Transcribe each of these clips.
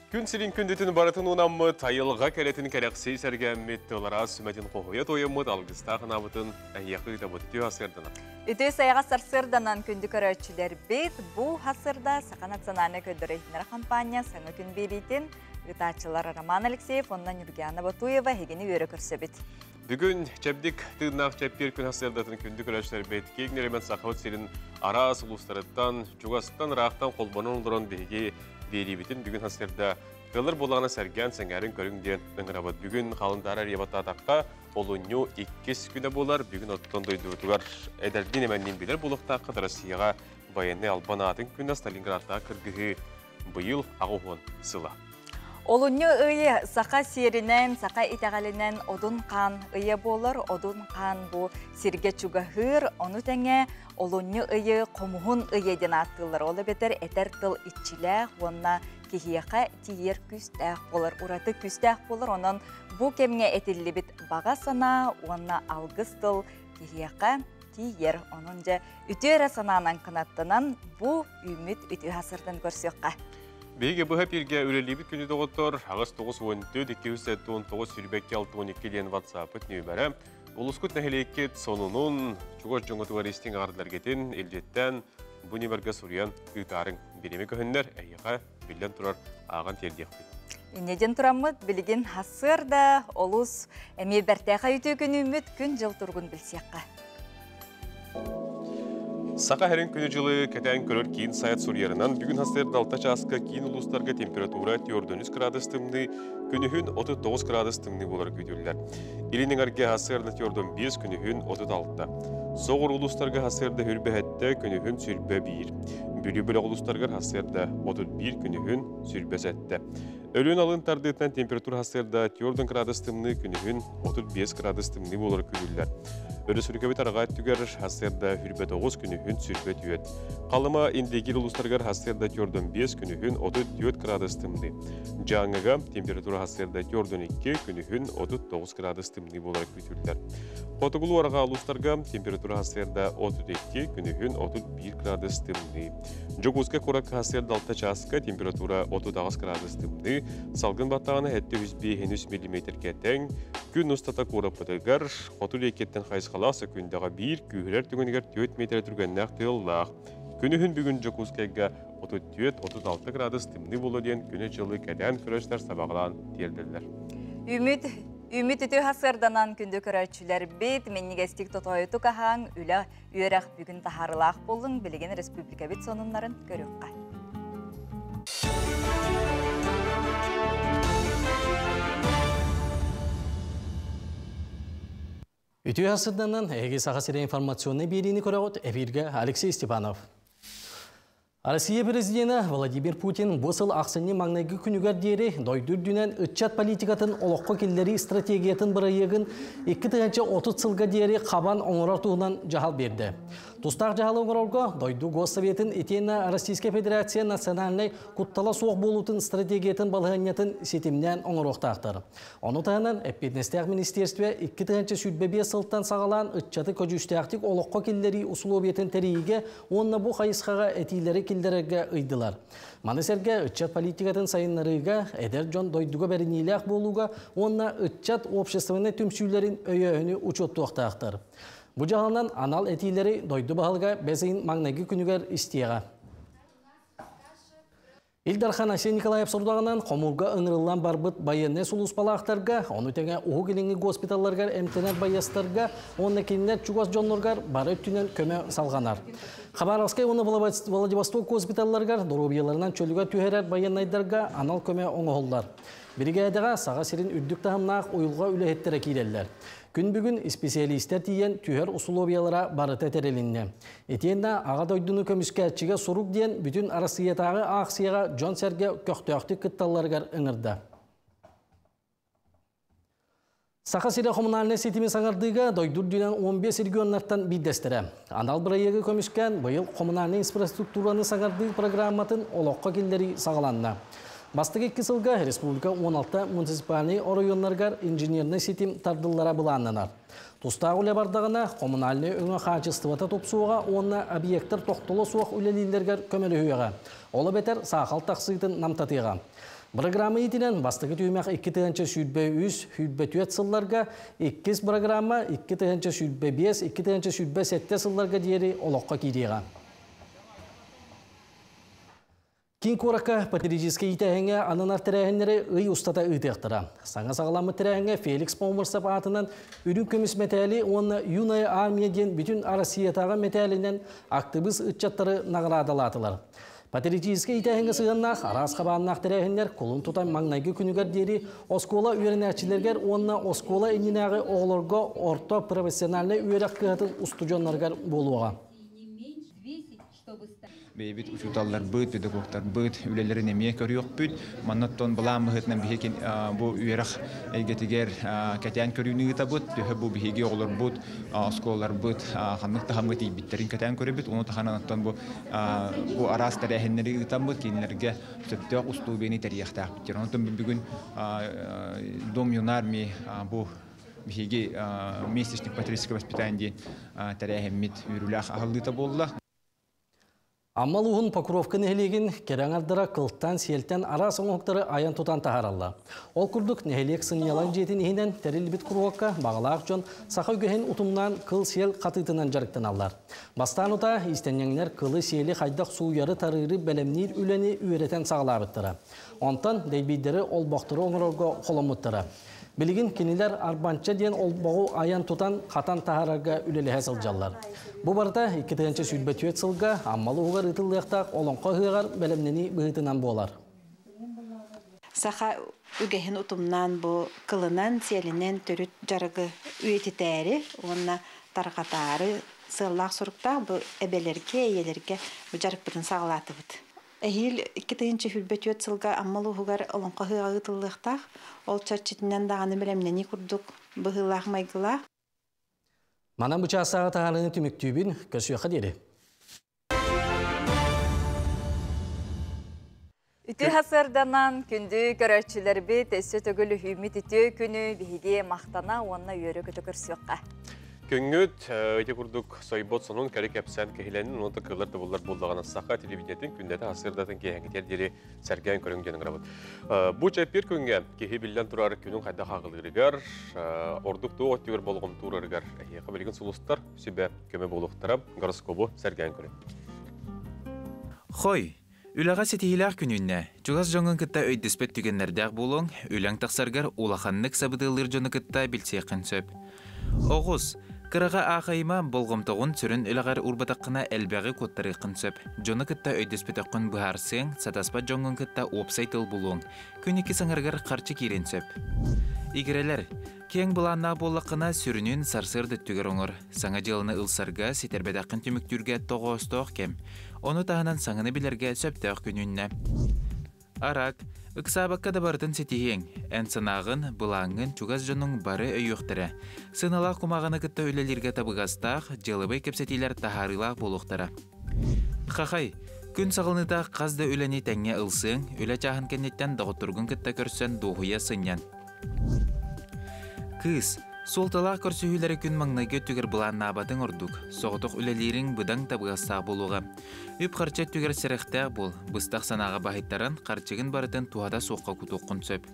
Күн сирин күндетін баратын унаммы, тайылға кәлетін кәрәқсей сәргәмметті олара сүмәтін қоғуя тойыммыд алғыстағын абытын әйяқы да бұтты асырдына. Үті сайға сарсырданан күнді көрәтшілер бет, бұл хасырда Сақа национальны көдірейінер компания саңы күн берейтін ғытачылар Роман Алексеев, оннан Юргияна Батуева хегені өрі көрсі бет. Бүгін чәбдік тыгнақ чәппер күн хасырдатын күнді көрәтшілер бет кегнеремен сақауыт сирин ара сұлыстарыттан, жүгастан рақтан қолбанын ұлдырын беге Беребетін бүгін хасырда кылыр болағына сәрген сәңәрін көріңден өңірабыд. Бүгін қалындары ребата атаққа олуыню 2 күні болар. Бүгін оттон дойдуытуғар әдәрден әмәннен білер болықтақы Россияға баянны албанатын күні Сталинградта кіргігі бұйыл ағуғын сыла. Олуыню ұйы сақа серінен, сақа итәғалінен одын қан ұйы болыр. Одын қан бұл серге чуғағыр, оны тәңе олуыню ұйы қомуғын ұйеден аттылыр. Олы бетер әтер тыл итчіләқ, онына кехияқа тиер күстәқ болыр. Ураты күстәқ болыр, онын бұл кемге әтілі бет баға сана, онына алғыз тыл кехияқа тиер. Оның жа үтері сананан қынаттынан бұл үміт үті хасырдан көрсеққа. Беге бұға перге өрелебі күні доғыттыр, ағыз 9-14-219 сүрбәкке 6-12 ден ватсапыт нөмірі. Олысқыт нәхелекет сонунун чугош жоңғытуғар естен ағардылар кетін, елдеттен бұ небірге сұриян үйтарын береме көхіндер, әйеға білден тұрар аған тердеқ бет. Неден тұрамыд, білген хасыр да, олыс әме бәртәға үті күн үміт күн жыл тұрғын білсеққа. Сақа әрін күні жылы кәтән көрір кейін сайат сұрьерінан бүгін хастырды алта часқа кейін ұлыстарға температура 4 градус тымны, күнігін 39 градус тымны болар көйділдер. Илінің әрге хастырды 5 күнігін 36. Соғыр ұлыстарға хастырды хүрбе әтті күнігін сүрбе 1. Бүлі-бүлі ұлыстарға хастырды 31 күнігін сүрбе сәтті. Өлін алын тардығытынан температура хастырды 4 градус тымны, күнігін 35 градус тымны болар көйділдер. Өрі сүркөбет араға түгер хастырда хүрбе 9 күнігін сүрбе түйет. Қалыма индегер ұлыстарғар хастырда 4-5 күнігін 34 градус тымды. Жаңыға температура хастырда 4-2 күнігін 39 градус тымды болар көтілдер. Қотығылу араға ұлыстарға температура хастырда 32 күнігін 31 градус тымды. Жогузға қорак хастырда 6 часқа температура 39 градус тымды. Салғын баттағаны әтті 105 мм кәтәң. Күн ұстата қорапыдығар, қотыл екеттен қайсқаласы күндағы 1 күйілер түгінігер 4 метр түргеннәқ тыллақ. Күнігін бүгін Жокускайға 34-36 градус тымны болу ден күні жылы кәдән күрөштер сабағылан терділдер. Үміт үті хасырданан күнді көрәтшілер бет, меннігестік тұтойты қағаң үлі үйерақ бүгін тахарылақ болың білген республика бет сонынларын көріққа. Үті хасырданан әге саға сірі информационны берейіні көріғыт эфирге Алексей Степанов. Россия президенті Владимир Путин бұсыл ақсыны маңнайғы күнігер дері дойдыр дүнен үтчат политикатын олыққа келдері стратегиятын бір айығын 2-30 сылға дері қабан оңырар туғынан жағал берді. Тустақ жағалы оңырарға дойду Госсоветін етені Российская Федерация национальный құттала соқ болутын стратегиятын балғанятын сетімнен оңырақтақтыр. Оны тағынан Әппетнестер Министерстве 2-30 сүрбебе сылттан сағалан үтчаты көжүстәқтік олыққа келдері ұсылобетін тәрейге онына бұл қайысқаға әтейлері келдерге ұйдылар. Манысерге үтчат политикатын сайынларыға әдер жон дойдуға бәрінейләқ болуға онына үтчат обществыны түмсүйлерін өйөйіні ұчоттуақтақтыр. Бұ жағынан анал әтейлері дойду бағылға бәзейін маңнайғы күнігер істеға. Илдархан Асен Николаев сұрдағынан қомылға ұңырылан барбыт байынне сұлыспалақтарға, оны тәңе оғы келіңі госпиталларғар, әмтенер байастарға, оны кенінер чуғас жонларғар бары өттінен көмі салғанар. Хабаровскай оны Владивосток госпиталларғар, дұрубияларынан чөліға түйерер байыннайдарға анал көмі оңығылдар. Бірігәдіға саға сирин үрдік тағымнақ ойылға үләхеттері кейлелер. Күн бүгін специалистер тиен түйер условиялара барыты тәрелінне. Етенді аға дойдыны көміскәтчіге сұрук ден бүтін арасыятағы ақсияға жон сәрге көқтөқті күтталларғар ұңырды. Сақа сире коммунальный сетімен саңардыға дойдур дүнен 15 регионнарттан биддестірі. Анал бір айығы көмішкен бұйыл коммунальный инфраструктураны саңардығы программатын олыққа келдері сағаланна. Бастығы 2 сылға республика 16 муниципальный районларгар инженерный сетим тардыллара бұланнанар. Тустағы үлі бардағына коммунальный өңі қачыстывата топсуға онына объекттер тоқтылы суақ үлелейлергер көмелі үйеға. Олы бетер сақал тақсыйтын намтатыға. Программа етінен бастығы түймек 2 сүйтбе 3, хүйтбе 4 сылларға, 2 программа 2 сүйтбе 5, 2 сүйтбе 7 сылларға дейері олыққа кейдеға. Кин коракка патриотический итәһеңе ананар тәрәһеннәре ый устата ыйтыктыра. Саңа сагаламы тәрәһеңе Феликс Помырсап атынан үрүн көмүс метәли онна юная армия ден бүтүн Россиятагы метәлинен активист ытчаттары наградалатылар. Патриотический итәһеңе сыгыннак арас кабаннак тәрәһеннәр кулун тутан маңнайгы күнүгәр дери оскола үйрәнәчләргә онна оскола ининәгы оглорго орто профессиональный үйрәк кыһатын устуҗоннарга болуга. Бейбит учуталлар быт, педагогтар быт, үлелерин эмие көрүyok бүт. Маннаттон балам мыхытнан бихекен бу үйрак эйгетигер катян көрүүнү табыт, бу бихеге олар бут, осколар быт, ханныкта хамыт ийбиттерин катян көрөбүт. Уну таханаттан бу арас тарехеннери табыт, кинилерге сөптөк устубени тарихтак биттер. Онтон бүгүн Дом юнарми бу бихеге месячник патриотическое воспитание тарехеммит үрүлах ахылдыта болла. Аммал уғын Покровка нәхелеген кераңардыра қылттан селттен ара соңықтары аян тұтан тахаралла. Ол күрдік нәхелек сыңялан жетін ехінен тәрел бит күруаққа бағалақ жон сақа үгіхен ұтымнан қыл сел қатытынан жарықтан аллар. Бастан ұта истенеңлер қылы селі қайдақ суяры тарыры бәлемнер үләні үйретен сағалабыттыра. Онтан дейбейдері ол бақтыры оңырға қолымыттыра. Білігін кенелер арбанча ден ол бағу аян тұтан қатан тахарарға үлелі әсілжалар. Бұ барда 2 сүйтбе 4 сылға аммалы ұғар ұтылықтақ олонқа ғығар бәлемнені бұғытынан болар. Саха үгәһен утумнан бу кылынан селинен төрүт жарыгы үйетитәри, онна таргатары сыллак сурукта бу эбелерге, эелерге бу жарык бүтүн сагалатыбыт. Эхил 2 хүлбе 4 сылга аммалы ұғар олонқа ғыға ұтылықтақ, ол чарчетінен дағаны білемнені күрдік бұғылақ майгылақ. Манан бұча саға тағарыны түміктүйбін көсүйеқі деді. Үті хасырданан күнді көрәтшілер бет әсі төгілі хүмет үті күні бейге мақтана онына үйері көті көрсіққа. Күнгөт өте күрдік сойбот сонун кәрі кәпсән кәхіленін оныты кылырды болар болдағаны сақа телевидениятын күндәті асырдатын кәхінгетер сәргән көрінгенің рабыт. Бұ чәппер күнге кехи білден тұрар күнің қайда қағылырығар, ордықты оттығыр болғым тұрырығар. Әйеқі білген сұлыстар сөбе көмі болуқтара гороскобу сәргән көрін. Хой, үліға сетихилақ күнінне, чуғас жоңын кітта өйдіспет түгенлердәқ болуң, үләң тақсарғар улақаннық сабыдылыр жоны кітта білсеқін сөп. Оғыз, Кыраға ағайма болғымтығын түрін үліғар ұрбатаққына әлбәғі көттары қынсөп. Жоны кітта өйдіспетіққын бұхарсың, сатаспа жоңын кітта опсайтыл бұлуң. Күнікі саңарғар қарчы керенсөп. Игерелер, кең бұланна болаққына сүрінін сарсырды түгер оңыр. Саңа жылыны ұлсарға сетербедаққын түміктүрге тоғыз-тоқ кем. Оны тағынан саңыны білерге сөптіқ күнінне. Арак, ықсабаққа да бардың сетихең, ән сынағын, бұлаңын, чугаз жонның бары өйіқтірі. Сынала құмағаны күтті өлелерге табығастақ, жылыбай кепсетилер тахарылақ болуқтары. Қақай, күн сағылынытақ қазды өләне тәңе ұлсың, өлі чағын кәнеттен дағыттырғын күтті көрсен доғуя сынян. Кыз, солталақ көрсүйілері күн маңнайғы түгір бұлан набатын ұрдық, соғытық өлелерің бұдан табығастақ болуға. Үп қарча түгер сіріқтәк бол, бұстақ санаға бағыттарын қарчығын барытын туғада соққа күтуққын сөп.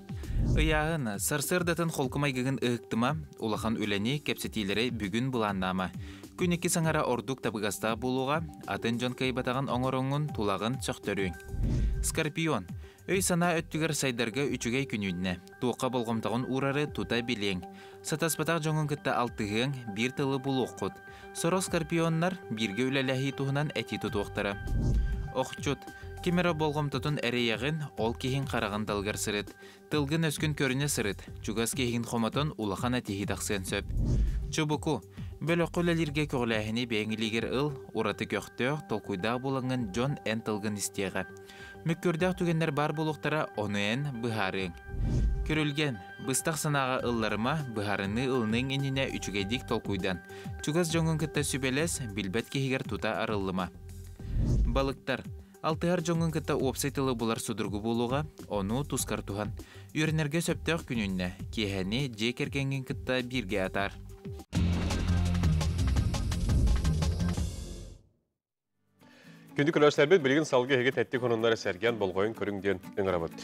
Ұяғын, сарсырдатын қолқымайгығын ұқтыма, улахан өләне кәпсетилері бүгін бұланнама. Күн екі саңара ордық табығастақ болуға, атын жон кайбатаған оңырыңын тулағын сөқтөрің. Скорпион, өй сана өттігер сайдарға үчігей күнүнне, туыққа болғымтағын урары тута білең. Сатаспатақ жоңын кітті алтығың бір тылы бұл оққыд. Соро скорпионнар бірге өләләхи туғынан әти тұтуқтары. Оқчут, кемері болғымтытын әрейяғын ол кейін қараған далғар сырыд. Тылғын өскін көріне сырыд, чугас кейін қоматын улахан әтихи дақсын сөп. Чубуку, бөлі қолалерге көғіләхіне бәңілігер ұл, ұраты көқтөк, толкуйда болыңын жон ән тылғын істеға. Мүккөрдәк түгенлер бар болуқтара оны ән бұхарың. Көрілген, бұстақ санаға ұлларыма бұхарыны ұлының еніне үчігейдік толкуйдан. Чугас жоңын кітті сүбелес, білбәт кейгер тута арылыма. Балықтар, алтығар жоңын кітті опсайтылы бұлар судырғы болуға, оны тұскар туған. Үрінерге сөптіқ күнінне, кейхәне жекергенген кітті бірге атар. Күнді күләшләрбет білген салғы хеге тәтті кононлары сәрген болғойын көріңден өңірабыд.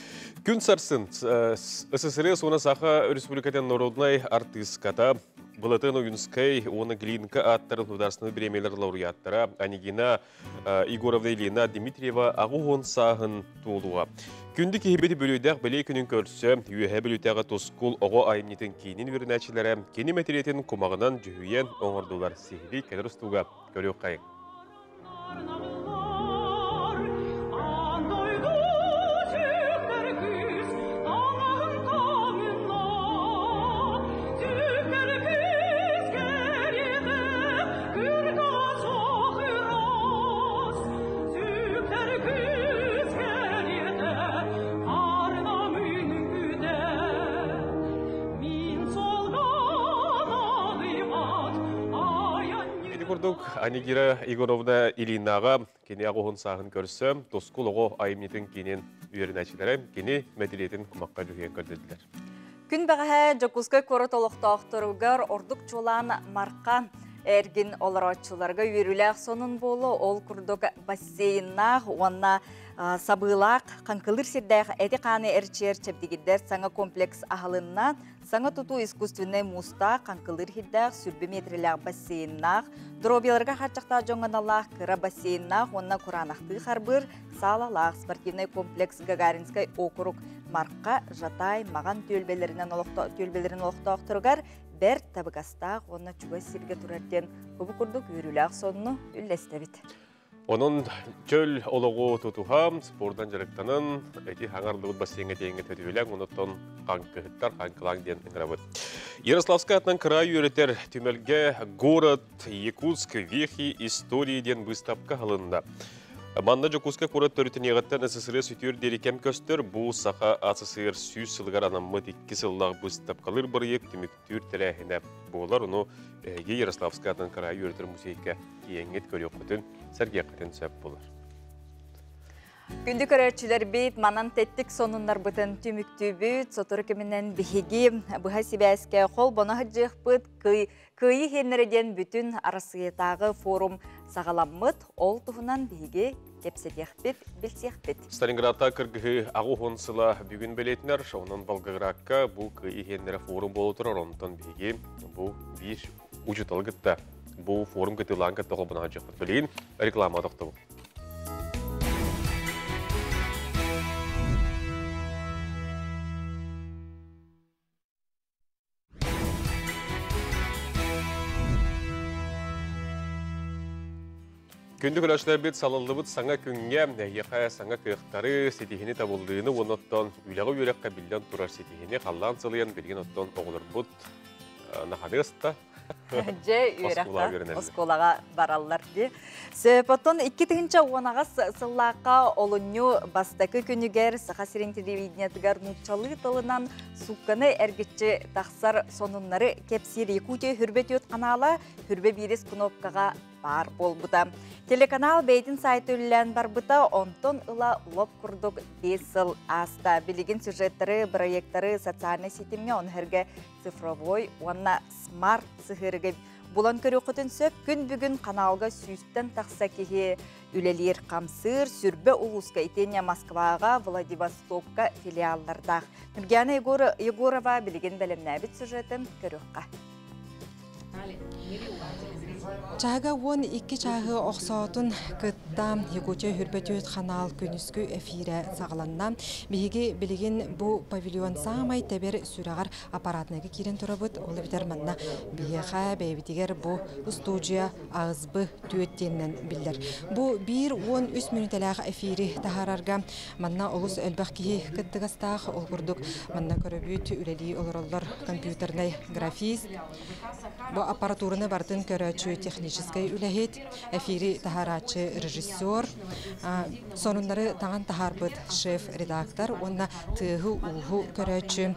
Күн сарсын, СССР соны сақа Республикатен Народнай артистката Былатын Уюнскай, оны Глинка аттарын ударсыны премиялар лауреаттара Анигина Игоровна Елена Дмитриева ағуғын сағын туылуға. Күнді кейбеті бөлейдәқ білей күнін көрсі, үйе бөлейдәғы тоскул оғы айымнетін кейінін верінәчілері кені мәтеретін құмағынан жүхүйен оңырдулар сейхілі кәдірістуға көрі қайын. Анигира Игоровна Илинаға кені ағуғын сағын көрсі, тоскул оғы айымнетін кенен үйерінәчілері кені мәділетін құмаққа жүген көрдеділер. Күн бәғі Жокускай көрі толықтақтырығар ордық чолан марқан әргін оларачыларға үйеріләқ сонын болу, ол күрдік бассейнақ, онна сабылақ, қанқылыр сирдәқ әді қаны әрчер чәбдегіддер саңа комплекс ағылынна, саңа тұту искусственный мұста, қанқылыр хиддәқ, сүрбі метріләқ бассейнақ, дробеларға қатшақта жоңғаналақ, кыра бассейнақ, онна құранақты қарбыр, салалақ, спортивный комплекс Гагаринскай округ марқа, жатай, маған төлбелерінен олықтақтырығар, бәр табығастақ, онна чуға сирге тұрарден көбі күрдік үйріләқ сонны үлләстәбіт. Onun çöl oluğu tutuham, spordan жарықтанын, әйті хаңарлығыт бассейнге дейінгі төтібеләң, онытын қаңқығыттар, қаңқылаң ден ұңырабыд. Ярославска атынан край үйретер түмелге город Якутск вехи истории ден выставка ғылында. Манна Жокуска көрет төрітін еғаттан СССР сүтер дерекем көстер, бұл сақа СССР сүйіз сылғар анаммыд 2 сыллағы выставкалыр бір ек түміктүр тәрәхіне болар, оны Ярославска атынан край үйретер музейке кейенгет көрек құтын сәрге қатын сөп болар. Күнді көрәтшілер бейт, манан тәттік сонынлар бұтын түмікті бейт, сотыр кемінен бігеге бұға себәске қол бұнағы жық бұт, күйі хенерден бүтін арасыетағы форум сағаламмыд, ол тұғынан бігеге кепсетек бет, білсек бет. Сталинградта кіргігі ағу ғонсыла бүгін білетінер, онын Волгоградқа бұл күйі хенері форум болу тұрар, онытын бігеге бұл бір ұжытылғытта. Бұл форум күтілан күтті ғол бұнағы жық бұт білейін, реклама адықты бұл. Күнді күләшілер бет салылы бұд саңа күнге, еқа саңа күйіқтары сетихіне табылдığını, оныттан үйләғі үйрек қабілден тұрар сетихіне қаллан сылыян берген оттан оғылыр бұд наханы ұста. Же үйректі осколаға баралар де. Сөпоттон 2-тігінші оңаға сыллаққа олыню бастақы күнігер сақа сирен телевидениятығар нұтчалы тылынан суққаны әргетші тақсар сонынлары кепсир Якутия хүрбет өт қанала хүрбе бирес кнопкаға бар бол бұда. Телеканал бейдін сайты үлілен бар бұда, онтон ұла лоп күрдік 5 сыл аста. Білеген сюжеттары, проекттары социальный сетімге онхерге цифровой, онна смарт сығырығы. Бұлан көрі құтын сөп, күн бүгін каналға сүйістен тақса кеге үлелер қамсыр, сүрбе ұлысқа итения Москваға, Владивостокқа филиаллардақ. Нүргена Егорова білеген бәлемнәбіт сюжетін көріққа. Чага вон 2 чағы оқсаутын кытта Якутия хүрбетөт канал күнүскү эфире сағаланна. Биги билеген бу павильон самай тебер сүрагар аппаратнага кирен турабыт. Ол битер манна бияха бейбитигер бу студия азбы түөттеннен билдер. Бу 1-13 минутталак эфири тахарарга манна олус элбак ки кыттыгастах ол курдук манна көрөбүт үлели олороллор компьютерный графист. Бу аппаратураны бартын көрөчү технический үләхет, эфири тахарачы режиссер, сонунлары таңан тахарбыт шеф-редактор, онна тыгы улгу көрөчү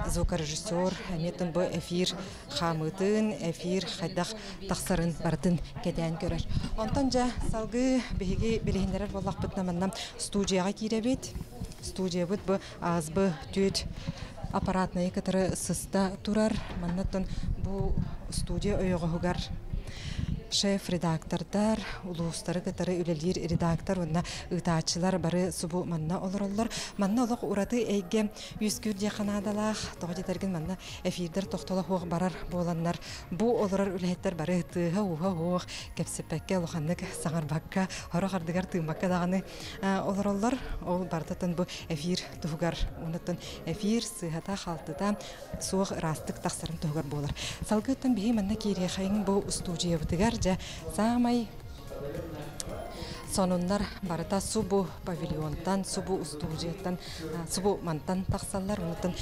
звукорежиссер, әметін бұ эфир хамытын, эфир хайдақ тақсарын бартын кәдән көрір. Онтан жа салғы бейге білігіндерер болақ бұтнаманнан студияға кейребет. Студия бұт бұ азбы түйет аппаратные, которые сыста турар, маннаттан бу студия ойоғығығар шеф-редактордар, улустары кытары үлелер редактор, онна ытаачылар бары субу манна олороллар. Манна олық ураты әйге үскүр де қанадалақ, тоғыдетерген манна эфирдер тоқтолы хоқ барар боланнар. Бу олорар үлеттер бары тыға уға хоқ, кепсеппәкке олықаннык саңарбаққа, хоры қардығар тымаққа дағаны олороллар. Ол бардатын бу эфир туғар, онытын эфир сыхата қалтыда суық растық тақсарын туғар болар. Салғыттан бейі манна кейре қайын бу студия бұтығар, самай сонуннар барыта субу павильонтан, субу студияттан, субу мантан тақсаллар, онытын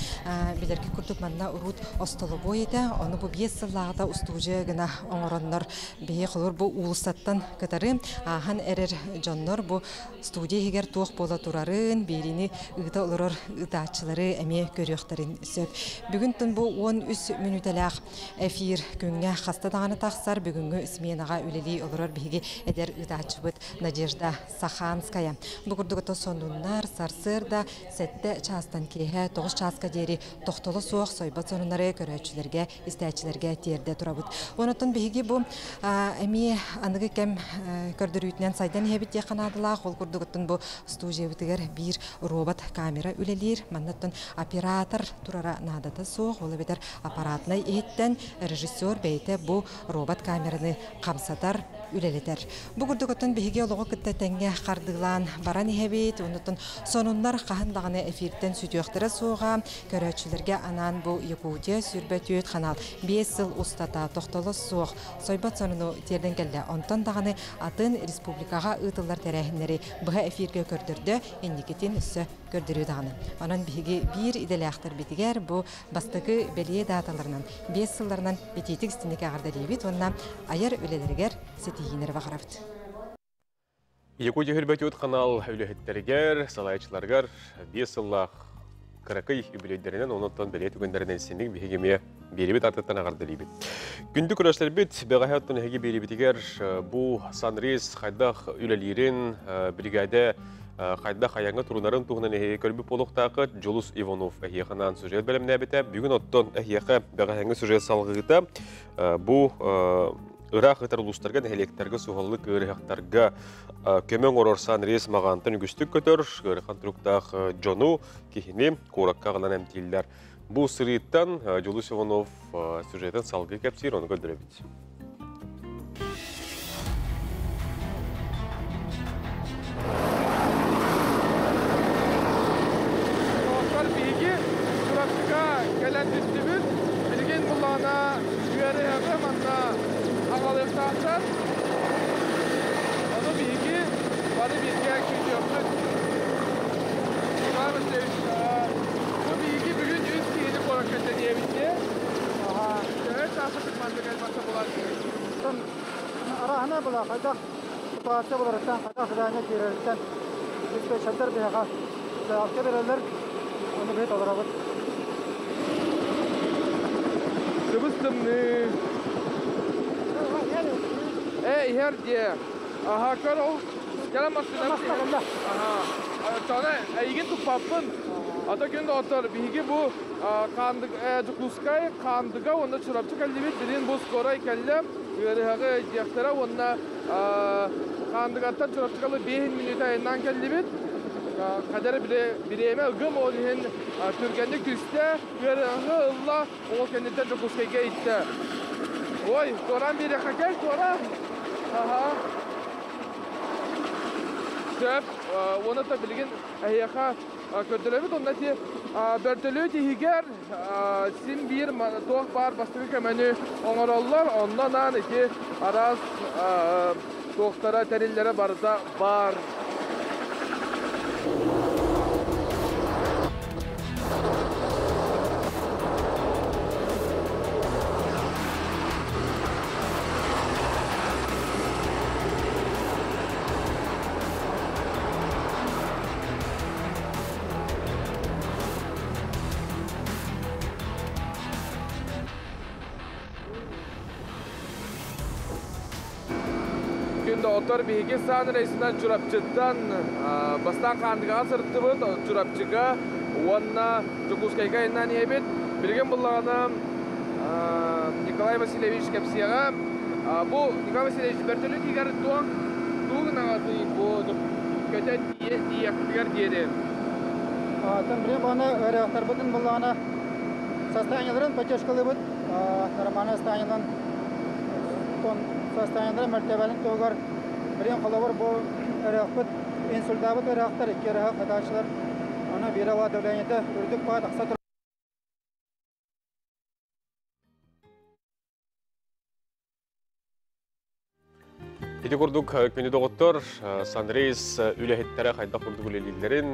билерге күрдік манна урут остолы бойыда, оны бу бес сыллағыда студия гына оңыроннар бейі қылыр бу улысаттан кытары, ахан әрер жоннор бу студия егер туық бола турарын, берini ұйда олырыр ұдатчылары әме көріқтарын сөп. Бүгін түн бу 13 минуталақ эфир күнге қастадағаны тақсар, бүгінгі үсменаға үлелей олырыр бейге әдер ұдатчы бұд Надежда Саханская. Бүгірдігі сонуннар сарсырда сәтті частан кейі 9 часка дері тоқтолы соқ сойбат сонунары көрәтшілерге, істәтшілерге терді тұрабыд. Онытын бейге бұл әме анығы кәм көрдірүйтінен сайдан ебітте қанадылақ. Ол күрдігіттін бұл студия бітігер бір робот камера үлелер. Маннаттын оператор тұрара надаты соқ. Олы бетер аппаратына еттен режиссер бейті бұл робот камераны қамсатар үлелетер. Бүгірдігіттін бейге олығы күтті тәңге қардығылан баран ехебет. Онытын сонунлар қағындағыны эфирттен сүтіоқтыры соға. Көрәтшілерге анан бұл Якутия сүрбәт өт қанал 5 сыл ұстата тоқтылы соқ. Сойбат сонуну терден келді. Онтан дағыны атын республикаға ұтылар тәрәхінлері бұға эфирге көрдірді. Еннекетін үсі көрдірі дағыны. Онан бейге бір иделі ақтар бетігер бұл бастығы бәлие даталарынан 5 сылларынан бететік істінеке ағарда лейбет. Онна айар өлелергер сетейінер вағырапты. Якутия хүрбәт канал үләһеттәргәр, салайчыларгар 5 сыллах каракай юбилейдеринен онуттан белет үгендеринен синник бигеме беребит артыттан агардылыбыт. Күндүк көрәшләр бит бәгаһәттән һәге беребитигәр бу санрис хайдах үләлерин бригада хайдах аянга турунарын тугынан көрбү полуктагы Жолус Иванов әһиәханан сюжет белемнә битә. Бүген оттан әһиәхә бәгаһәңгә сюжет салгыта бу Ирак ытар улустарга нәһелектерге сугаллык ырыхтарга көмөң орорсан рейс магантын үгүстүк көтөр гырхан труктах жону кихини коракка гынан эмтиллер. Бу сырыттан Жолус Иванов сюжетен салгы кепсир оны көндүрөбүт. Dostlar bilgi Turapçıga gelen üstümüz bilgin bullağına üyeri hemen anda ağalıktanlar. Onu bilgi bari bilgiye gidiyoruz. Var mı bu bilgi bugün 100 kişilik olarak diyebildi. Evet, nasıl tutmandı gelmezse bular. Arahana bula kaydak tutarsa bularsan kaydak silahına girersen biz de şartlar bir haka silahı verirler onu bir olarak Kıbrıs'tım ne? Her diye. Aha kar o. Gelemezsin. Aha. Sana ilgin tupapın. Ata günde otur. Bilgi bu kandık Cukluskay kandıga onda çorapçı kalibit birin bu skoray kellem. Yürüyüşe diyaktara onda kandıgattan çorapçı kalı 5 minuta elinden kellibit. Kadar bireyime ıgım olayın Türkiye'de küste yürüyüşe ılla o kendinden Cukluskay'a gitti. Oy, Toran bir yaka gel Toran. Aha. Söp, onu da bilgin yaka kötülemit onda ki börtülü dihiger sim bir toh bar bastığı kemenü onarallar ondan anı ki araz tohtara terillere barda bar. Otor bihigi san reisinden çorapçıdan bastan kandığa sırtıbıt çorapçıga onna Cukluskayga inan yebit bilgen bullağına Nikolay Vasilyevich Kepsiyaga Bu Николай Васильевич бертөлі кегер туғын ағаты bu көтен дияқтығар деді. Тем время баны реактор бүтін бұл ана состояниелерін поддержкалы бұд, нормальный состояниелерін состояниелерін мәртебелін тоғар бірен қалауыр бұл реактор инсульдабыд реактор, екі реактор қадашылар ана берава давлениеті үрдік бағыт ақса тұр. Ити курдук күнү доғыттыр, Санрейс үләхеттері қайда құрдық үлелілерін,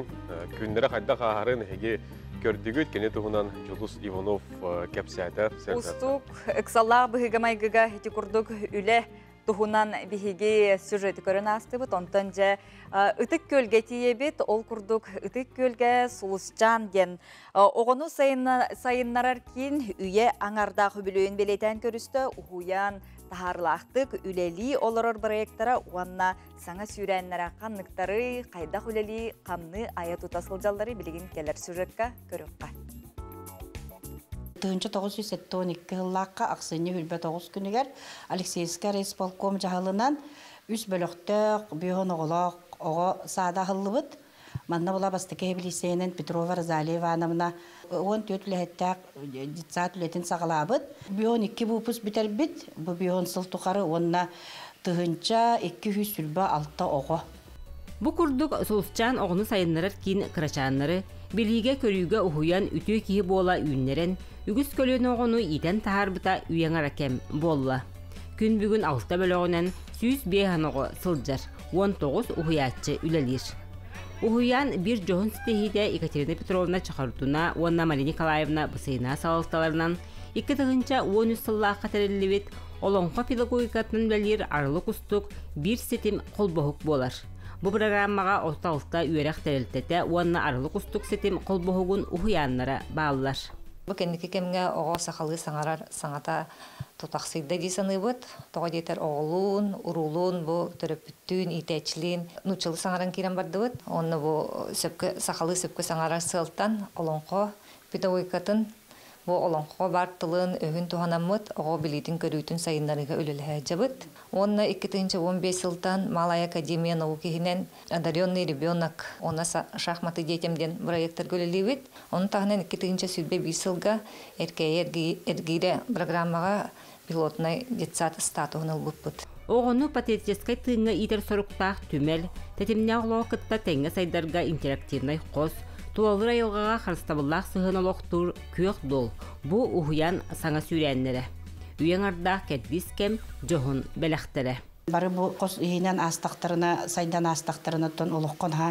күннері қайда қағарын әге көрдігіт, кене тұғынан Жұлдыз Иванов кәпсәді. Устук, ұқсаллағы бұхыға-майгыға ити курдук үле тұғынан бігеге сюжеті көрін асты бұд, онтан жа үтік көлге тие бет, ол курдук үтік көлге сұлысчан ген. Оғыну сайыннарар кейін үйе аңардағы бүлуін белетен көрісті, ұхуян тахарлақтық үлели оларыр проекттара уанна саңа сүйрәннара қаннықтары, қайдақ үлели қамны ая тұтасыл жалдары білеген келер сюжетка көріққа. Тыгынчы 912 жыллаққа ақсыны үлбә 9 күнігер Алексейска рейсполком жағалынан үс бөліқтік, бүйін оғылақ, оғы саада ғылыбыд. Манна була бастыке билисенен Петрова Розалиева анамна он төтләһәттәк дитсат үлетен сагалабыд. Бион 2 бупус битер бит. Бу бион сыл тухары онна тыгынча 200 сүлбә 6 ого. Бу курдук сулсчан огыны сайыннарар кин кырачаннары билиге көрүүгө ухуян үтө кии бола үйнерен үгүс көлөнө огону итен таарбыта үйеңара кем болла. Күн бүгүн 6 бөлөгөнөн 100 беханого сылжар 19 ухуячы үлелир. Ухуян bir жоғын стихиде Екатерина Петровна чақыртуна, онна Мария Николаевна бұсайына салысталарынан 2 тығынча 13 сыллақ қатарелі бет, олонға педагогикатының бәлер арылық ұстық бір сетім қолбоғық болар. Бұл программаға орталықта үйерек тәрелтеті, онна арылық ұстық сетім қолбоғығын ухуяннара бағылар. Бұл кәндікі кемге оғы сақалы саңата тутақсыйда дейсаны бұд. Тоға дейтер оғылуын, ұрулуын, бұл түріпіттуін, итәчілін, нұчылы саңаран керен барды бұд. Оны бұл сақалы сөпкі саңара сылтан, олонқо педагогикатын, бұл олонқо бар тылын өвін туғанамыд, оғы білейтін көрійтін сайынларыға өлілі жабыд. Оны 2015 сылтан Малай Академия наукихинен одаренный ребенок, оны шахматы детемден проекттар көлілі бұд. Оны тағынан 2015 сылға әргейре программаға пилотный детсат статуғын ұлбыт бұд. Оғыны патетескай тыңға итер сұрықтақ түмел, тәтімне оғылығы қытта тәңгі сайдарға интерактивнай қос, туалыр айылғаға қарыстабыллақ сығын олықтыр көк дол. Бұ ұхыян саңа сүйрәннері. Үйен ардақ кәдбіз кәм жоғын бәліқтірі. Бары бұ қос үйінен астақтарына, сайдан астақтарына тон олыққын ха,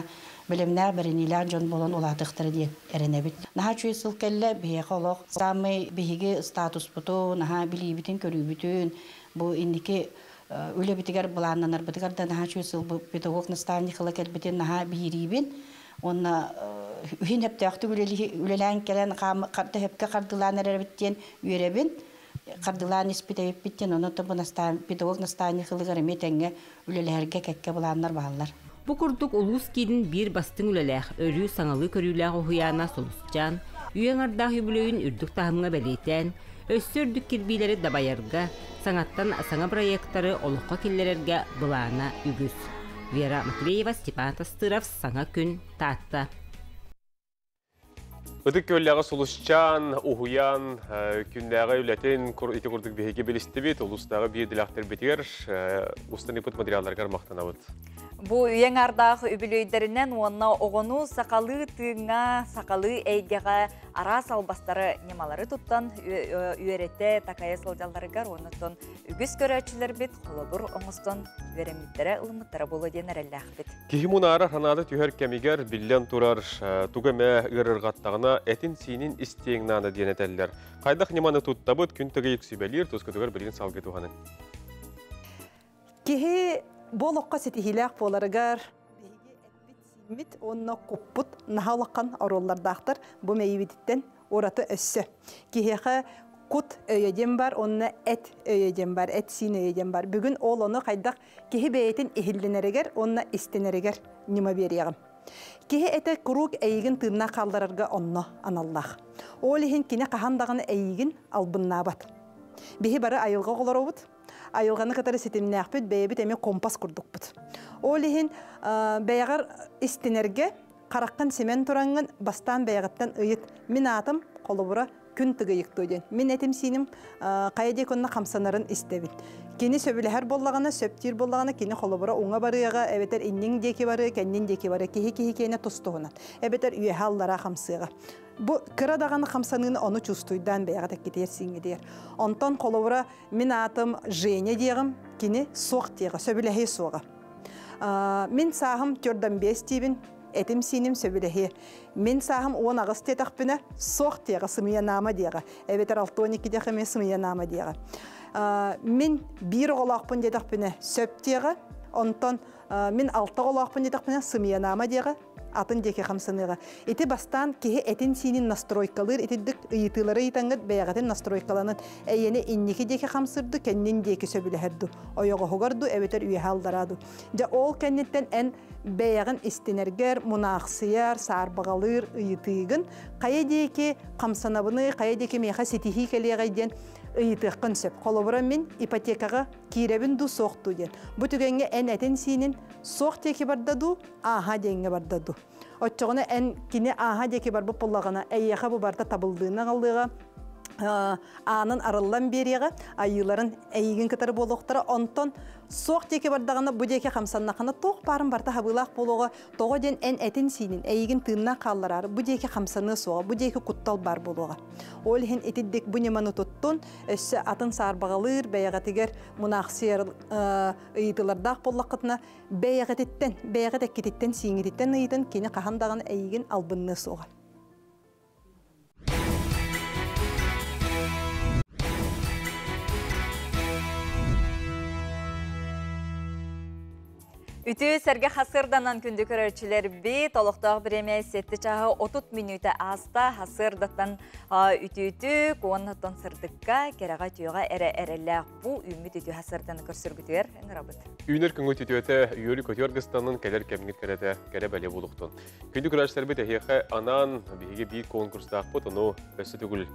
білімнәр бірінілер жон болын олатықтыры дейін әрінәбіт. Наға чөй сыл кәлі бейеқі олық, самай бейеге статус бұту, наға білей бітін көрі бүтін, бұ индеке өлі бітігер бұланнанар бітігер да наға чөй сыл педагог наставник қылы кәл бітін наға бейірейбін. Онна үйін әпті үлелән кәлін қарды әпке қардылан әрбіттен үйеребін. Қардылан іспеті әпіттен, оны тұбы педагог наставник қылығыр еметенге үлелерге кәкке бұланнар бағалар. Бұ күрдік ұлғыз кейдің бір бастың үлеләқ, өрі саңалы көріләғ ұхуяна солысчан, үйен ардақ үбілөйін үрдік тағымға бәлейтен, өссөрдік кербейлері дабайырға, саңаттан саңа проекттары олыққа келлерерге бұлана үгіз. Вера Матвеева, Степан Тастыров, Саңа күн, Татта. Үтік көлләғы сұлышчан, ұхуян, күнләғы үләтен ити күрдік бейге білісті бет, ұлыстағы бей ділақтыр бетігер, ұстан ипыт материалларға мақтанауыд. Бұл үйен ардағы үбілөйдерінен онна оғыну сақалы тыңа, сақалы әйгеға ара салбастары немалары тұттан үйеретті такая сылжаларығар, онытын үгіз көрәчілер бет, қолыбыр оңыстан үйереметтері ұлымыттары болу ден әрелләқ бет. Кихимун ары ханады түйер кәмегер білден тұрар түгіме ғырырғаттағына әтін сейнін істейіңнаны денетелілер. Қайдақ неманы тұттабыд күн түгі ексібелер, тұскөтігер білген салғы туғанын. Болоққа сетихиләқ боларығар, бейге онна құппұт нағалаққан ароллардақтыр бұл мәйбеттен ораты өссі. Кехеқі құт өйеден бар, онна әт өйеден бар, әт син өйеден бар. Бүгін ол оны қайдақ кехе бәйетін ehilленерігер, онна істенерігер нема береғім. Кехе әті күрук әйігін тырна қалдарарға онна аналлақ. Ол ехін кене қағандағын әйігін албынна бат. Бейі бары айылға қолар обыд. айылғаны катары сетимнәқпіт, бәйбіт әме компас күрдік бұд. Ол ехін бәйғар істенерге қараққан семен тұраңын бастан бәйғаттан ұйыт. Мен атым қолыбыра күн түгі ектойден. Мен әтім сенім қайадек онына қамсанарын істебін. Кені сөбіләр боллағана, сөптер боллағана, кені қолыбыра оңа барыға, әбетер иннің декі бары, кәннен декі бары, кехе-кехе кені тұстығынан. Әбетер үйе халлара қамсыға. Бұ кырадағаны қамсанығын оны чувствуйдан бәйға тәккетер сеңгедер. Онтан қолыбыра мен атым Женя деғім, кені соқ деға, сөбіләхе соға. Мен сағым түрден бес дейбін, әтім сенім сөбіләхе. Мен сағым 10 ағыз тетақпіні соқ деға, сымия нама деға. Әбетер 6-12 деға мен сымия нама деға. Мен бір олақпын дедақпіні сөп деға, онтан мен 6 олақпын дедақпіні сымия нама деға. Атын деке қамсыныға. Эти бастан кеге әтін сенің настройкалыр, этидік ұйытылары етаңғыд бәйғатын настройкаланын әйені иннеке деке қамсырды, кәннен деке сөбіліхерді. Ойығы хоғырды, әбетер үйе халдараду. Жа ол кәннеттен ән бәйғын істенергер, мұнақсияр, сарбағалыр, ұйытығын, қая деке қамсанабыны, қая деке мейқа сетихи кәлеғайден ыйытыққын сөп. Қолыбыра мен ипотекаға киребін ду соқты ден. Бұ түгенге ән әтен сенің соқ теке бардаду, аға денге бардаду. Отчоғына ән кіне аға деке бар бұп болағына әйеға бұ барда табылдığına қалдыға, анын арылан береға, айыларын әйігін кітары болуқтары, онтон соқ деке бардағына бұ деке қамсаннақына тоқ барын барда хабылақ болуға, тоғы ден ән әтін сенің әйігін тыңна қалларары, бұ деке қамсаны соға, бұ деке құттал бар болуға. Ол хен етіддік бұ неманы тұттын, өсі атын сарбағалыр, бәйғатігер мұнақсияр ұйытылардақ болуқытына бәйғат әккететтен сеңіреттен ұйытын кені қағандағын әйігін албынны соға. Үті сәрге хасырданан күнді көрерчілер бет, олықтағы біреме сетті чағы 30 минуты аста хасырдаттан үті-үті, қуаннаттан сырдыққа, кераға түйеға әрі-әрілі бұ үміт үті хасырданы көрсіргітер, әңірабыд. Үйінер күнгі үті-үті үйелі көтергістанның кәлер кәміңет кәрәді кәрі бәле болуқтын. Күнді көрерчілер бет әйеқі анан бейге бей конкурстақ бұд, оны өсі түгіл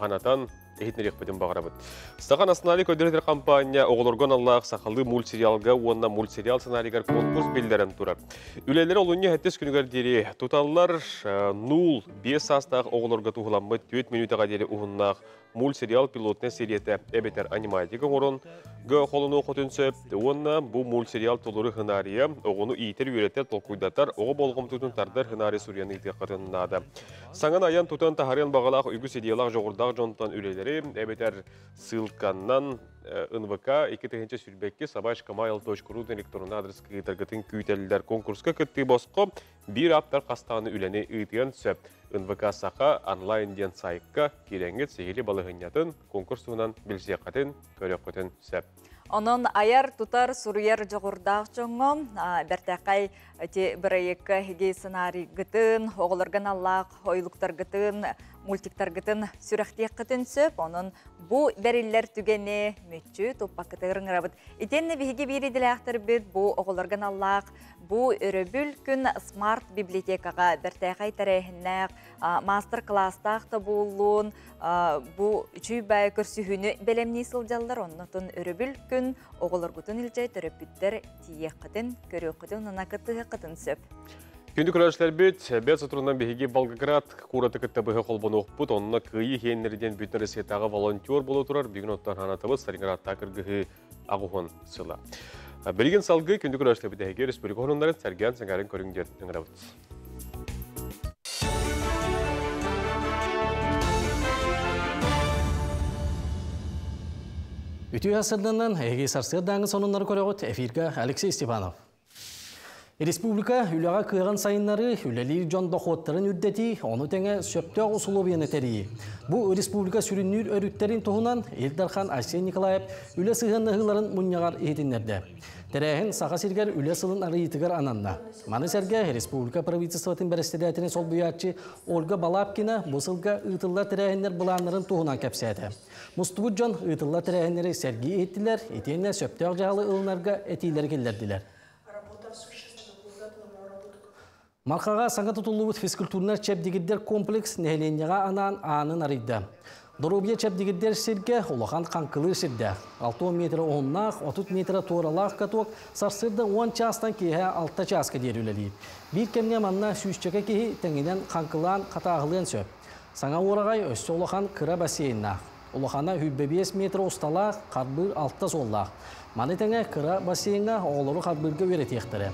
ханатан Эхитнерек бөтен бағарабыд. Стақан астанали көдіретер компания оғылырған Аллах сақалды мультсериалға онна мультсериал сценарийгар конкурс белдерін тұрар. Үлелері олуынне әттес күнігер дері тұталылар 0-5 астағы оғылырға тұғыламы 4 минутаға дері ұғыннақ мультсериал пилотны серияты әбетер аниматика орын ғы қолыны оқытын сөп. Онна бұл мультсериал тұлыры хынария оғыны иетер үйретер толқуйдатар оғы болғым тұтын тардар хынари сурияны итеққатыннады. Саңан аян тұтын тахариян бағалақ үйгі сериялақ жоғырдақ жонтан үлелері әбетер сылқаннан НВК 2-тігінші сүрбекке sabashkamail.ru электронный адрес күйтергетін күйтелілдер конкурсқа күтті босқы бір аптар қастағыны үләне үйтіген сөп. НВК сақа онлайн ден сайыққа кереңгет сегелі балығынятын конкурсуынан білсеқатын көрек сөп. Onun ayar tutar suryer жоғырдақ жоңым, бәртәқай бірайыққа хеге сценарий гытын, оғылырған аллақ, ойлықтар гытын, мультиктар гытын сүрәқтек гытын сөп, оның бұ бәрілер түгені мүтчі топпақытығырың рабыд. Итенне бігеге береділі ақтыр бет бұ оғылырған аллақ, бұ өрөбіл күн смарт библиотекаға бәртәқай тәрәйіннәқ, мастер-класстақ та болуын, бұ үчүй бәй көрсіхіні бәлемні сылжалдар, оннытын өрөбіл күн оғылыр күтін үлчай түріпіттер тиек қытын, көрі қытын, ұна қытығы қытын сөп. Күнді көрәшілер бет, бәт сатырынан бігеге Волгоград қураты күттабығы қолбаны оқпыт, онына күйі хейінлерден бүтін ресетағы волонтер болу тұрар, бүгін оттан ханатыбыз Сталинградта кіргігі ағуын сыла. Білген салғы күнді көрәшілер бет әйге республика орындарын сәрген сәңәрін көріңдер өңірабыд. Үтü асырдынан әйге сарсырдаңы сонынлары көріғыт эфирға Алексей Степанов. Республика үліға күйған сайынлары үлелер жон доходтарын үрдеті, оны тәңе сөптөг ұсылубияны тәрейі. Бұл республика сүріннер өріттерін тұғынан Елдархан Арсен Николаев үлі сығынығыларын мұнияғар етінлерді. Тәрәйін сақа сергер үлі сылын арыйтығар ананна. Маны сәрге республика правительстватын бәрістедәтінің сол бұятчы Ольга Балапкина бұсылға ұйтылар тәрәйінлер бұланларын тұғынан кәпсәді. Мұстығыт жон ұйтылар тәрәйінлері сәрге еттілер, етенлер сөптөг жағалы ұлынарға әтейлер келдерділер. Марқаға саңа тұтылуыт физкультурнар чәпдегіддер комплекс нәйленеға анан анын арыйды. Дорубия чепдигиддер сирге улахан қанқылы сирде. 6 метр оңнақ, 30 метр туыралақ катуақ, сарсырды 10 частан кейе 6 частқа дерулелейіп. Bir кемне манна сүйшчеке кейі тәңінен қанқылан қатағылын сөп. Саңа орағай өссі улахан кыра бассейнна. Улахана 5 метр ұсталақ, қарбыр 6 соллақ. Маны тәңе кыра бассейнна оғылыры қарбырға өретектірі.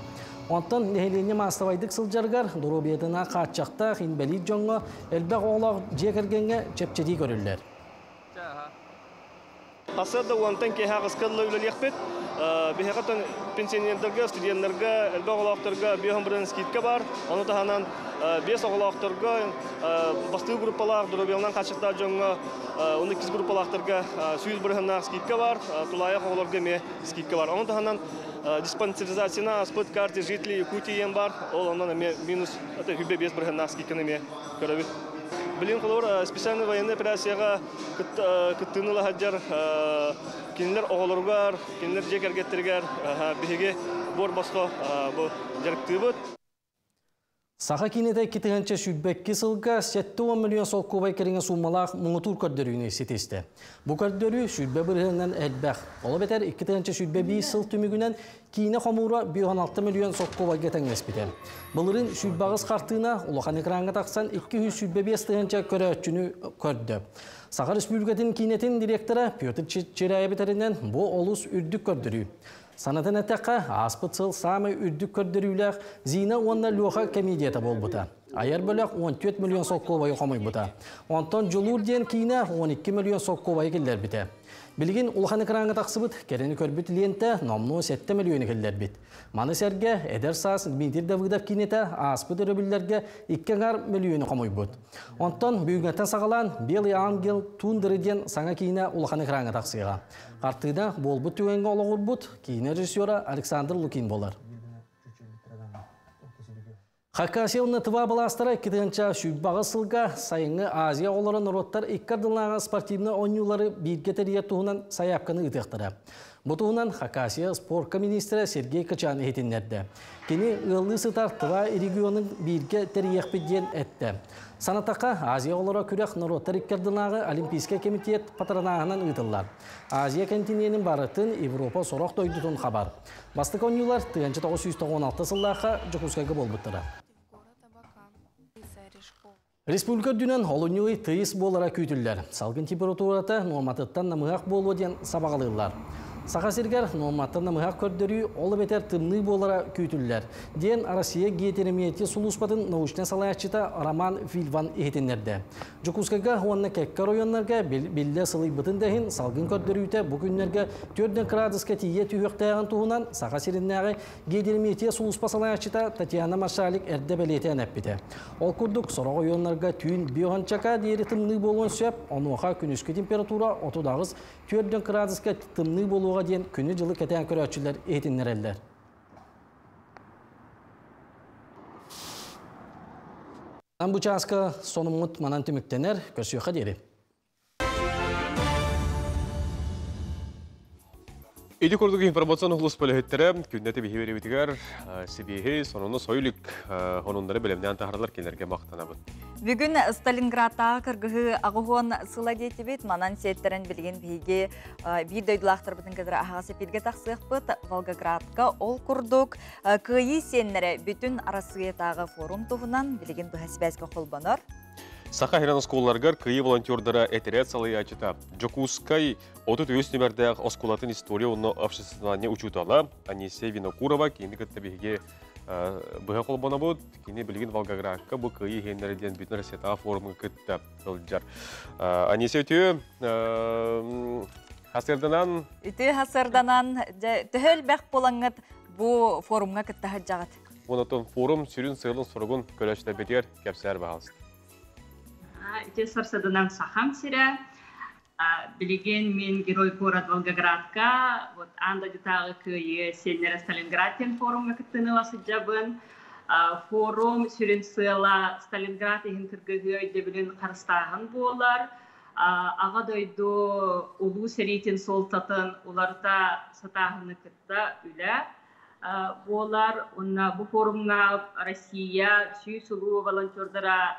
Онтан нехелене мастабайдық сылжарғар, Дорубиятына қатчақта хинбәлі жоңға әлбәқ оғылақ жекергенге чепчеди көрілдер. Асырда онтан кейхақ ысқырлы үлелек бет, бейхақаттан пенсионердерге, студентлерге, әлбәқ оғылақтарға бейхам бірін скидка бар. Оны тағанан 5 оғылақтарға, бастығы группалақ, Дорубиятынан қатчақта жоңға 12 группалақтарға сүйіз бірінна скидка бар, тулайық оғыларға ме скидка бар. Оны тағанан диспансеризацияна спыт карты жителей Якутии бар, ол ондан минус это хүбе без браханаски экономия көрөбүт. Билин кылыр специальный военный операцияга кыттыныла хаджар кинилер оголоргар, кинилер жекергеттергер биге бор басқа бу жарыктыбыт. Саха кинете китігінші сүрбәкке сылға 7 миллион сол көбай кереңе суммалақ мұңытур көрдөрүіне сетесті. Бұ көрдөрі сүрбә бірғінен әлбәқ. Олы бетер 2 сүрбә 5 сыл түмігінен кейіне қомуыра 16 миллион сол көбайға тәңес бітер. Бұлырын сүрбәғыз қартына ұлақан экранға тақсан 200 сүрбә 5 көрі өтчіні көрді. Саха Республикатын кинетін директоры Петр Черая бетерінен бұ олыс үрдік көрдірі. Санатын әттәққа аспытсыл самы үрдік көрдірілер зина онна лөқа комедията бол бұта. Айар бөлік 14 миллион соққы байы қомай бұта. Онтан жылур ден кейіне 12 миллион соққы байы келдер біті. Білген ұлған экранға тақсы бұд, кәрені көрбіт ленті номну 7 миллион келдер біт. Маны сәрге әдер саас бейдерді бұғдап кейнеті аспыт өрөбілерге 2 миллион қомай бұд. Онтан бүйгінеттен сағалан Белый ангел туындырыден саңа кейіне ұлған экранға тақсыға. Қартыда бол бұд түйенге олығыр бұд, кейіне режиссера Александр Лукин болар. Хакасияуны тыва баластары кетенча шүббағы сылға сайыңы Азия оларын роттар иккардылнаға спортивны ойнулары бірге тәрия туғынан саяпқаны ұтықтыры. Бұтуғынан Хакасия спортқа министрі Сергей Качан етінлерді. Кені ұлы сытар тыва регионың бірге тәрияқпеден әтті. Санатаққа Азия олары күрек роттар иккардылнаға Олимпийский комитет патронағынан ұтылар. Азия континентінің барытын Европа сорақ дойдытын қабар. Бастық ойнулар 1916 сыллаға жүкускайғы болбыттыры. Республика дүнен олуңылы тыйыс болара күйтілдер. Салгын температураты норматыттан намығақ болу ден сабағалылар. Сақасергер норматтан намығақ көрдірі олы бетер тымны болара күйтілдер. Ден Россия гетеремиеті сұлуспатын научна салаячыта Роман Вильван ехетенлерді. Жүкускайға онына кәккі районларға белді сылый бұтын дәхін салгын көрдіріуті бүкінлерге 4 градусқа тие түйіқтайған туғынан Сақасеріннағы гетеремиеті сұлуспа салаячыта Татьяна Машалик әрді бәлеті әнәппеті. Ол күрдік сора районларға түйін биоғанчақа дейірі тымны болуын сөп, онуға күніскі температура 4 градусқа тымны болуға дейін күні жылы кәтен көрәтшілер ехетінлер әлдер. Bu çaska sonumut manan tümüktener kösüyoqa deri. Эти курдук информационный глус полегеттері күннеті бейхевері бітігер себейхи сонуны сойлік онындары білімден тағырлар кенерге мақтана бұд. Бүгін Сталинградтағы кыргығы ағуғын сыла дейтібет манан сеттерін білген бейге бір дөйділақтыр бұтын кәдір ағасы пирге тақсық бұд Волгоградқа ол курдук күйі сеннері бүтін арасыетағы форум тұғынан білген бұхасбәзгі қолбаныр. Саха хиран осколларгар кыйы волонтердара этерет салый ачыта. Жокускай отут өс нөмердәк осколатын история онно общественне учутала. Анисия Винокурова кини кеттебеге быга колбона бут, кини билген Волгоградка бу кыйы хеннерден бүтүн Россия форумга кетти кылжар. Анисия тө хасырданан төһөл бәк болаңыт бу форумга кетти хаҗагат. Онотон форум сүрүн сыйлын соргун көрәштә бетер кепсәр баһалс. Те сарсаданан сахам сире, билеген мен герой город Волгоградка, вот анда деталы күйе сеннері Сталинградтен форумға кіттіні жабын. Форум сүрін сыйла Сталинград егін кіргігі өйдебілін қарыстағын болар. Аға дойду ұлу сәрейтін солтатын оларда сатағыны кітті үлі. Болар, бұ форумға Россия, сүй сұлу волонтердара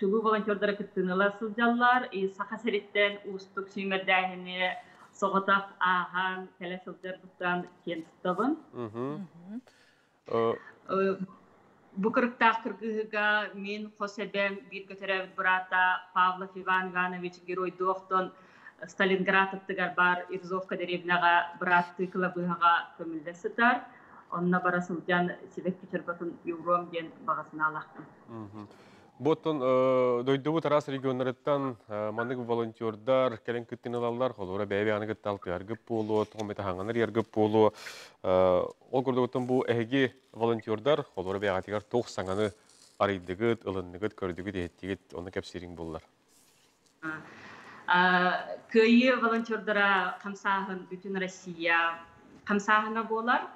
Çulu volonтердары кыттыныла сылжаллар, саха сериттен устук сүймердәһине соғатақ ахан келе сылжарбыттан кен тұттабын. Бу кырыктаах кыргыһыга мен хосебем бир көтөрөбүт бурата Павлов Иван Иванович герой доохтон Сталинград ыттыгар бар Ирзовка деревняга братты кылабыһага көмүлдеситар. Онна бара сылжан себек кечербатын Евром ден багасына алактым. Боттон дойдубу тарас регионнарыттан мандык волонтердар келен кыттыныналар холора бәбе аны кытталкы аргып болу, томета хаңаныр яргып болу. Ол көрдөгөттөн бу эги волонтердар холора бәгатигар тоқ саңаны арыйдыгыт, ылынныгыт, көрдүгүт, еттигит, оны кепсирин боллар. Кыйы волонтердара камсаһын бүтүн Россия камсаһына болар.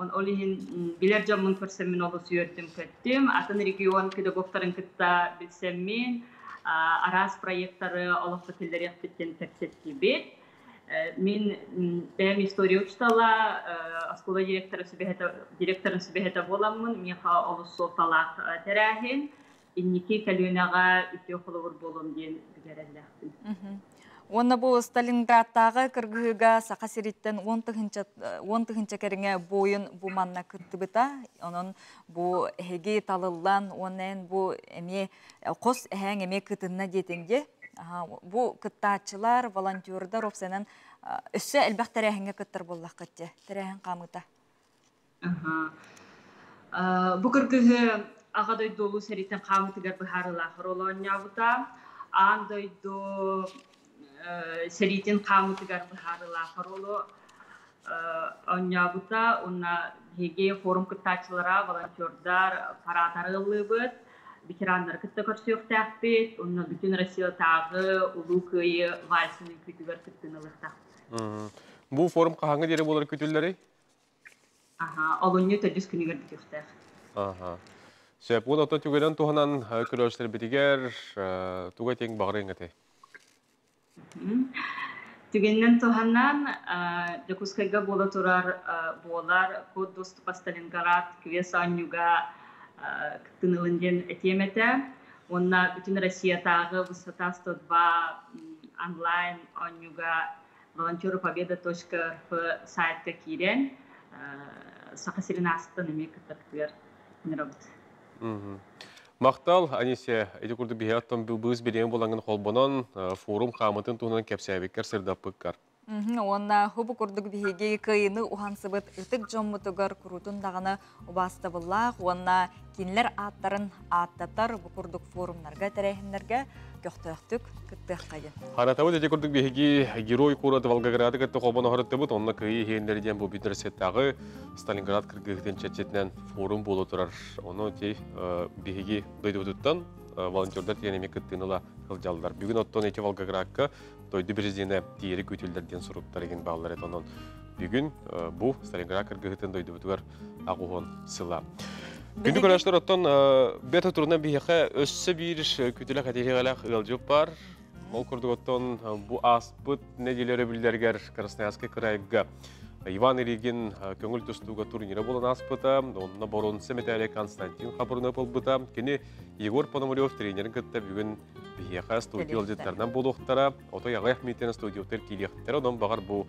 Олихин билер жамын көрсемин олы сүйөртім көттім. Атын регион педагогтарын кытта білсемин, арас проекттары олықсы тілдері ектеттен тәксетті бет. Мен бәм история учтала, аскола директорын сүбехета боламын, меха олы солталақ тәрәхін, иннеке кәлуінаға үте қолығыр болым ден бүгерелләқтім. Онна бу Сталинградтагы кыргыга сака сириттен 10-тыгынча кериңе бойын бу манна кыттыбыта. Онон бу эги талыллан, онен бу эме кос эһәң эме кытынна детинге. Бу кыттачылар, волонтердар опсенен өссө элбәхтәр эһәңгә кыттыр буллак кытты. Тәрәһәң камыта. Бу кыргыгы агадой долу сериттен камытыгар быһарыла хоролоння бута. Андой до Серитин камытыгар быһарыла хороло оннябыта, онна хеге форум кыттачылара волонтердар паратарылыбыт, ветерандар кытта көрсөктәкпет, онна бүтүн Россия тагы улуу кыйы вальсыны күтүгөр кыттынылыкта. Бу форум кахаңы дере болар күтүлләри? Олонью төдүс күнүгөр күтүктәр. Сөп, ол ото түгеден туғанан көрөштер битигер, туға тең бағырын әте? Түгеннен туғанан Жакускайга бола турар болар код доступа Сталинград квес анюга кыттынылынден этемете. Онна бүтін Россия тағы высота 102 онлайн анюга волонтеры.победа.рф сайтка кирен сақасырын астын еме кыттыр не работает. Мақтал, Анисе, эти курды бихеттон бүз берен болаңын холбонон форум қамытын туынан кәпсәбеккер сырдаппықкар. Онна хубу курдук бихеге кыйыны ухансыбыт ытык жоммутугар курутун дағаны убастабыллақ. Онна кинлер аттарын аттатар бу курдук форумнарга тәрәхімдерге көқтөқтүк кыттық қайын. Харатабы эти курдук бихеге герой кураты Волгограды кытты холбоны хорыттыбыт, онна кыйы хейіндерден бу бюджеттағы Сталинград кыргыгтен чәтчетінен форум болу тұрар. Оны тей бихеге дойдыбыттан волонтердар тенеме кыттыныла қылжалдар. Бүгін оттон эти Волгоградка дойды біріздені тиері көтелдерден сұруптар еген бағылар ет. Онын бүгін бұл Сталинград кыргыгтен дойдыбытығар ағуғын сыла. Күнді көрәштер оттон беті тұрынан бейеқі өссі бір көтелі қатеріғалақ ұлжып бар. Ол күрдік оттон бұл аспыт неделері білдергер Красноярский крайға Иван Иригин көңіл түстуға турнирі болын аспыта, онына борон Семетәлі Константин қабырыны болбыта. Кені Егор Пономарев тренерін күтті бүгін бейеқа студиялдеттарынан болуқтара. Отой ағай әхметтен студиялдер кейлектері. Онын бағар бұл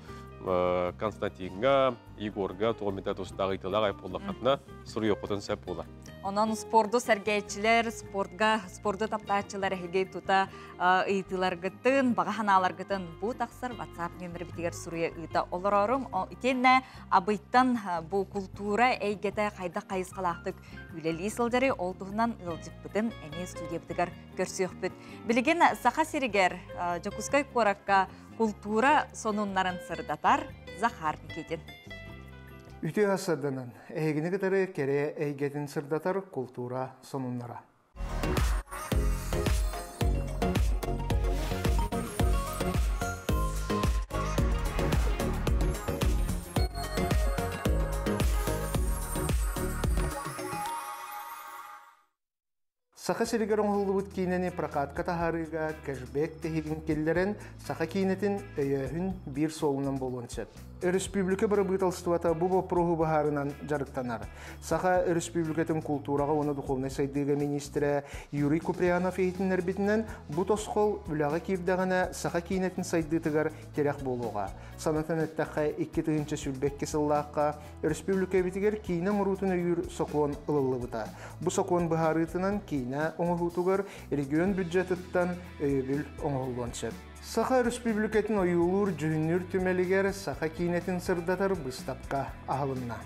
Константинға, Егорға, тоғымета тұстағы итылақ айполлақатына сұры еқотын сәп болар. Онан спорду сәргейчілер, спорду таптачылар әйгей тута ыйтылар гытын, бағаханалар гытын бұ тақсыр WhatsApp нөмірі бітігер сұрыя ыйта олар орым. Итенне абыйттан бұ культура әйгеті қайда қайысқалақтық үлелі сылдары ол тұғынан ұлжып бұтын әне студия бітігер көрсіөк бүт. Білген сақа серігер Жакускай қораққа культура сонунларын сырдатар Захар Никитин. Үті асырдынан әйгіні кітары кере әйгетін сырдатар культура сонунлара. Сақа сиригер оңғылы бұт кейнені прокатка тахарыға кәжбек тегін келдерін сақа кейнетін өйөхін бір солынан болуын сәт. республика барабыталствата бу вопросу баһарынан жарыктанар. Саха республикатын культурага оны духовный сайдыга министрі Юрий Куприянов ейтінер битінен бу тосқол үләға кирдағана саха кейнетін сайдытыгар терек болуға. Санатын әттәққа 2-тігінші сүлбекке сыллаққа республика битігер кейна мұрутын үйір соқуан ылылы бұта. Бу соқуан баһарытынан кейна оңығутугар регион бюджетіттан өйбіл оңығылуан сөп. Саха республикатын ойулур жүнүр түмелигер саха кейнетін сырдатар быстапқа ағылынна.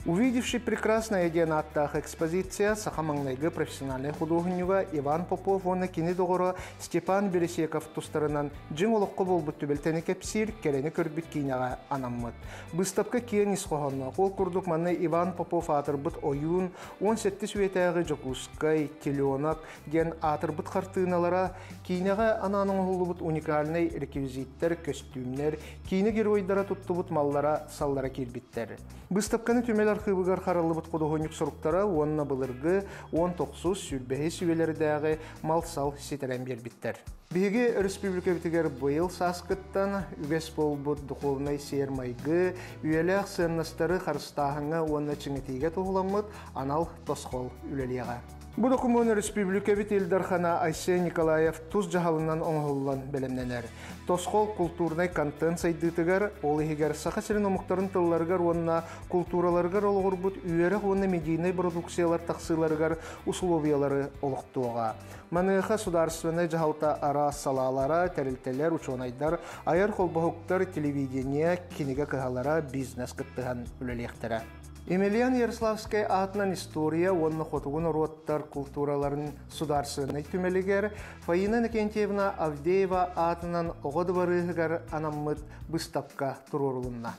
Увидевший прекрасное аттах экспозиция сахамаңнайгы профессиональный художнюга Иван Попов оны кені доғыры Степан Бересеков тұстарынан жың олыққы болбыт түбелтені кепсир керені көрбіт кейнаға анаммыд. Быстапқа кейін исқоғанна қол күрдік манны Иван Попов атырбыт ойын 17 светаяғы жокускай, телеонак ген атырбыт қартыналара кейнаға ананың олыбыт уникальный реквизиттер, костюмнер, кейні геройдара тұттыбыт маллара саллара кербиттер. Быстапқаны түмел архивыгар қаралыбыт қодығынық сұрықтара, онына бұлырғы 19 сүлбәхи сүвелердегі мал-сал сетерен бербіттер. Беге республика бітігер бұйыл сасқыттан үгес болбыт дұқылынай сермайғы, үйеләқ сыннастары қарыстағыңа онына чыңетеге тұғыламыд, анал тосқол үлелеға. Бұл документ республика бит Илдархана Айсе Николаев туз жағалынан оңғылан бәлемненер. Тосқол культурнай контент сайдытыгар, ол егер сақасырын омықтарын тылларғар онына культураларғар олғыр бұд үйерек онына медийный продукциялар тақсыларғар условиялары олықтуға. Маныға сударственный жағалта ара салалара, тәрілтелер, учонайдар, аяр қолбағықтар, телевидение, кинеге кығалара, бизнес кыттыған үлелектері. Емельян Ярославская атынан история, онны хотугун роттар культураларын сударсыны түмелігер, Фаина Накентьевна Авдеева атынан оғыды барығығар анаммыд быстапка турорулынна.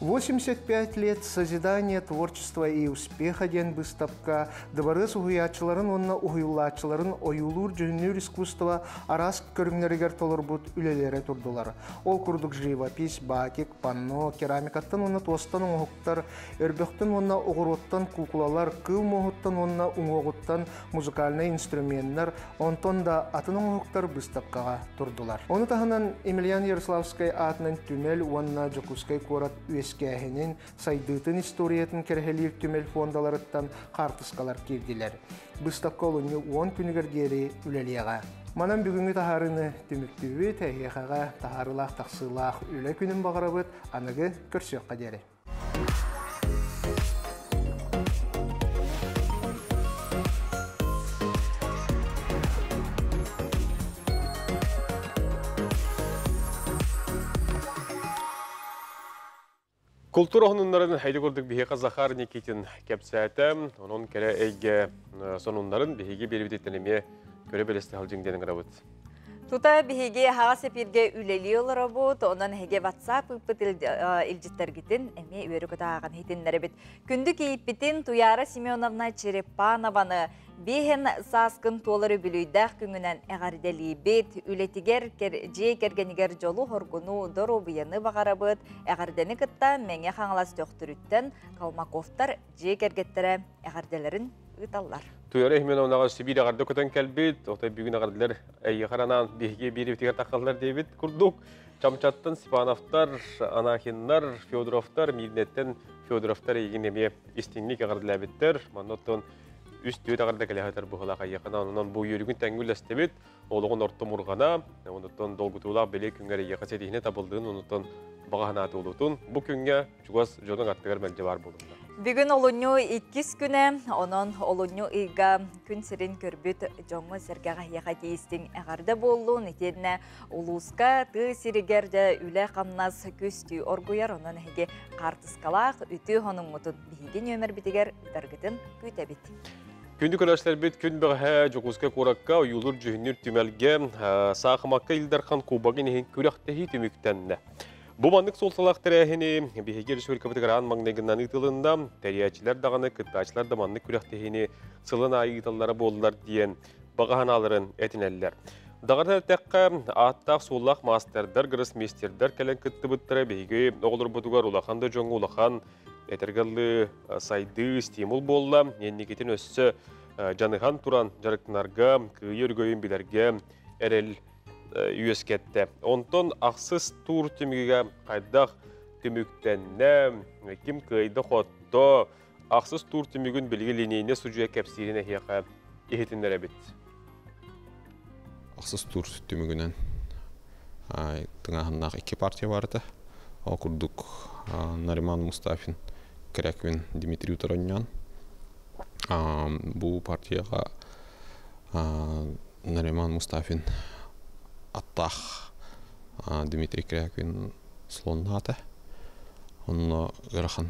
85 лет созидания, творчества и успеха ден быстапка, дабарыс угуячыларын, онна угуйлачыларын оюлур жүнүр искусства арас көріңнерігер толыр бұд үлелері тұрдылар. Ол күрдік живопись, бакик, панно, керамикаттан онна тостан оңғықтар, өрбөқтан онна оғыроттан кукулалар, кыл моғыттан онна оңғыттан музыкальный инструменттер, онтон да атын оңғықтар быстапкаға тұрдылар. Оны тағынан Емельян Ярославскай атынан түмел, онна Жокускай корат Кәхенен сайдытын историятын кәрхелер түмел фондаларыттан қартысқалар керділер. Бұстапқа олыны 10 күнігер дері үлелеға. Манан бүгінгі тахарыны түміктігі тәйеқаға тахарылақ тақсылақ үлі күнін бағарабыд, анығы көрсеққа дері. Культура онунларын хайды көрдік бігі Захар Никитин кәпсәті, оның кәрі әйге сонунларын бігі бербететтенеме көрі белесті халжыңденің ғырабыд. Тута биһиге хага сепирге үлели олара бут, онан хеге WhatsApp ыппыт илжиттергитин эме үйөрүкөтааган хитиннери бит. Күндү кейиппитин Туяра Семеновна Черепанованы бихен саскын толары бүлүйдәк күңүнен әгәрдели бит, үлетигер же кергенигер жолу хоргуну дору бияны багарабыт, әгәрдени кытта меңе хаңлас төктүрүттен Калмаковтар же кергеттере әгәрделерин ыталлар. Туяра Семеновнаға Сибирь ағарды көтен кәлбет, оқтай бүгін ағардылар әйе қаранан бейге беребетігер таққалылар дейбет күрдік. Чамчаттан Степановтар, Анахиннар, Федоровтар, Мирнеттен Федоровтар еген еме істенлік ағардылар беттер. Манноттан үст дөйт ағарды кәліғатар бұғылақ әйе қана, онынан бұл үйірігін тәңгіл әстебет, олығын орты мұрғана, оныттан долгутулақ беле күнгер әйе қасетігіне табылдығын, оныттан бағағанаты олытын. Бұл күнге жүгаз жоның аттығар мәлде бар болында. Бүгін олуну 2 күні, онын олуну иға күн сирин көрбіт жоңы сәргеға яға дейістің әғарды болуын етеріне олуысқа ты сиригерді үлі қамнас көсті оргуяр, онын әге қартысқалақ үті оның мұтын бейген өмір бітігер дәргітін көйтәбет. Күнді көрәшілер бет күн бұға жоғызға қораққа ұйылыр жүхінер түмәлге сақымаққа илдархан кубағын ең көрәқтәхи түміктәнді. Бұл маңдық сол салақтыр әхіне бейгер республикабытығыр аң маңнайғынан ұйтылында тәриячілер дағаны күттачылар да маңдық күрәқтехіне сылын айыталары болылар дейін бағаналарын әтінәлілер. Дағарда тәққа аттақ солақ мастердар, гросмейстердар кәлін күтті бұттыры бейге оғылыр бұтығар улақанды жоңы улақан әтіргілі сайды стимул болла. Еннекетін өссі жаныған туран жарықтынарға күйер көйін білерге әрел үйескетті. Онтон ақсыз тур түмігіге қайдақ түмүктенне ким кыйды хотто ақсыз тур түмүгүн билги линейне сужуя кепсирине хияка ихитинлер эбит. Ақсыз тур түмүгүнен тыңахыннақ 2 партия барды. Окурдук Нариман Мустафин, Кряквин, Дмитрий Тараньян. Бұл партияға Нариман Мустафин аттақ Дмитрий Кряквин слоннаты. Онно ғырахан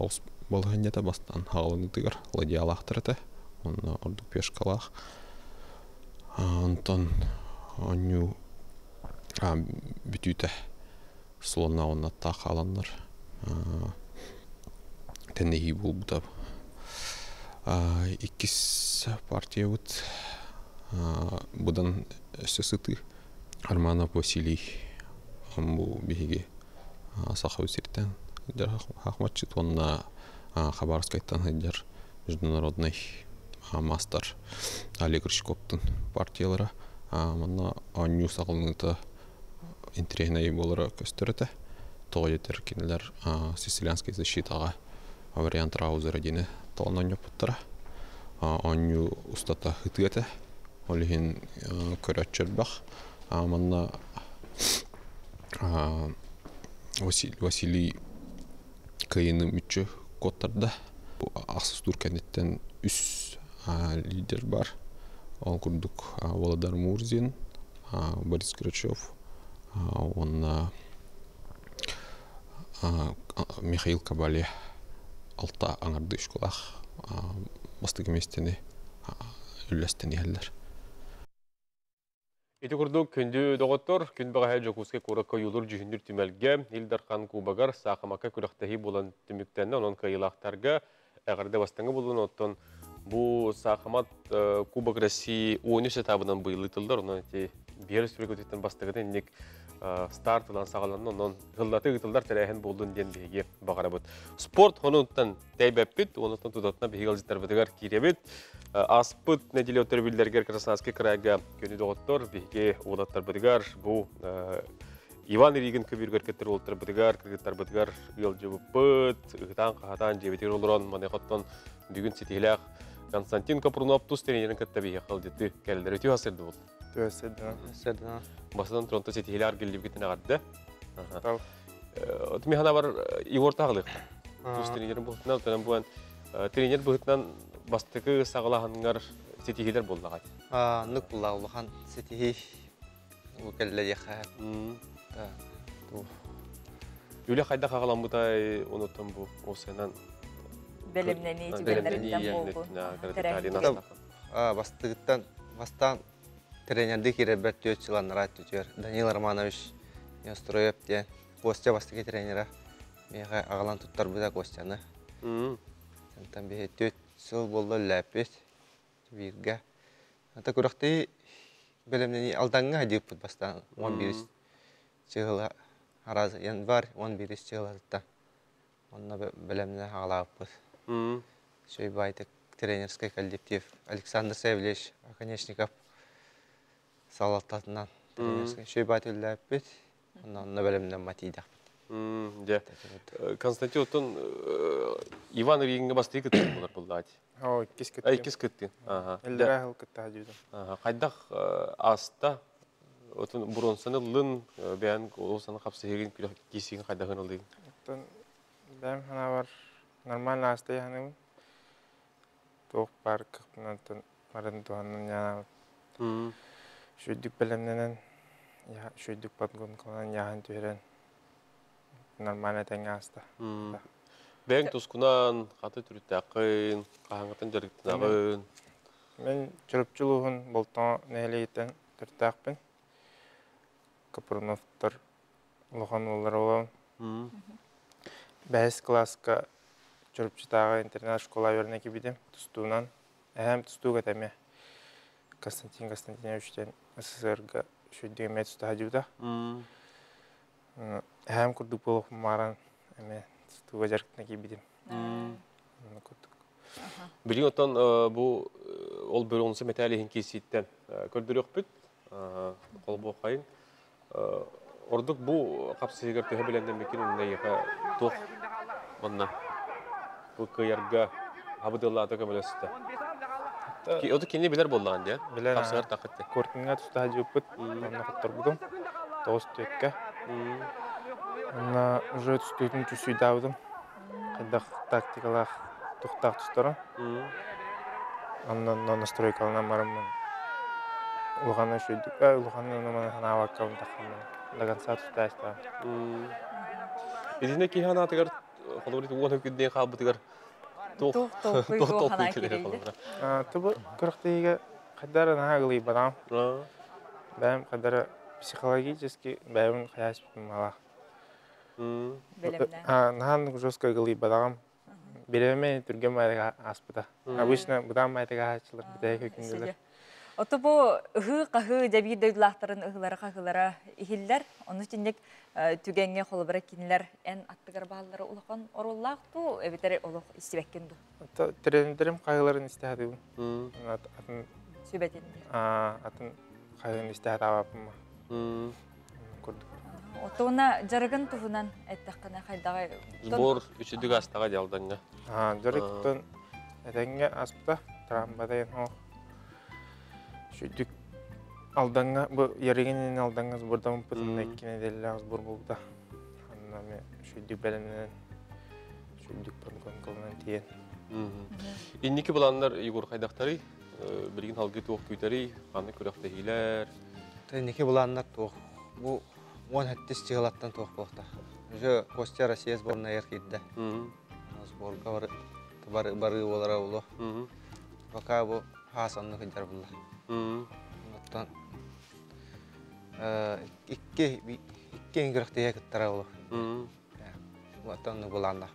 ос болғаннета бастан ғалыны тығыр ладиалақтырыты. Онно ордук пешкалақ. Антон оню бүтүйті слонна онна аттақ аланлар. Тәннеғи бұл бұта. 2 партия бұд. Бұдан өсі Арманов Василий бұл бейге сақы өсірттен хақматчыт онна Хабаровскайттан хайдар международный мастер Олег Рыжковтың партиялары мұнна аню сақылыңыты интерегнай болары көстіріті тоғы етер кенелер сицилианский защитаға вариант раузера дені таланан өпіттірі аню ұстата хытыгеті олығын көрәтчер бақ Манна Василий кайыны мүтчі коттарда. Ақсыз Турканеттен үс лидер бар. Ол күрдік Володар Мурзин, Борис Грачев, онна Михаил Кабале алта аңарды үшколақ бастығы местені үлләстен елдер. Ити курдук күндү доғыттор, күн баға жокуске куракка юлур жүхіндір түмәлге, Илдар қан кубагар сақымака күрақтахи болан түміктенне, онын кайылақтарға әғірде бастаңы болуын оттон. Бұ сақымат Кубок России 13 этабынан бұйылы тылдар, онын бері сүрек өтеттен бастығыден нек старт ұлан сағаланын, онын ғылдаты ғытылдар тәрәйін болуын ден бейге бағара бұд. Спорт онынтан тәйбәппіт, онынтан тұдатына бейге алжыттар бұдығар керебіт. Аспыт нәделі өттір білдергер Красноярский крайга көні доғыттор, бейге оғдаттар бұдығар. Бұ Иван Иригин көбіргер кеттер олттар бұдығар, кіргіттар бұдығар ұйыл бұд, ұғытан қағатан жебетер олыран, манеқоттан бүгін сетейләқ Константин Капрунов тұс тренерін кітті бейге қалдетті кәлілер өте асырды болды. Өседі. Басыдан тұронты сетейлер аргелі бігетін ағадды. Отымы ғана бар Игор тағылық. Тұс тренерін бұғытынан, өтінен бұған тренер бұғытынан бастықы сағылағаныңар сетейлер болды ағай. Нүк бұлағылыған сетейлер өкелі еқа. Үлі қайда қағылан бұдай ұнытын бұ осынан Белімнен етібелерінден болды. Бастан тренерді керебет 4 жыланлар айтты Данил Романович Нестроев ден Костя бастығы тренера. Меға ағалан тұттар бұда Костяны. Сәнтен бе 4 жыл болды ләпет бірге. Ата көрақты белімнен алдаңға адиып бұд бастан 11 жылы аразы январь 11 жылы адытта. Онына белімнен ағалап бұд. Шөй байтық тренерский коллектив Александр Савельевич Оконечников салаттатынан тренерский шөй байтық ләпет. Онына белімнен матидақ. Константин Оттон Иван Иригинге басты кіттен болар болды ати? Кес кіттен. Кес кіттен. Әлдер ағыл кітті әдейді. Қайдақ аста бұрынсаны лын бәйін олсаны қапсы еген кесеген қайдағын олдеген? Бәйім ғана бар нормально аста яғының. Тоқ бар қықпынан марын туғанын яғын. Шөйдік білімненен, шөйдік батқын қылынан яғын түйерен. Нормально тәңі аста. Бәйін тұскынан қаты түрітті ақын, қағаңғатын жарғыттын ағын? Мен жүріп жылуғын болтан нәйлегеттен түртті ақпен. Капруновтар ұлған олар олауын. Бәйіс классқа жүріп жытағы интернат школа өріне кебедем. Тұстуынан, әйім тұстуға тәме. Константин Константиновичтен СССР-ға шөйдегі мәй тұста хадюда. Әйім күрдік болып маған тұстуға жарқытына кебедем. Білген оттан ол бір онысы мәтәліғін кесейттен көрдір өқпіт, қол бұл қайын. Ордук бу капсыгар төһөбеленден бекин уннайга тох онна. Бу кыярга абдыллата көмөлөстө. Ки оду кине билер боллаган дия. Капсыгар такытты. Кортинга туста жупут, онна каттырбудум. Тоостөккө. Онна уже түстүтүн түсүйдабыдым. Кайдак тактикалар туктак тустарам. Оннан настройкаларына барамын. Улганы шүйдүк, улганы мана ханаваккам такамын. До конца тустайста. Идине киханатыгар холорит уганы күдден кабытыгар тох келер. Тубу кырыктыга кадар нагылый барам. Бәм кадар психологически бәм хаяспым ала. Нахан жестко гылый барам. Береме түргем майга аспыта. Обычно будан майга ачылыр бидәй күндәләр. Ото бу кахы дәбир дөйләхтәрен ыгылары кахылары ихилләр, оны тинек түгәнгә холбара кинләр эн аттыгар баллары улакан оруллак ту эбитер улук истебеккен ду. Ото тренерим кайыларын истәде. Атын сүбәтен. Атын кайын истәде абапма. Күрдүк. Отона жаргын туфунан әйттәккәнә хайдагы. Сбор үчүдүк астага жалданга. Жарыктан әдәнгә аспта трамбадан о. Шүдүк алданга бу ярыгынын алданга сбордан пытын эккене деле сбор болду. Анна мен шүдүк беленен шүдүк конкурсунан тиен. Инники буландар Егор кайдактары билген халгы тоқ күтәри, каны көрәктә хиләр. Инники буландар тоқ. Бу 17 чыгылаттан тоқ болду. Уже Костя Россия сборная яркидде. Сборга бары болара улу. Пока бу Хасанны кыдар булла. Оттан икки ингирәктә кыттара улу. Оттан буланда.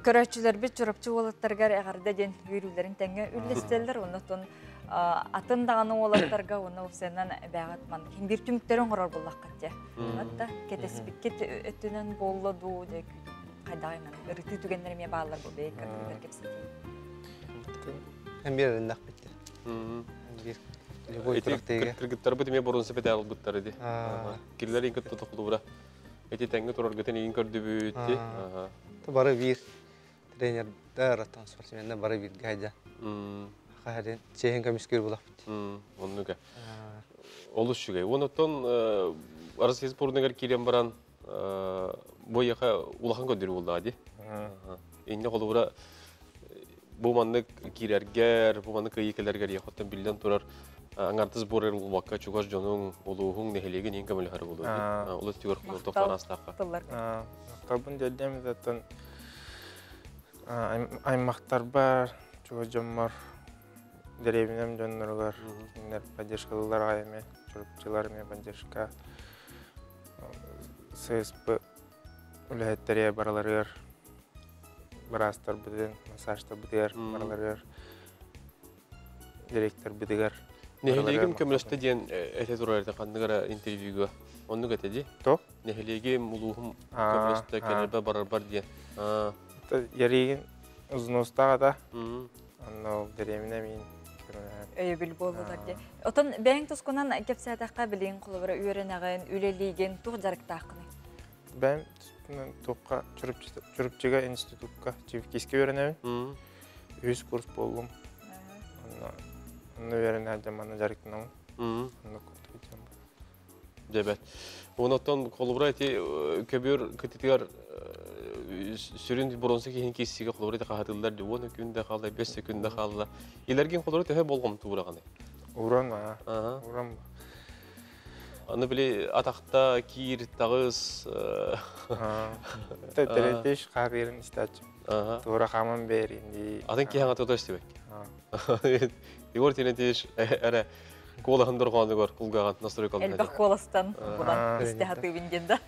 Көрәчүләр бит чурапчы болаттарга әгәрдә ден йөрүләрен тәңгә үллестелләр, оннан атын даганы олаттарга оны усеннан бәгатман. Ким бир түмүктәрен карар буллак катя. Хатта кетеспиккет өтүнөн болду дек кайдагы рыты түгеннәрме баалар бу бек катылар кепсети. Hem bir rindak bitti. Kırgıtlar bu demeye borunsa bedel algıtlar idi. Kirler in kıttı toxulu bura. Eti tenge toror gıtın in kördü büyüttü. Barı bir trener de ratan sportsmende barı bir gayda. Hayır, çehin kamiskür bulak bitti. Onu ga. Oluş şu gay. Ondan arası sporuna gar kirem baran bu yaka ulahan gönderi oldu hadi. İnne kolu bura bu manlık girerger, bu manlık yıkılarger yakıttan bilden turar. Angartız borer vakka çugar canın oluğun nehelegen in kamel harı oldu. Ulu tüyor kultoktan astaka. Kabın dedim zaten aymaktar var, çoğucam var. Derevinem canlarlar, inler поддержкалар ayme, çocukçular me поддержка. CSP ülhetteriye baralar. Barastar buden, masajtar buder, baralar. Direktör buder. Nehelegim kömürüste diyen ete durardı kandıgara interviewga. Onu gatedi. To? Nehelegim uluğum kömürüste kenerbe barar diyen. Yarigin uzunluğusta da. Anno deremine min. Öyle bil boldular diye. Otan ben toskunan kepsataqqa bilin qulubara öğrenägen, üleligen tuq jarıktaqını. Ben topqa çürüpçüge institutka çiftkiske öğrenemin. 100 kurs boldum. Onu öğrendim bana jarıktınam. Onu kurtulacağım. Debet. Ondan kolubra eti köbür kıtıtgar sürün boronsa ki hinkisiga kolubra qahatıllar diye 10 günde qaldı, 5 günde qaldı. İlergin kolubra te bolğum tuğrağını. Uğranma. Uğranma. Onu bile atakta kir tağız. Tereteş qağırın istaçım. Tuğra qaman berin di. Adın ki hanga totaş debek. Igor tereteş ara kola handırğanı var, kulgağan nasıl kaldı. Elbaq kolastan bulan istihatı bindende.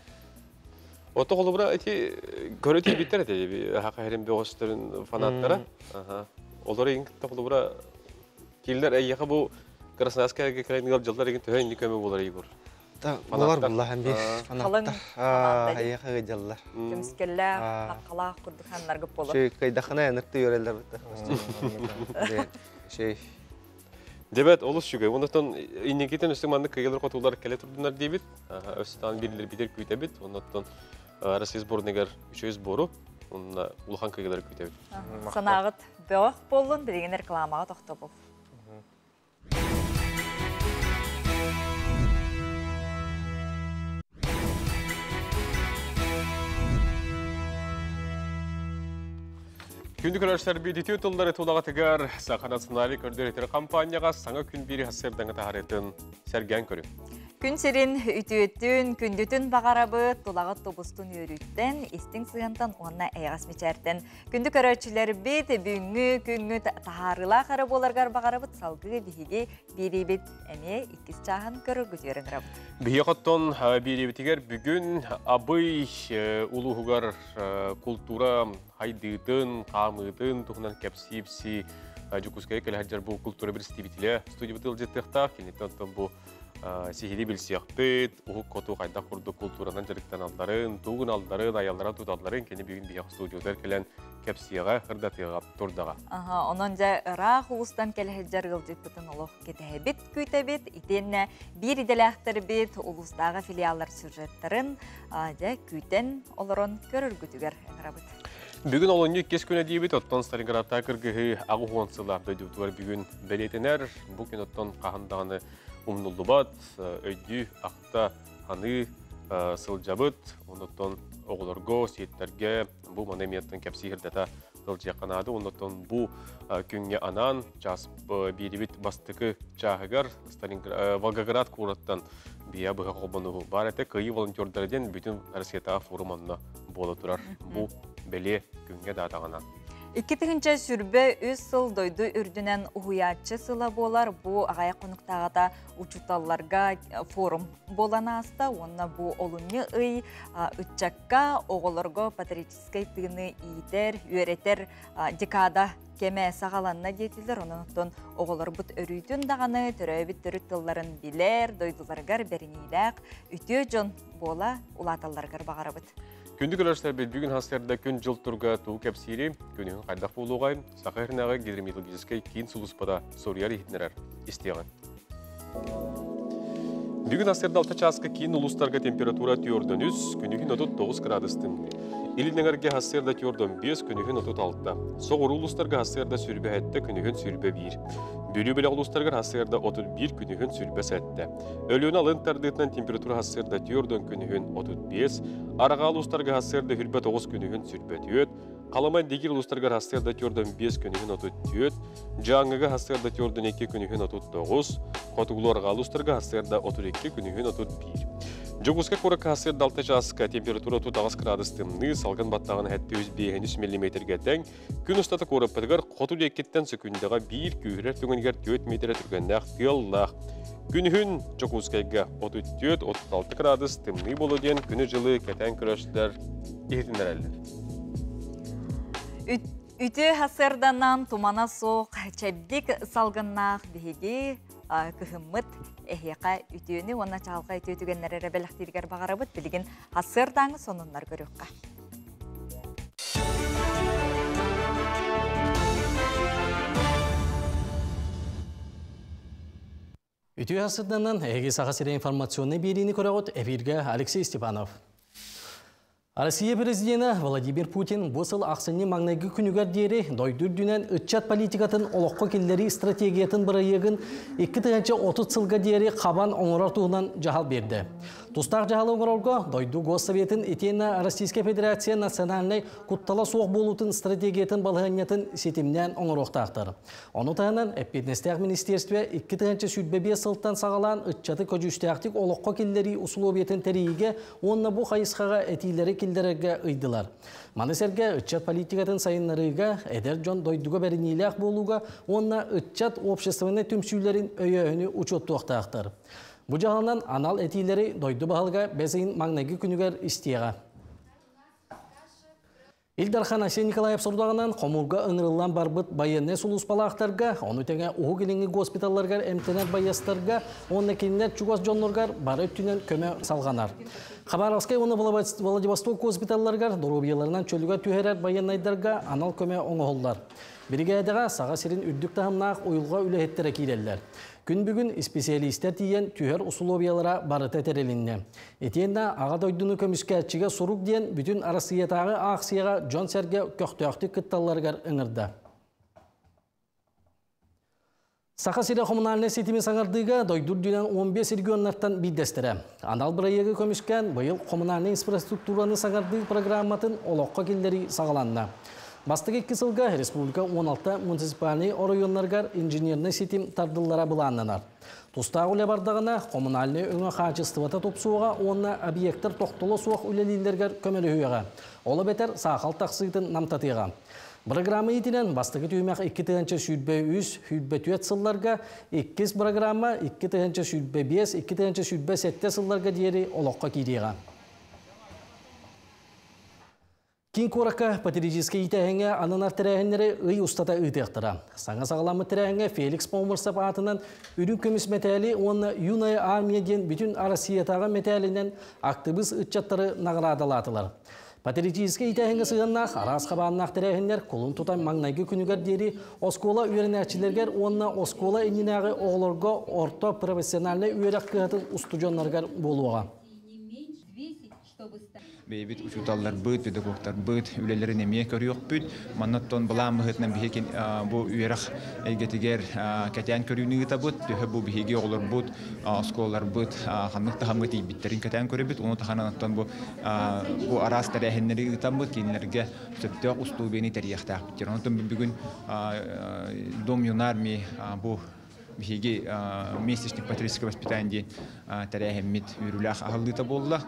Oto kolubra eti görüntü bitter eti bir hakarim dostların fanatlara. Onları inkte kolubra killer ayyağı bu Krasnoyarskaya kayınlar jallar egin töhün niköme bolar Igor. Bolar bullah hem bir fanatta. Ayyağı jallar. Temskeller, haqala kurdukanlar gıp bolar. Şey kaydaxana yanırtı yöreler bitti. Şey Дебет олус шугай. Онотон иннекетен үстіманды кыйылыр қотулар келе тұрдынар дейбіт. Өстан бірлер бітер күйтебіт. Онотон Россия сборнығар 300 бору. Онна улхан кыйылар күйтебіт. Санағыт бөғық болын, білген рекламаға тоқты бол. Күндік өрәштер бейдеті өтілдері тұлдаға тігер Сақа национали көрдіретері компанияға саңа күн бері хасырдаңы тағаретін сәрген көрі. Күн серин үтіөттін, күндітін бағарабы, тұлағы тобыстын өріттен, істің сығантан онына әйғас мечәртен. Күндік өрәтшілер бет, бүгінгі күнгі тағарыла қары боларғар бағарабыт, салғы бейге беребет әме 2 чағын көрі көтерін рабыт. Бейе қоттон беребетігер бүгін абый улуғығар культура хайдыдын, қамыдын, тұғынан кәпсипси жүкізгай кәлі хаджар бұл культура бір стебетілі студия бұтыл жеттіқтақ, кенеттен бұл сихиди билсияқпет, уһук коту қайда құрды культуранан жарықтан алдарын, туғын алдарын, аялларын тұталарын, кені бүгін бияқ студиодар келен кәпсияға, қырдатыға, тұрдаға. Онын жа ұрақ ұлыстан кәлі жарғылдық бұтын олық кетәбет көйтәбет, итенне бір иделәқтір бет ұлыстағы филиалар сюжеттарын жа көйтен оларын көрір күтігер әңірабыт. Бүгін олынны кес күні дейбет, оттан Сталинградта кіргігі ағы хуансыларды деутуар бүгін бәлетінер, бұл күн оттан қағындағаны умнулды бат, өйді ақта аны сылжабыт, оныттан оғылырго, сеттерге, бұл манемияттың кәпсі хірдата сылжақанады, оныттан бұл күнге анан, час беребет бастықы чағығар, Волгоград қораттан бия бұға қолбанығы бар әті, күйі волонтердерден бүтін Россияға форуманына болы тұрар. Бұл бәле күнге датағанан. 2-тігінші сүрбе өз сыл дойды үрдінен ұхуятчы сыла болар. Бұ ағая қонықтағыда учуталларға форум болана аста. Онна бұ олуны ұй үтчакка оғылырға патриотическай тыны иетер, үйретер декада кеме сағаланна детілдер. Онын оғылыр бұт өрүйдін дағаны түрөбіт түріт тылларын білер, дойдыларғар бәрінейләқ, үтіө жон бола улаталарғар бағарабыт. Күндік өрәштер бет бүгін хастарда күн жыл тұрға туы кәпсейрі, күнігін қайдақ болуға, сақайырнағы гидрометаллогическай кейін сұлыспада сорияр ехтінерер істеған. Бүгін хастарда 6 часқа кейін ұлыстарға температура түйордөнүз, күнігін 39 градустың. Илініңерге хастарда түйордон 5, күнігін 36. Соғыр ұлыстарға хастарда сүрбе әтті, күнігін сүрбе 1. Бөлі бөлі ұлыстарға хастарда 31, күнігін сүрбе сәтті. Өліуін алын тардығынан температура хастарда түйордон күнігін 35, араға ұлыстарға хастарда хүрбе 9, күнігін сүрбе 4, қаламай дегер ұлыстарға хастарда түйордон 5, күнігін 34, жаңыға хастарда түйордон 2, күнігін 39, қотығыларға ұлыстарға хастарда 32, күнігін 31. Жогуска коракка хастарда 6 жасқа температура 39 градустымны, салған баттағын әтті 105 мм-ге тәң, күн ұстаты кораппадығар қоту декеттен сөкіндіға 1 күйірер түгінгер 4 метр түргендәқ түйаллақ. Күнігін Жогускайға 34-36 градус тымны болу ден күні жылы кәтән күрәшілер ехтіндер әлдер. Үті хасырданан тумана соқ, чәбдік салғыннақ бігеге күхімміт әхеқа ütüөнү онна чалга ütüөтүгеннерere белектиргер багарабыт билген хасырдаңы сонуннар көрөкка. Ütü хасырданан эги сага сире информационный берини көрөгөт эфирге Алексей Степанов. Россия президенті Владимир Путин бұсыл ақсыны маңнайғы күнігер дері дойдыр дүнен үтчат политикатын олыққы келдері стратегиятын бір егін 2-30 сылға дері қабан оңырар туғынан жағал берді. Тустақ жағалы оңырарға дойду Госсоветін етені Российская Федерация национальный құттала соқ болутын стратегиятын балғанетін сетімнен оңырықтақтыр. Оны тағынан Әппетнестяқ Министерстве 2-ші сүрбебе сылттан сағалан үтчаты көжүштяқтық олыққы келдері ұсылобетін тәрейге онына бұл қайысқаға әтейлері келдерге ұйдылар. Манысерге үтчат политикатын сайынларыға әдер жон дойдуға бәрінейләқ болуға онына үтчат обществыны түмсүйлерін өйөйіні ұчоттуақтақтыр. Бұ жағынан анал әтейлері дойду бағылға бәзейін маңнайғы күнігер істеға. Илдархан Асен Николаев сұрдағынан қомылға ұңырылан барбыт байынне сұлыспалақтарға, оны тәңе ұғы келіңгі госпиталларға, әмтенер байастарға, оны кенілер чугас жонларға бары өттінен көмі салғанар. Хабаровскай оны Владивосток госпиталларға, дұрубияларынан чөліға түйерер байынайдарға анал көмі оңығылдар. Бригадага саға сирин үрдік тахымнақ ойылға үләхеттері кейлелер. Күн бүгін специалистер тиен түйер условиялара барыты терелінне. Етенна аға дойдуны көміскәтчіге сорук ден бүтін арасыятағы ақсияға Джон Серге көқтөқті кытталарғар ыңырды. Сақа сире коммунальный сетими саңардыға дойдур дүнен 15 регионнардан биддестері. Анал бірайығы көмішкен бұйыл коммунальный инфраструктураны саңарды программатын олыққа келдері сағаланна. Бастығы 2 сылға республика 16 муниципальный районларгар инженерный сетим тардыллара бұланнанар. Тустағы үлі бардағына коммунальный өңі қачыстывата топсуға онына объекттер тоқтылы суақ үлелейлергер көмелі үйеға. Олы бетер сақал тақсыйтын намтатыға. Программа етінен бастығы түймәқ 2-3 сылларға, 2 программа 2-5, 2-7 сылларға дейері олыққа кейдеға. Кин қораққа патерический итәхіңе анынар тірәхінлері ұй ұстата ұйтықтыра. Саңа сағаламы тірәхіңе Феликс Помырсап атынан үрін көміс мәтәлі оны юная армияден бүтін Арасиятаға мәтәлінен актыбыз ұтчаттары нағырадалатылар. Патерический итәхіңе сығыннақ, арас қабаннақ тірәхінлер қолын тұтан маңнайғы күнігер дері оскола үйерінәчілергер онына оскола енінәғі оғылырға орта профессиональны үйерек қығатын ұстуджонларғар болуға. Бейбит учуталлар быт, педагогтар быт, үлелерин эмие көрүyok бүт. Маннаттон балам мыхытнан бихекин бу үйрах эйгетигер катян көрүүнү табыт, төһө бу бихеге олор бут, сколлар быт, ханнык тахамыт биттерин катян көрөбүт. Уну таханаттан бу арас тарехиннери табыт, кинилерге сөптөк устубени тарихта. Онтон бүгүн дом юнарми бу бихеге местечник патриотическое воспитание тарехимит үрүлах ахалдыта болла.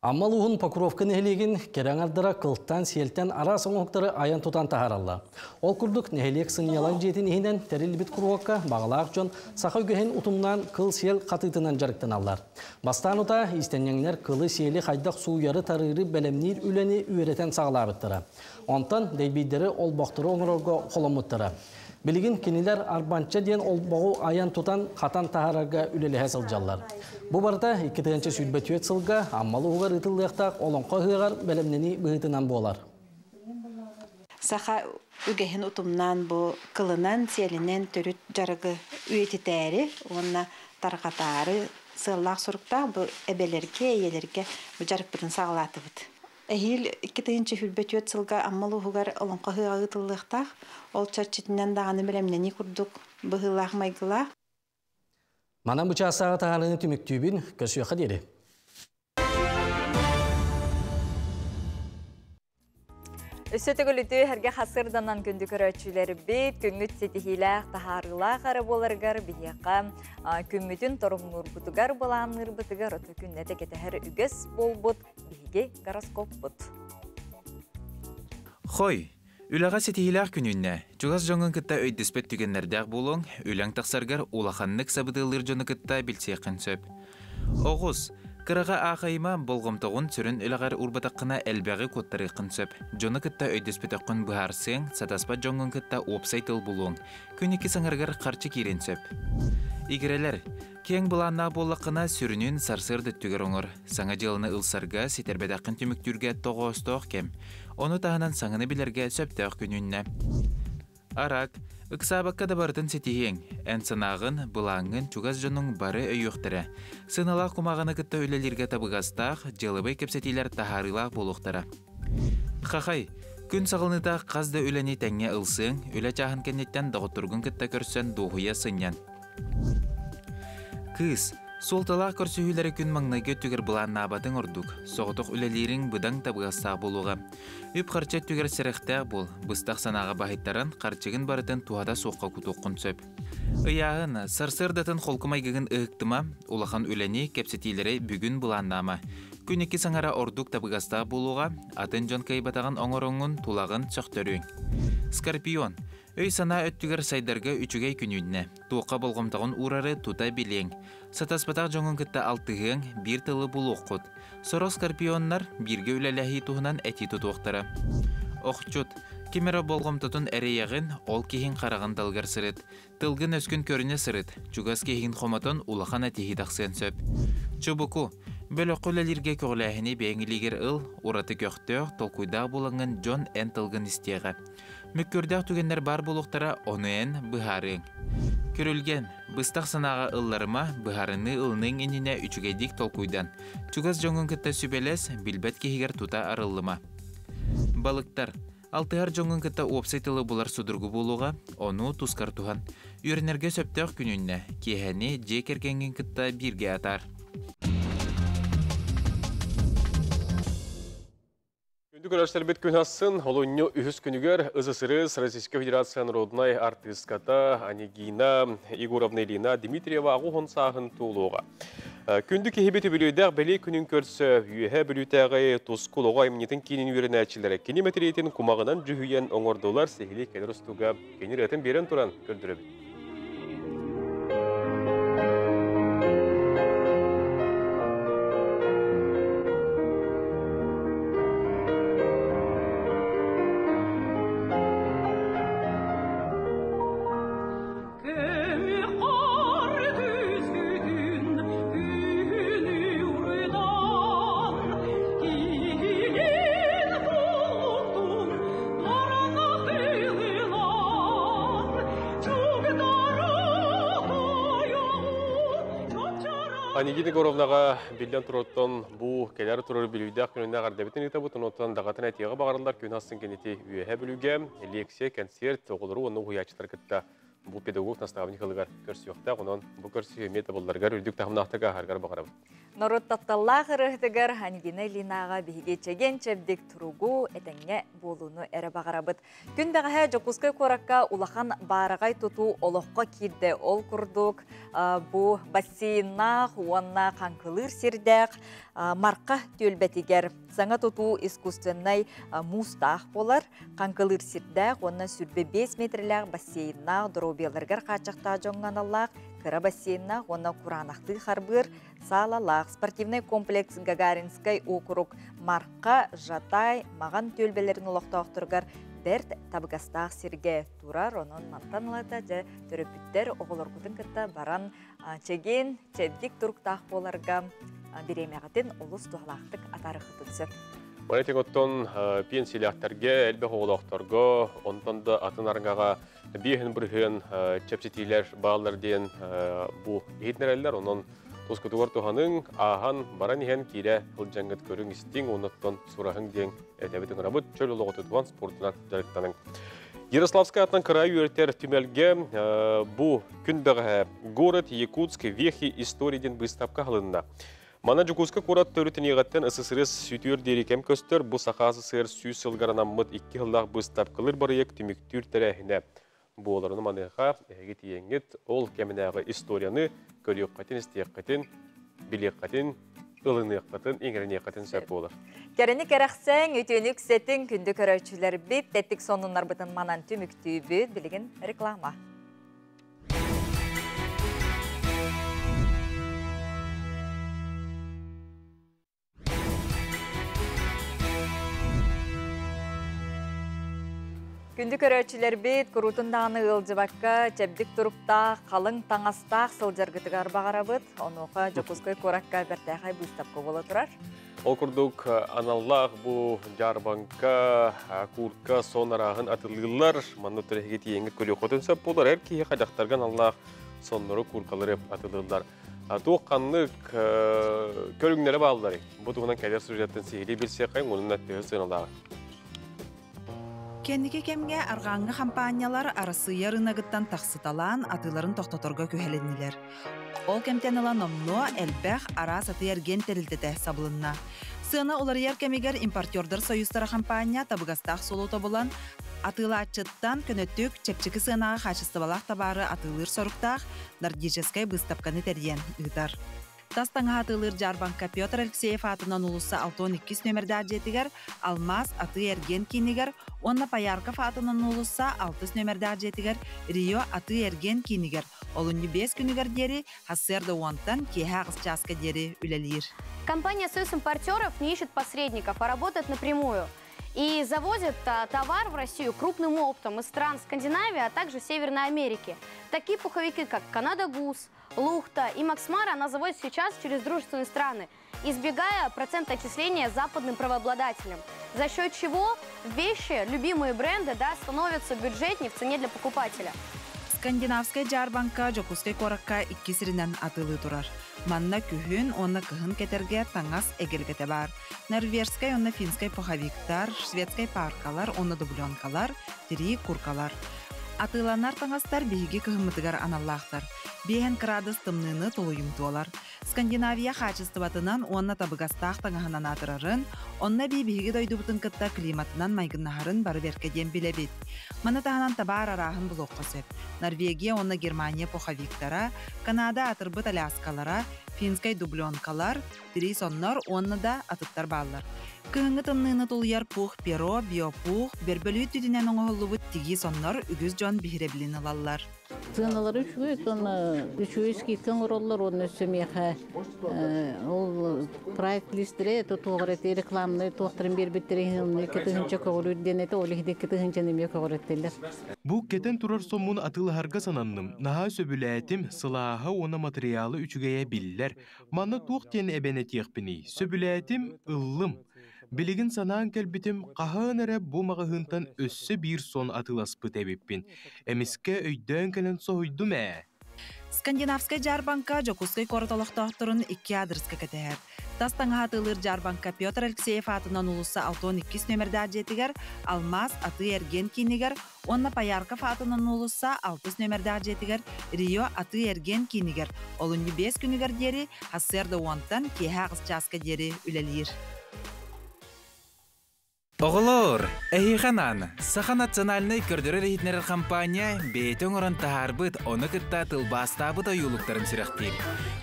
Аммал уғын Покровка нәхелеген кераңардыра қылттан селттен ара соңықтары аян тұтан тахаралла. Ол күрдік нәхелек сыңялан жетін ехінен тәрелбет күруаққа бағалақ жон сақа өгеген ұтымнан қыл сел қатытынан жарықтан аллар. Бастан ұта истенеңлер қылы селі қайдақ суяры тарыры бәлемнер үләні үйретен сағалабыттыра. Онтан дейбейдері ол бақтыры оңырарға қоламыттыра. Білген кенелер арбанча ден ол бағу аян тұтан қатан тахарарға үлеліғе сылжалар. Бұ барда 2-7 сылға аммалы ұғар ұтылықтақ олонқа ғығар бәлемнені бұғытынан болар. Саха үгәһен утумнан бу кылынан селинен төрүт жарыгы үйетитәри, онна таргатары сыллак сурукта бу эбелерге, эелерге бу жарык бүтүн сагалатыбыт. Эхил 2-7 сылга аммалы угар олонқа ғыға ұтылықтақ, ол чарчетінен дағаны білемнені күрдік бұғылақ майгыла. Манан бұча саға тағарыны түміктүйбін көсіяқа деді. Өссөтігіліті әрге қасырданан күнді көрәтшілері бейт, күнгіт сетихиләқ тахарылақ ары боларғар, бейеқа күммітін торғыныр бұтығар боланыр бұтығар, оты күннәті кетәхір үгіз бол бұт, бейге гороскоп бұт. Хой, үліға сетихиләқ күнінне, жүгаз жоңын күтті өйдіспет түгенлердәқ болуң, үләң тақсарғар улақанлық сабыдылыр жоны күтті білсеқін сөп. Оғыз, Кыраға ақайма болғымтығын түрін үліғар ұрбатаққына әлбәғі көттары қынсөп. Жоны күтті өйдіспетіққын бұхарсың, сатаспа жоңын күтті опсайтыл бұлуң. Күнікі саңарғар қарчы керенсөп. Игерелер, кең бұланна болаққына сүрінін сарсырды түгер оңыр. Саңа жылыны ұлсарға сетербедаққын түміктүрге тоғыз-тоқ кем. Оны тағынан саңыны білерге сөптіқ күнінне. Арак, ықсабаққа да бардың сетихең, ән сынағын, бұлаңын, чугаз жонның бары өйіқтірі. Сынала құмағаны күтті өлелерге табығастақ, жылыбай кепсетилер тахарылақ болуқтары. Қақай, күн сағылынытақ қазды өләне тәңе ұлсың, өлі чағын кәнеттен дағыттырғын күтті көрсен доғуя сынян. Кыз, солталақ көрсүйілері күн маңнайғы түгір бұлан набатын ұрдық, соғытық өлелерің бұдан табығастақ болуға. Үп қарча түгер сіріқті бұл, бұстақ санаға бағыттарын қарчығын барытын туада соққа күтуққын сөп. Ұяғын, сарсырдатын қолқымайгығын ұқтыма, улахан өләне кепсетилері бүгін бұланнама. Күн екі саңара ордук табығастақ болуға, атын жон кайбатаған оңырыңын тулағын сөқтөрің. Скорпион, өй сана өттігер сайдарға үчігей күнінне, туыққа болғымтағын урары тута білең. Сатаспатақ жоңын күтті алтығың бір тылы бұл оққыд. Соро скорпионнар бірге өләләхи туғынан әти тұтуқтары. Оқчут, кемері болғымтытын әрейяғын ол кейін қарағын талғар сырыт. Тылғын өскін көріне сырыт. Чугас кейін қоматын улахан әтихи дақсын сөп. Чубуку, Бөлөк үлелерге көғіләхіне бәңілігер ыл, ураты көқтөк, толкуйда болыңын Джон Энтылгын истеға. Мүккөрдәк түгенлер бар болуқтара оны ән бұхарың. Көрілген, бұстақ санаға ылларыма бұхарыны ылның еніне үчігедік толкуйдан. Чугас жоңын кітті сүбелес, білбәт кехігер тута арылыма. Балықтар, алтығар жоңын кітті опсайтылы бұлар судырғы болуға, оны тускар туған. Үрінерге сөптөк күнінне, кехәне жекергенген кітті бірге атар. Күндік өрәштәрбет күн асын, олуынны үхіс күнігер ызысырыз Российская Федерация народной артистката Анегина Егоровна Елена Дмитриева ағуғын сағын туылуға. Күндік ехебеті білуйдәқ бәлей күнін көрсі үйе білуйтәғай тұскулуға емнетін кейнін өрін әчілері. Кені мәтірейтін құмағынан жүхүйен оңырдылар сехілі кәдір ұстуға кені рәтін берін тұран көрдіріп. Анегина Егоровнаға білден тұрыттан бұл кәлері тұрыр білуйдәқ күніне ғардабетін етабытын оттан дағатын әтеғі бағарылар күн астын кенеті үйе білуге, лекция, концерт, оғылыру оны ұячытар кітті. Бұл педагог настағын қылығар көрсі yoqta, онын бұл көрсі мета болларғар үрдік тағымнақтыға арғар бағарабы. Норот татталлах ырыhtыгар Анегина Линаға биге чеген чебдик туругу этеңе болуну эре бағарабыт. Күн бәғәһә Жокускай коракка улахан барағай туту олоққа кирде ол курдук. Бу бассейнна хуанна қанқылыр сирдәк марқа төлбәтигер. Саңа туту искусственный мустах болар. Қанқылыр сирдәк, онна сүрбе 5 метрләк бассейнна дробияларгар қачақта жоңғаналлақ. Кыра бассейнна, онна куранахты харбыр, салалақ, спортивный комплекс Гагаринскай округ, марқа, жатай, маған төлбелерін ұлықтауқтырғар бәрт табығастақ серге турар, оның мантанылата жа төрөпіттер оғылырғытын кітті баран чеген, чебдік тұрықтақ боларға беремеғатын ұлыс туғалақтық атары қытынсы. Манетен оттон пенсиялақтарға, әлбе оғылақтарға, онтан да атын арыңаға бейхін бірген чәпсетейлер бағалар дейін бұл егетнерелер, оның тоскутуғар туғаның аған баран еген кейлі ұлжаңғыт көрің істің, оныттан сұрағың дейін әтәбетін ғырабыт чөл ұлығы тұтуған спортына жарықтаның. Ярославская аттан край үйертер түмелге бұл күн бәғі город Якутск вехи историядан выставка ғылында. Мана Жукуска курат төрітін еғаттен СССР сүйтер дерекем көстер, бұл сақасы сыр сүйіс сылғаранаммыд 2 жыллақ выставкалыр барыек түміктүр тәрәхіне. Бұл оларыны маныға әгет еңгет ол кәмінәғы историяны көрек қатын, істек қатын, білек қатын, ылыны қатын, еңіріне қатын сөп болыр. Кәріні кәрәқсәң, өтенік сәтін күнді көрәчілер бет, тәттік сонынлар бұтын манан түміктүй бет, білеген реклама. Күнді көрәчілер бет, күрутындағыны ғылжыбаққа, чәбдік тұрықта, қалың таңастақ сылжарғытығар бағарабыт, онуға Жокускай коракка бәртәғай бұстапқы болы тұрар. Ол күрдік аналлақ бұл жарбанка, курка, сонарағын атылылар, манны түрәхет еңгі көлі қотын сөп болар, әр кейі қадақтарған аналлақ соннары куркалары атылылар. Туық қанлық көріңнері бағылары. Бұл тұғынан кәдер сұржаттың сейілі білсе қайын, оның әттігі сыналағы. Кенники кемге арғаңғы компаниялар арасыя рынагыттан тақсыталан атыларын тоқтаторға көхәленілер. Ол кемтенала номно әлбәқ ара саты ерген терілдеді сабылынна. Сына олар ер кемегер импортердар союздары компания табығастақ солу табылан атылы атчыттан көнөттік чепчікі сынаға қачыстыбалақ табары атылыр сорықтақ нардижескай бұстапқаны тәрден ұйтар. Тастаңа атылыр Жарбанка Петр Алексеев атынан улуса 6-2 нөмірді аджетігер, Алмаз аты ерген кейнігер, онна Паярков атынан улуса 6 нөмірді аджетігер, Рио аты ерген кейнігер. Олынны 5 күнігер дері, Хассерді онтан кейхағыз часка дері үлелер. Компания «Союз импортеров» не ищет посредников, а работает напрямую. И завозит товар в Россию крупным оптом из стран Скандинавии, а также Северной Америки. Такие пуховики, как Канада Гус, Лухта и Максмара она заводит сейчас через дружественные страны, избегая процента отчисления западным правообладателям, за счет чего вещи, любимые бренды, становятся бюджетнее в цене для покупателя. Скандинавская Джарбанка Жокускай коракка 2 сиринен атылы турар. Манна күхін, онна кыхын кетерге таңас эгелгете бар. Норвежскай, онна финскай пуховиктар, шведскай паркалар, онна дубленкалар, тири куркалар. Атыланар таңастар биһиги кыһыммытыгар аналлахтар. 5 градус тымныны толуйым туалар. Скандинавия хачыстыбатынан онна табыгастах таңаһынан атырарын, онна биһиги дойдубутын кытта климатынан майгыннаһарын бары беркеден билебит. Мана таһанан табар араһын булокка сөп. Норвегия, онна Германия пуховиктара, Канада атырбыт Аляскалара, финскай дубленкалар, тири соннор онна да атыттар баллар. Кыһыңы тымныны тулуяр пух, перо, биопух, бербөлүү түдүнен оңоһуллубут тиги соннор үгүз жон бихиребилин алалар. Тыналары үшү кан уроллар оны сөмеха ол проект листере то тогрет рекламны тоқтырын бербеттерин кетинче когурденете олихде кетинче неме когуреттелер. Бу кетен турар сомун атылыһарга сананным. Наха сөбүләтим сылааһа оны материалы үчүгәя биллер. Маны туох тен эбенетиекпини. Сөбүләтим ыллым. Билигин санаан келбитим қаһаан әрі бу мағыһынтан өссө бир сон атыласпыт эбиппин. Эмиске өйдөн келен соһуйдум Скандинавская Джарбанка Жокускай коротолоқтоқтырын 2 адреска кетер. Тастаңа атылыр Джарбанка Петр Алексеев атынан улуса 6-2 нөмірді аджетігер, Алмаз аты ерген кейнігер, онна Паярков атынан улуса 6 нөмірді аджетігер, Рио аты ерген кейнігер. Олын 5 күнігер дері, Хассерді онтан кейхағыз часка дері үлелер. Оғылыр, әйханан, Саха национальный көрдірі рейтнер компания бейтің ұрын тахарбыт оны кітта тылбастабыт ойулықтарын сүріқтер.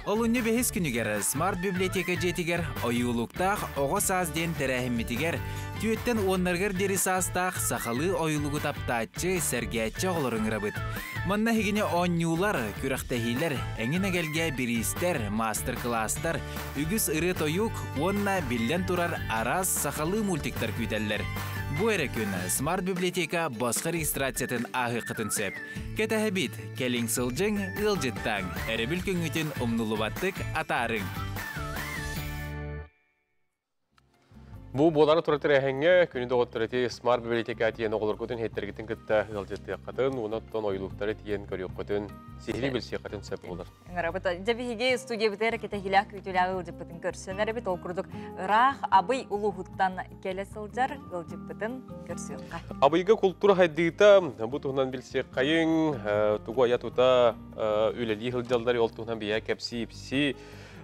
Ол үнні бәхес күнігер смарт библиотека жетігер ойулықтақ оғы сазден тәрәхімметігер түйеттен онларғыр дері састақ сақалы ойулығы таптатчы сәргәтчі оғылырың рабыт. Манна хигіне онюлар, күрақтахилер, әңін әгелге биристер, мастер-кластар, үгіз ұры тойук, онна білден тұрар араз сақалы мультиктар күйтәлілер. Бу әрі күн смарт библиотека басқа регистрациятын ағы қытын сөп. Кәтәхі бит, кәлің сылжың, ұлжыттаң, әрі бүлкің үтін ұмнулыбаттық атарың. Бу болары тураттыр әһәңе күнүдө оттырыты смарт библиотека тиен оголор көтүн хеттергитин кытта ылжытты катын унаттан ойлуктары тиен көрөк көтүн сихри билсе катын сеп болар. Нгарабыта жабиге студия битер кете хилак үтүләгы ылжыпытын көрсөнөр бит ол курдук рах абый улугуттан келе сылжар ылжыпытын көрсөнка. Абыйга культура хайдыта бу туһунан билсе кайын тугу аятута үлели хылжалдары ол туһунан бия кепси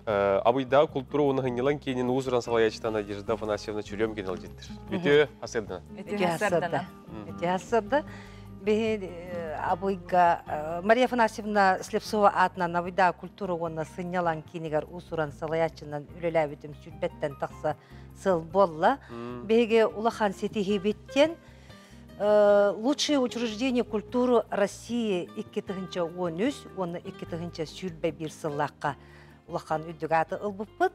Абыйда культура оны хынылан кейінен узыран салаячтан Надежда Афанасьевна чүлем кенел жеттір. Үте асырдана? Үте асырда. Үте асырда. Абыйга Мария Афанасьевна Слепцова атынан абыйда культура оны сынялан кейінегер узыран салаячынан үлелі бітім сүлбеттен тақса сыл болла. Беге улахан сетихи беттен лучшее учреждение культуры России 2013, оны 2013 сүлбе бір сыллаққа улахан үддігаты ылбыппыт.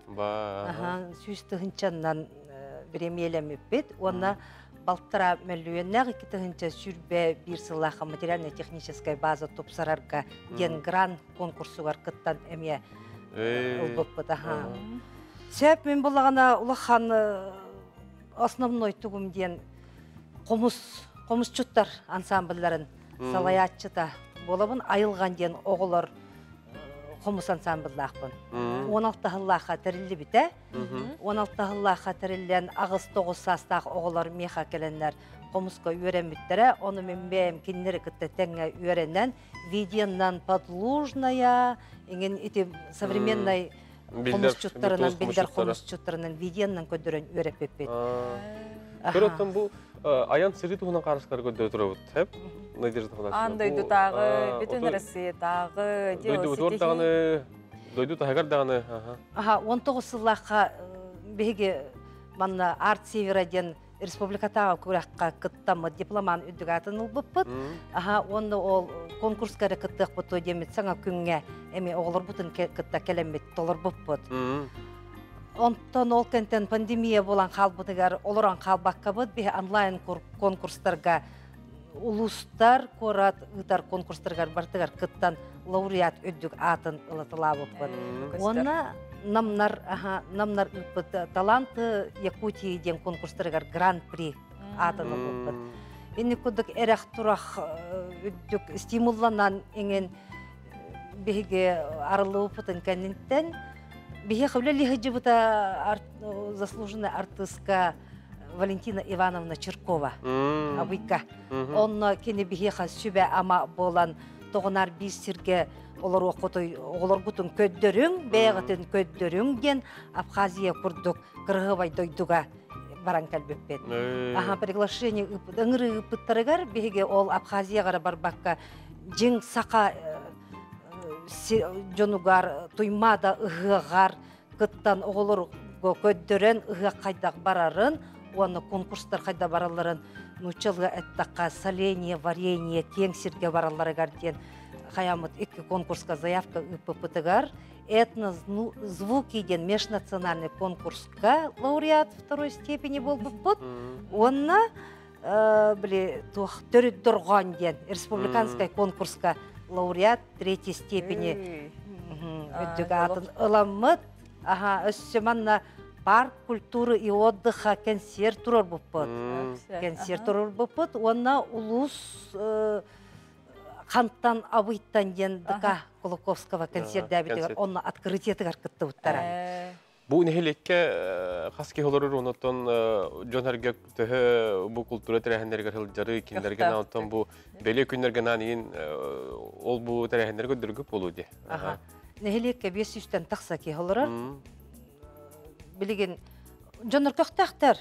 Сүйістігінчаннан біремелеміппет. Оны балтыра мәлуеннәғ 2000 сүрбе бір сыллаға материально-техническая база топсарарға ден гран конкурсуғар кыттан әме ылбыппыт. Сәп мен болағана улахан основной туғым ден қомысчуттар ансамбльларын салаятчыта болабын айылған ден оғылар Хомус ансамбльлақпын. 16 ғыллаға тірілі біті. 16 ғыллаға тірілден ағыз 9 састақ оғылар меха келенлер Хомусқа үйренметтері. Оны мен бәйім кенлері күтті тәңе үйреннен. Виденнан подлужная, современный хомусчуттарынан, білдер хомусчуттарынан, виденнан көдірін үйрепеппет. Көрөттен бұл аян сыры туғынан қарысқар көдді тұрабыт, әп? Дойду тағы, бүтін Россия тағы, дойду тағығар дағаны. 19 сыллаққа беге манна арт севераден республикатаға көрәққа кыттамы дипломан үдігатын ұлбыппыт. Оны ол конкурскары кыттық бұты демет саңа күнге әме оғылыр бұтын кытта келемет толыр бұппыт. Онтан ол кенттен пандемия болан қалбытығар олыран қалбаққа бұд, бе онлайн конкурстарға улустар, корат, ұтар конкурстарға бартығар кыттан лауреат өддік атын ылатыла бұппыт. Онна намнар таланты Якутии ден конкурстарыгар гран-при атыны бұппыт. Ені күдік әрәқ тұрақ өддік стимулланан еңен беге арылы бұппытын кәнінттен беге қавлі хыджы бұта заслуженная артистка Валентина Ивановна Черкова, абыйка. Онна кені бігеха сүбә ама болан тоғынар бейсірге олар оқытой, олар бұтын көддөрің, бәйғытын көддөрің ген Абхазия күрдік қырғыбай дойдуға баран кәлбеппет. Приглашение ұңыры ұпыттарығар беге ол Абхазияғара барбаққа жың сақа жонугар, туймада ұғығар, күттан оғылыр көддөрін ұғы қайдақ барарын, оны конкурстар қайда бараларын, нучалға әттаққа соленье, варенье, кеңсерге баралары гарден, хаямыт екі конкурсқа заявка ұппытығар, этно-звуки ден межнациональный конкурсқа лауреат второй степени бол бұппыт, онна, төрі дұрған ден, республиканскай конкурсқа лауреат третьей степени өдігі атын ыламыт, өссеманна парк культуры и отдыха концерт турар бұппыт. Концерт турар бұппыт, онна улус қанттан абыйттан ден дыка Колоковского концерт дәбетігер, онна открытиетігер күтті бұттара. Бұл нехелекке қаске оларыр онаттан жонарга күтігі бұл культура тәрәхендерге ғылжары кендерген алтан бұл бәле күндерген анығын ол бұл тәрәхендерге дүргіп болу де. Нехелекке 500-тен тақса ке оларыр. Билеген жонор көқтәқтер,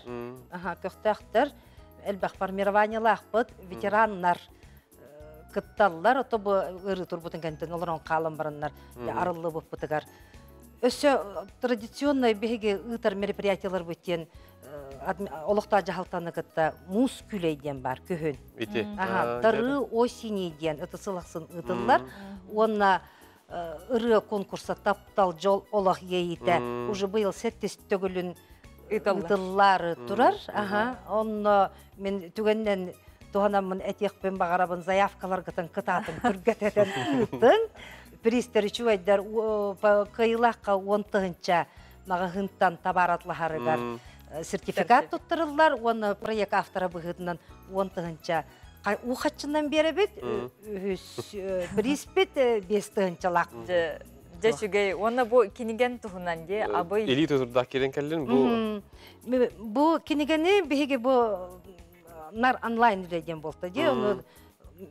әлбәқ формированиялақ бұд, ветераннар кытталлар, ото бұ ұры тұрбытын кәнтен олар он қалым барыннар, арылы бұп бұтығар. Өсі традиционный беге ұтар мероприятиялар бұттен олықта жағалтаны кытта мус күлейден бар, көхін. Дары осинейден ұтысылықсын ұтылар, онна ыры конкурса таптал жол олақ ейті. Уже был 7 төгілін ұтыллары тұрар. Онны мен түгеннен туғанамын әтеқпен бағарабын заявкалар ғытын қытатын түргететін ұтын. Пристері чуайдар қайылаққа 10-тығынша мағығынтан табаратлығарығар сертификат тұттырылар. Оны проект автора бұғытынан 10-тығынша Ухатчынан бері бет, приспет 5-тығынчалақ. Жешігей, оны бұл кенеген тұғынан де, абай... Элит отырдақ керен кәлін бұл? Бұл кенегені беге бұл нар онлайн үрейден болды.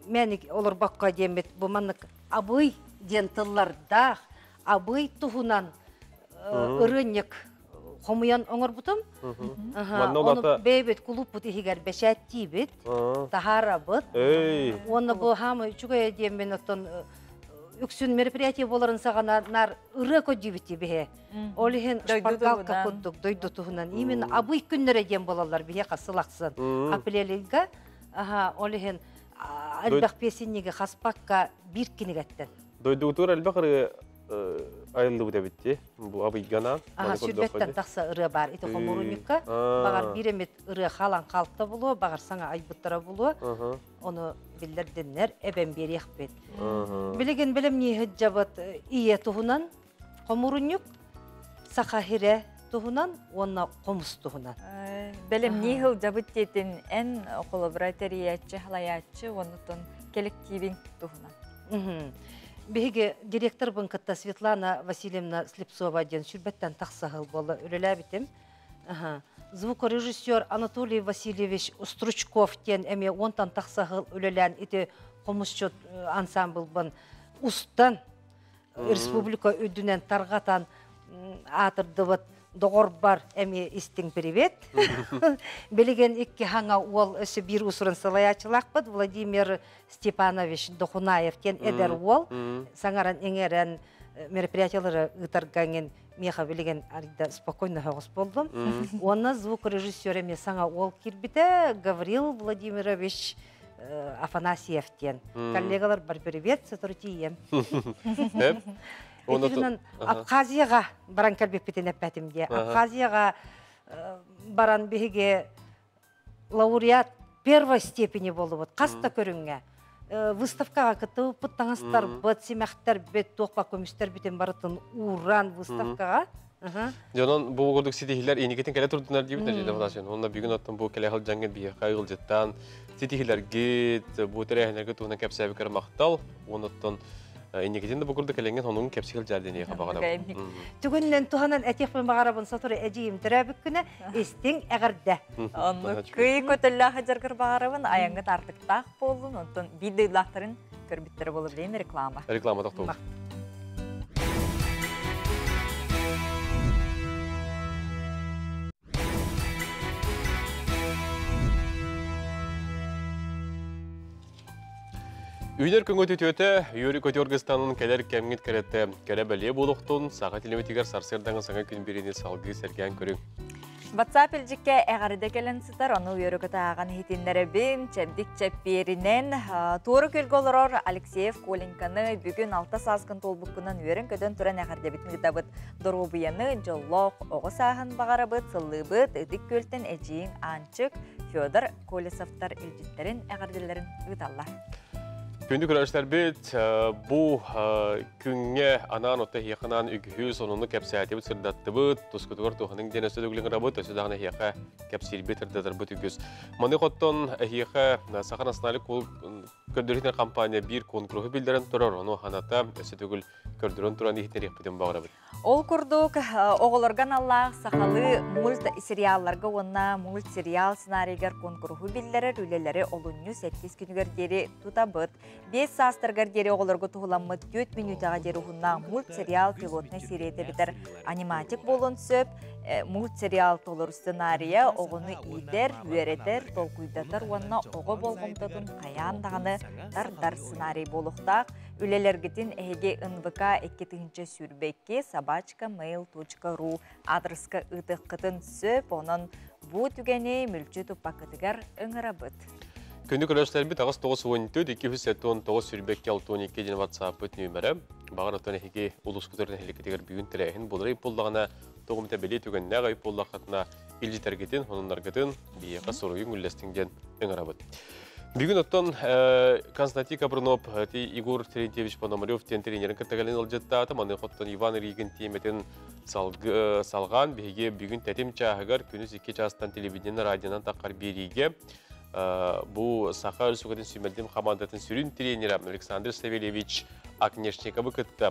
Мен олар баққа демет, бұл манық абай ден тыллардақ, абай тұғынан үрінек Хомуян оңыр бұтым? Оны бейбет клуб бұты егер бәшәтті бет, тахара бұт. Оны бұл хамы үчігі едем мен оттан үксін мероприятие боларын сағана нар ұры көді бітті бе. Олығын шпаргалка көттік дойды тұғынан. Именно абый күннер едем болалар бе қасылақсын. Апелелігі олығын әлбәқ песеннегі қаспаққа бір кенегеттен. Дойды ұтыр әлбәқ айылды бұда бітті, бұл абыйгана. Сүрбеттен тақса ұры бар, еті қомырыныққа. Бағар биремет ұры қалан қалықта болу, бағар саңа айбыттара болу. Оны білдерденлер әбен берек бет. Білеген білім не жабыт ие тұғынан, қомырынық, сақахире тұғынан, оны қомыс тұғынан. Білім не ғыл жабыт детін ән коллабораториятчы, халаятчы, оны коллективин тұғынан. Беге директор бұнқытта Светлана Васильевна Слепцова ден сүрбеттен тақсағыл болы үлілі бітім. Звукорежиссер Анатолий Васильевич Стручков ден әме онтан тақсағыл үлілән еті қомысчет ансамбл бұн ұстан республика өдінен тарғатан атырды бұд доғыр бар әме істің привет. Білеген екі хаңа ол өсі бір ұсырын салаячылақ бұд Владимир Степанович Дохунаев кен әдер ол. Саңаран еңерен мероприятиялары ұтарғанген меха білеген арыда спокойно ғағыз болдым. Оны звукорежиссер әме саңа ол кирбіті Гаврил Владимирович Афанасьев кен. Коллегалар бар привет, сатуртием. Этігінен Абхазияға баран кәлбеппетен әппәтімде. Абхазияға баран беге лауреат первой степени болу бұд. Қаста көріңе. выставкаға кыты пыттаңыстар быт семәхтер бет тоқпа көмістер бітен барытын уран выставкаға. Жонон бу көрдүк ситихилер эникетин келе турдунар дибитер жеде фотосен. Онда бүгүн аттан бу келе хал жаңга бие кайгыл жеттан ситихилерге бу терехнерге туна кепсеби кер мактал. Онуттан эникетин да бу көрдүк келенген онун кепсигил жардыне кабагара. Түгүннен туханан этехпен багарабын сатыры эжиим теребиккүнө эстиң эгерде. Онны кый көтөллө хаҗаргыр багарабын аяңгы тартыктак болдун. Онтон видеолактарын көрбүттөр болуп дейм реклама. Реклама токтоо. Үйнер көңөті төті, Юрий Котёргыстанын келер кәмгет кәретті кәрәбәле болуқтың саға телеметігер сарсырдаңы саңа күн берені салғы сәрген көрің. WhatsApp ilжікке әғарыда келінсіздер, оны үйірігіті аған хетіндері бім, чәбдік чәпперінен туыры көлгі олырор Алексеев Коленканы бүгін 6 сазғын толбыққынан үйерін көден тұран әғарда бітін гітабыт дұру бұяны, жоллоқ, оғы сағын бағарабыт, сылы бұт, үдік көлтін әжейін анчық, Федор Колесовтар илжіттерін әғардыларын ұталла. Күнді көрәштер бет, бұл күнге анан отта хияқынан үгіхі сонуны кәпсәйті бұт сырдатты бұт, тұскытығыр тұғының денесі дөгліңір бұт, өсі дағына хияқа кәпсейл бет ұрдадыр бұт үгіз. Маны қоттон хияқа сақын асыналы көрдірітер компания бір конкурсы білдерін тұрар, оны ханата өсі дөгіл көрдірін тұран ехтер екпеден бағыра бұт. Ол күрдік оғылырған Аллах сақалы мульт сериалларға онна мульт сериал сценарийгер конкурсы білдерер үлелері олыню 8 күнігер дері тұта бұт. 5 састыргар дері оғылырғы тұғыламыд 4 минутаға дері ұғынна мульт сериал пилотны сереті бітер аниматик болын сөп, мульт сериал толыр сценария оғыны идер, үйеретер, толкуйдатыр онна оғы болғымдығын қаяндағыны дар сценарий болуқтақ. Үлелергетін әйге НВК 2-ші сүрбекке sabachka.mail.ru адреска ұтық қытын сөп, онын бұ түгені мүлчі тұппақытығар ұңыра бұд. Күнді көрәштер бі тағыз 9-14-2-9 сүрбекке 6-12 ден WhatsApp бұт нөмірі. Бағын ұттан әйге ұлыс күтерін әйлекетігер бүгін тіләйін болырай болдағына тоғымта бәле түген нәғай болдақатына илжітергетін, онынларғытын бейеқа сұройын үлестіңден ұңыра бұд. Бүгін оттан Константин Кабрунов, Игорь Терентьевич Пономарев тренерін кіртігален алжеттаты, маны қоттан Иван Ригин теметін салған, бейге бүгін тәтем чағығар күніз 2 частан телевидениен радионан таққар береге. Бұл Сақа Үлсуғатын сүймелден қамандатын сүрін тренері Александр Савельевич Акнешниковы күтті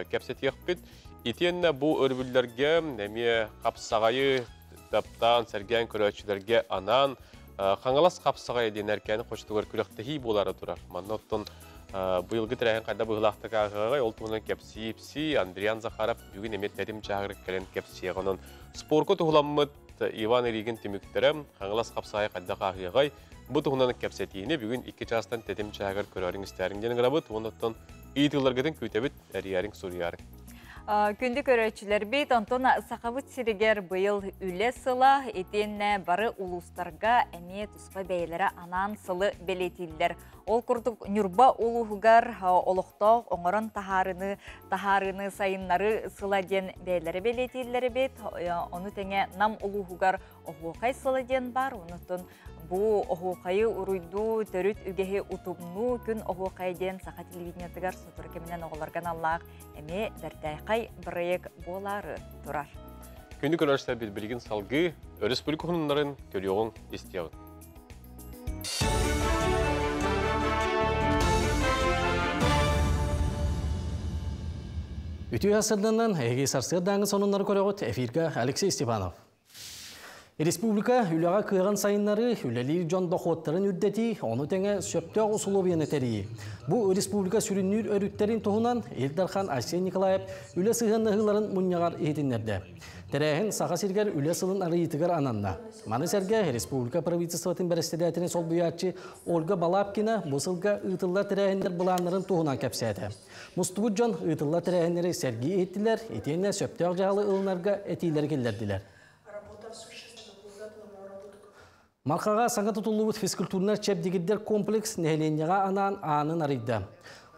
кәпсет еқпет. Етен бұл өрбілдерге әме қапсағайы таптан сәрген көрәтшілерге анан қаңалас қапсағайы денеркені қоштығыр күліқтіхи болары тұрар. Манноттың бұйылғы тірәйін қайда бұғылақты қағығай, ол тұғынан кәпсі, Андриан Захаров бүгін әмет тәдім жағырық кәлін кәпсі еғының. Спорғы тұғыламыд Иван Ригин теміктері қаңалас қапсағай қайда қағығай, бұл тұғынан кәпсетейіне бүгін 2 жастан тәдім жағыр көрерін істеріңден ғырабыд, оныттың үйтілергетін көйтәбіт әрiyarın soruyarın. Күнді көрәтшілер бейт, Антон Сақабыт сирегер бұйыл үлі сыла, етенне бары улустарға әме тұспа бәйлері анан сылы белетілдер. Ол күрдік нүрба улуғығар олықтау оңырын тахарыны сайынлары сыла ден бәйлері белетілдері бейт. Оны тәңе нам улуғығар оғуқай сыла ден бар, онытын Бу оғуқайы ұруйду төрүт үгеһи утумну күн оғуқайден сақа телевидениятыгар сутыр кемінен оғыларған Аллах әме дәртәйқай бірайек болары тұрар. Күнді көрәштер бет білген салғы республика құнындарын көріоғын естияғын. Үтü асырдынан әйге сарсырдаңы сонынлары көріғыт эфирға Алексей Степанов. Республика үліға күйған сайынлары үлелер жон доходтарын үддеті, оны тәңе сөптөг ұсулубияны тәрейі. Бұл республика сүріннер өріттерін тұғынан Елдархан Арсен Николаев үлі сығынлығыларын мұнияғар етінлерді. Тәрәйін сақа сергер үлі сылын арыйтығар ананна. Маны сәрге республика правительстватын бәрістедәтінің сол бұятчы Ольга Балапкина бұсылға ұйтылла тәрәйіндер бұланларын тұғынан кәпсәді. Мұстығыт жон ұйтылла тәрәйіндері сәрге еттілер, етенне сөптөг жағалы ылынарға әтейлер келдерділер. Малқаға саңа тұтылуыт физкультурнар чәпдегіддер комплекс нәйленеға анан анын арыйды.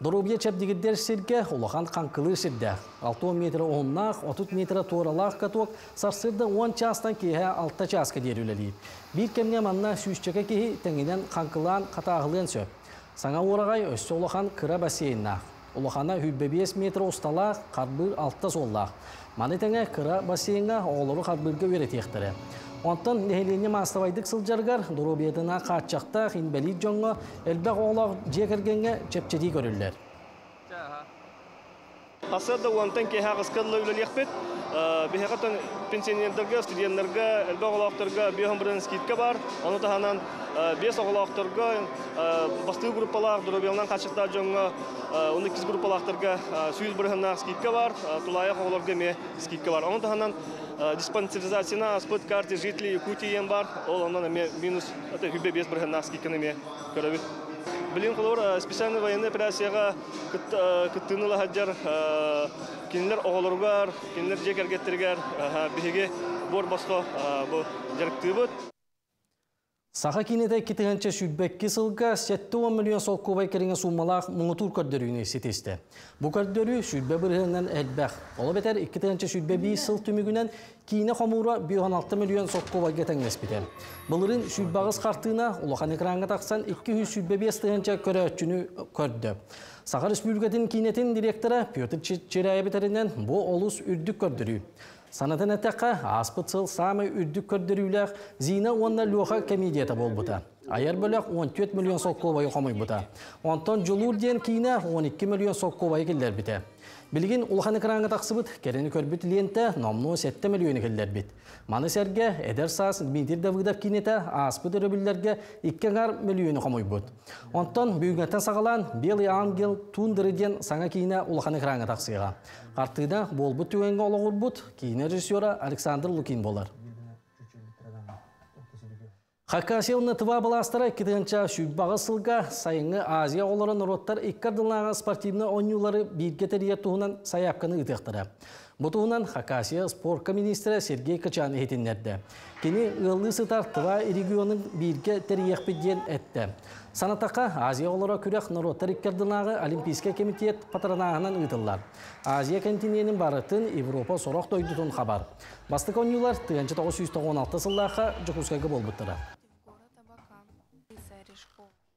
Дұрубия чәпдегіддер сірге ұлыған қанқылы сірді. 6 метр оңнақ, 30 метр туыралақ қатуық, сарсырды 10 частан кейі 6 частқа дер үлелейіп. Bir кемне манна сүйісчеке кейі тәңеден қанқылан қатағылын сөп. Саңа орағай өсі олахан кыра бассейнақ. Олахана 5 метр ұсталақ, қарбыр 6 соллақ. Маны тәңе кыра бассейнға оғылыры қарбырға өретектірі. Онтан нәхелене мастабайдық сылжарғар, дұрубетіна қатшақта хинбәлі жоңға әлбәқ оғылақ жекергенге чепчеті көрілер. Асырда уантан кеха қысқадылы үлелек бихақаттан пенсионердерге, студентлерге, әлбәқ оғылақтарға биоғын бірін скидка бар. Оны тағанан 5 оғылақтарға, бастығы группалақ, дұрубелінен қатшықта жоңға, 12 группалақтарға сүйіз біріннақ скидка бар, тулайық оғыларға ме скидка бар. Оны тағанан диспансеризацияна аспыт карты жителей Якутии бар, ол ондан минус 5 біріннақ скидканы ме көрәбіт. Білін құлыр специальный военный операцияға күттіңілі хаджар кенілер оғылырғар, кенілер жек әргеттергер бігі бор басқа жарықты бұд. Саха кинеде китігінші сүрбәкке сылға 7-10 миллион сол көбай керіңе сумалақ мұңытур көрдеріне сетесті. Бұл көрдері сүрбә бірігінен әлбәқ. Олы бетер 2-ші сүрбә 5 сыл түмігінен кейіне қомуыра 16 миллион сол көбайға тәңес бітер. Бұлырын сүрбәғыз қартығына ұлақан экранға тақсан 200 сүрбә 5-ші көрі өтчіні көрді. Саха Республикатын кейнетін директоры Петр Черая бетерінен бұл олыс үрдік көрдері. Санатын әтәққа аспыт сыл самы үрдік көрдірілер зина онна лөға комедията бол бұта. Айар бөлік 14 миллион сол қолбайы қомай бұта. Онтан жылур ден кейіне 12 миллион сол қолбайы келдер біті. Білген ұлған экранға тақсыбыт, керені көрбіт ленті номну 7 миллионы келдер біт. Маны сәрге әдер саас Дмитрий Давыдов кейнеті аспыт үрібілерге 2 миллионы қомай бұт. Онтан бүйгеттен сағалан Белый ангел туындырыден саңа кейіне ұлған экранға тақсыға. Артыда бол бұт түгенге олығыр бұт, кейіне режиссера Александр Лукин болар. Хакасиялны тыва баластары 2-ші сүйтбағы сылға сайыңы Азия оларын ұроттар иккардылаға спортивны ойнулары бейгетер ертуғынан саяпқаны ұтықтыры. Бұтуғынан Хакасия спорт министрі Сергей Качан етінлерді. Кені ұлы сытар тыва регионын бейге тәрияқпеден әтті. Санатаққа Азия олары күрек ұроттар иккардылаға Олимпийский комитет патронағынан ұтылар. Азия континентінің барытын Европа сорақ дойдытын хабар. Бастық ойнулар 1916 сыллаға жүкускайғы бол бұттыра.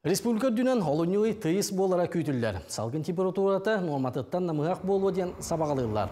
Республика дүнен олуңылы тыйыс болара күйтілдер. Салгын температураты норматыттан намығақ болу ден сабағалылар.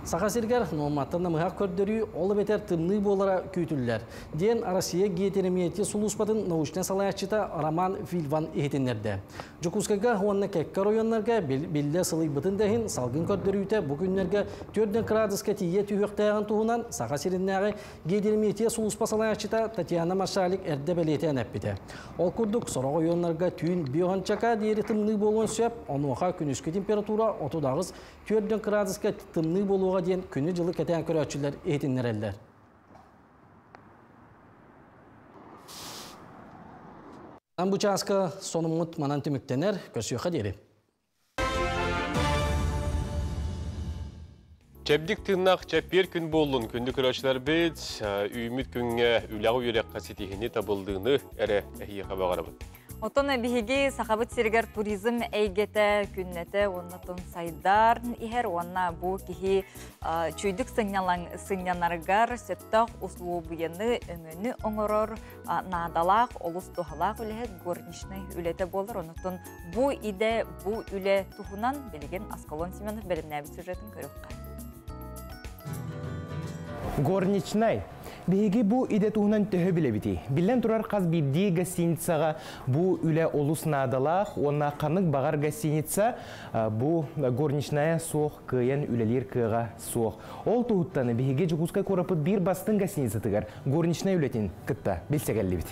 Сақасыргар норматтан намығақ көрдірі олы бетер тымны болара күйтілдер. Ден Россия гетеремиеті сұлыспатын научный салаячыта Роман Вильван ехетінлерді. Жүкускайға онына кәккар ойонларға белді сылый бұтын дәхін салгын көрдіріуті бүгінлерге 4 градусқа тие түйіқтайған туғынан Сақасырыннағы гетеремиеті сұлыспа салаячыта Татьяна Машалик әрді бәлетен әппеті. Ол күрдік сұрағы ойонларға түйін биоғанчақа дейірі тымны болуын сөп, онуға күнішкі температура 4 градусқа тымны болуға дейін күні жылы кәтен көрәтшілер етінлер әлдер. Бұл часқа сонымыт манан түміктенер көрсүйіға дейірі. Чәбдік тыңнақ чәппер күн болуын күнді көрәтшілер бет, үйміт күнге үләғу үйрек қасетігіне табылдığını әрі әйе қабағары бұд. Отон биһиги сахабыт сиргер туризм эйгете күннете оннотон сайдар ихер онна бу кихи чуйдык сыңнянаргар сеттах услубыйны өңөнү оңорор надалак олус тухалак үле горничный үлете болор оннотон бу иде бу үле тухунан билген Аскалон Семенов белемнәби сюжетін көрөккә. Горничный Беги бу иде туһунан төһө билебити. Билен турар каз бидди гостиницага бу үле олус надалах, онна канык багар гостиница бу горничная сох кыян үлелер кыга сох. Ол туһуттаны беги жугускай корапыт бир бастын гостиница тыгар. Горничная үлетин кытта билсегеллибит.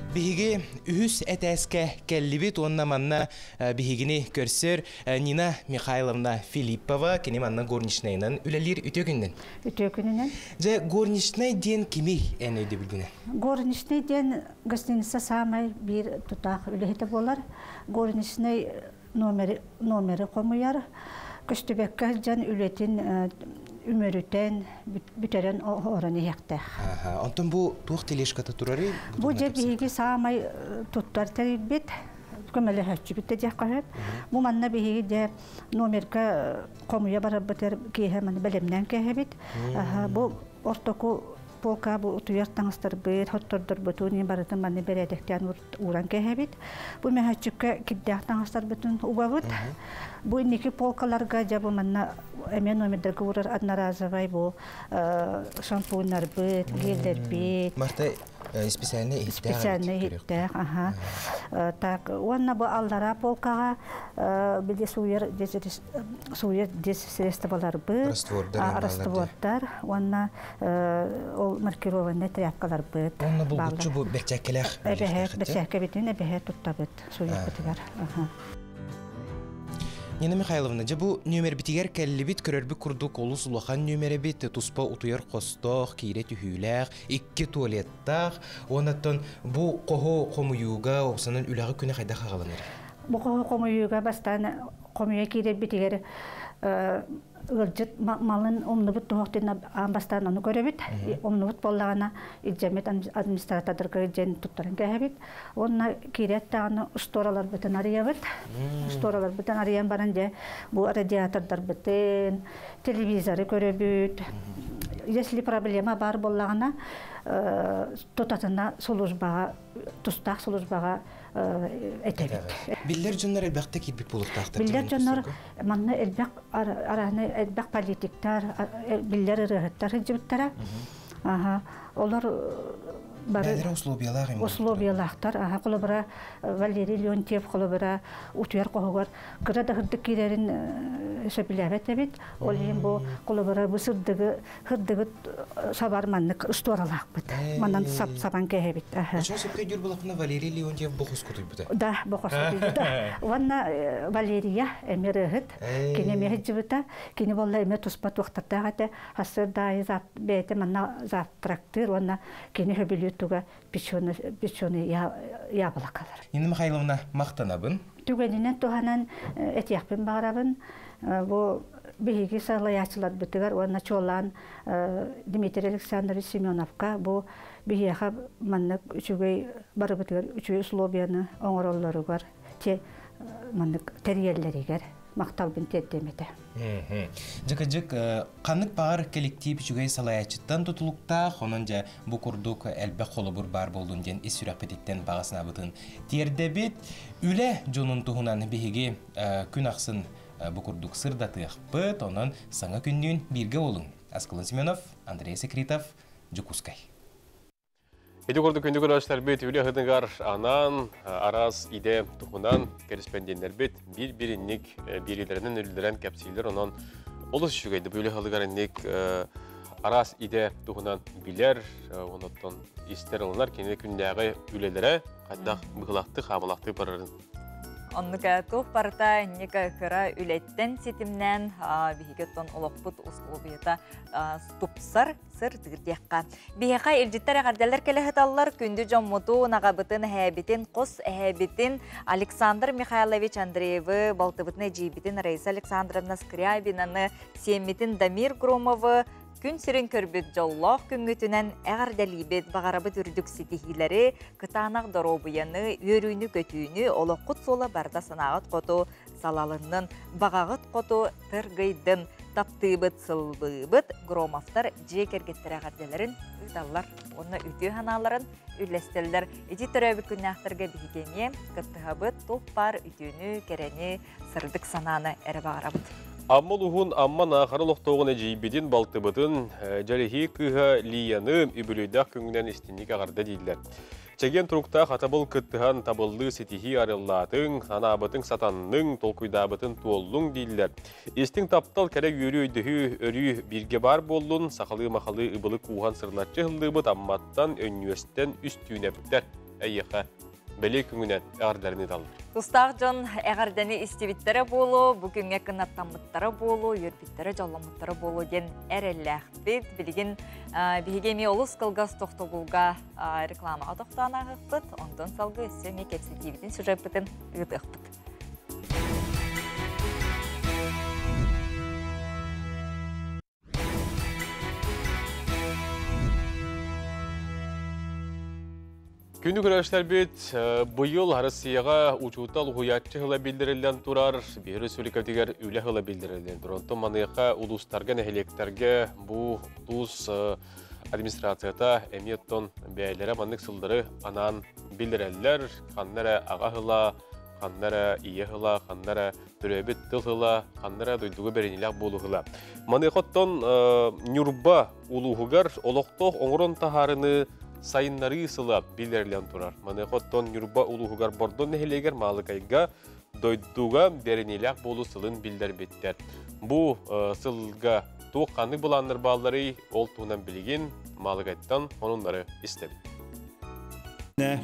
Биһиги үһүс этәскә келлибит онна манна биһигини көрсөр Нина Михайловна Филиппова кини манна горничныйнан үлелер үтөгүннен. Үтөгүннен. Же горничный ден кими эне өйдө билгене? Горничный ден гостиница самай бир тутак үлехете болар. Горничный номери комуяр. Көстүбеккә жан үлетин Үмөрүтен бүтерен ораны яқты. Антон бу тух телешката турары? Бу же биһиги самай туттар тербит, көмөлө хөчү битте жаккап. Бу манна биһиги же номерка комуя барып битер киһе мен белемнән кәһебит. Бу ортоку полка бу утуяр таңыстар бит, хоттордор бутуни барытын манны бередектен уран кехебит. Бу мехачукка киддах таңыстар бутун убабыт. Бу ники полкаларга жабы манна эмен номердерге урар одноразовый бу шампуньнар бит, гелдер бит. Марта специальный иттех, ага. Так, онна бу аллара полкага биле суер дес средстволар бит, раствордар, онна ол маркированный тряпкалар бит. Онна бу бутчу бу берчекелех. Берчекке битин эбехе туттабыт суер битигер. Нина Михайловна, жабу нөмер битигер кәллибит көрөрбі күрдік олыс улахан нөмері бит туспа утуяр қостық, кейре түйіләқ, икки туалеттақ, онаттан бу қоғу қомуюға оқсанын үләғі күні қайда қағаланыр? Бу қоғу қомуюға бастан қомуя кейре битигер ылжыт малын омнубут туһуктен бастан ону көрөбүт. Омнубут боллагана илжемет администратор жен туттарын кэбит. Онна киретте аны сторалар бүтүн арыябыт. Сторалар бүтүн арыян баран же бу радиатордар бүтүн, телевизоры көрөбүт. Если проблема бар боллагана тотатына службага, тустак службага этебит. Биллер жоннор элбекте кирбит булуктактар. Биллер жоннор манна элбек араны элбек политиктар, биллер рыгыттар жибиттара. Аха, олар бары условиялахтар, аха, колобра Валерий Леонтьев колобра утуяр когор кырада хырдык кирерин шепилебет бит. Ол эми бу колобра бусырдыгы хырдыгы сабарманнык сторалак бит. Мандан сабан кебит. Аха. Ошо септе жүр булакна Валерий Леонтьев бохус кутуй бит. Да, бохус кутуй бит. Ванна Валерия эмерегит, кине мехжибита, кине болла эме туспа тохтартагате хасырда изап бете манна зап трактир, ванна кине хөбүлүтүгө пичоны ябалакалар. Нина Михайловна мактанабын. Түгөнүнөн туханан этияппен барабын. Бу биги салаячылар битигер, ванна чолан Дмитрий Александрович Семеновка бу бигиха манна үчүгөй барып битигер, үчүгөй условияны оңороллору бар. Те манна терьерлеригер макталбын теттемете. Жык канык багар коллектив жүгөй салаячыттан тутулукта, хонон же бу курдук элбек холобур бар болдун ден исүрәпетиттен багасына бытын. Тиердебит үле жонун тухунан биги күн аксын бу курдук сырдатык быт, онон саңа күндүн бирге болун. Аскылын Семенов, Андрей Секретов, Жукускай. Эти горды күнді көрәштер бет үлі ғыдыңғар анан, арас, иде, тұхынан, корреспонденттер бет, бір-біріннік берілерінен үлілерін кәпсейлер, онан олыс жүгейді. Бұл ғылығарыннік арас, иде, тұхынан білер, онаттан істер олынар, кенде күндегі үлелері қайдақ бұғылақты, қабылақты барырын. Оннука тух парта ника кыра үлеттен сетимнен бихигеттон олоқпут условията ступсар сыр тигирдиякка. Бихиқа илжиттер ағардалар келехеталлар күнді жоммуту нағабытын әбітін қос әбітін Александр Михайлович Андреевы, Балтыбытны жейбітін Раиса Александровна Скрябинаны, Семитін Дамир Громовы, күн сирин көрбіт жоллоқ күнгітінен әғардалибет бағарабы түрдік сетихилері кытанақ доробыяны, өрүйні көтүйіні олыққыт сола барда санағыт қоту салалынның бағағыт қоту тыргайдың таптыбыт сылбыбыт Громовтар жекергеттер әғардаларын ұйталар, оны үті ханаларын үлестелдер. Эти түрәбі күннәқтірге бігеме кыттығабыт топ-бар үтіні, керені, сырдық сананы әрі бағарабыт. Аммал уғын амман ақарылықтауғын әжейбеден балтыбытын жарихи кыға лияны үбілейдақ күңінен істенік ағарда дейділер. Чеген тұрықта қатабыл күттіған табылды сетихи арыллатын, анабытың сатанның, толкуйдабытын туоллың дейділер. Естің таптал кәрек өрі өйдігі өрі бірге бар болдың, сақалы-мақалы ұбылы қуған сырлатчы ғылдыбыт амматтан өнуестен үстүйіне бүктер. Әйеқа бәле күңінен әғардәріні далыр. Тустақ жон әғардәні істебіттері болу, бүгінге кынаттамыттары болу, өрбіттері жолламыттары болу ден әрелі әқпет. Білген бігеме олыс қылғас тоқтығылға рекламаға тоқтағына ғықпыт, ондан салғы өсіме кепсі дейбітін сюжетпітін ұғытықпыт. Күнді көрәштер бет, бұйыл Россияға учутал ғуятчы ғыла білдірілден тұрар, бері сөйлікәдігер үлі ғыла білдірілден тұрар. Тұманыққа ұлыстарға нәхелектерге бұл тұз администрацията эмиеттон бәйлері маннык сылдары анан билдиреллер, ханнара ағахыла, ханнара иехыла, ханнара түрөбит тылхыла, ханнара дойдуғы беренилек болуғыла. Маныхоттон нюрба улуғығар олоқтоқ оңырон тахарыны сайыннары сылап билдирелен турар. Маныхоттон нюрба улуғығар бордон нехелегер малыкайга дойдуға беренилек болу сылын билдербеттер. Бу сылға туық қаны бұланыр баллары ол туынан білген малыкайттан онынлары істеді.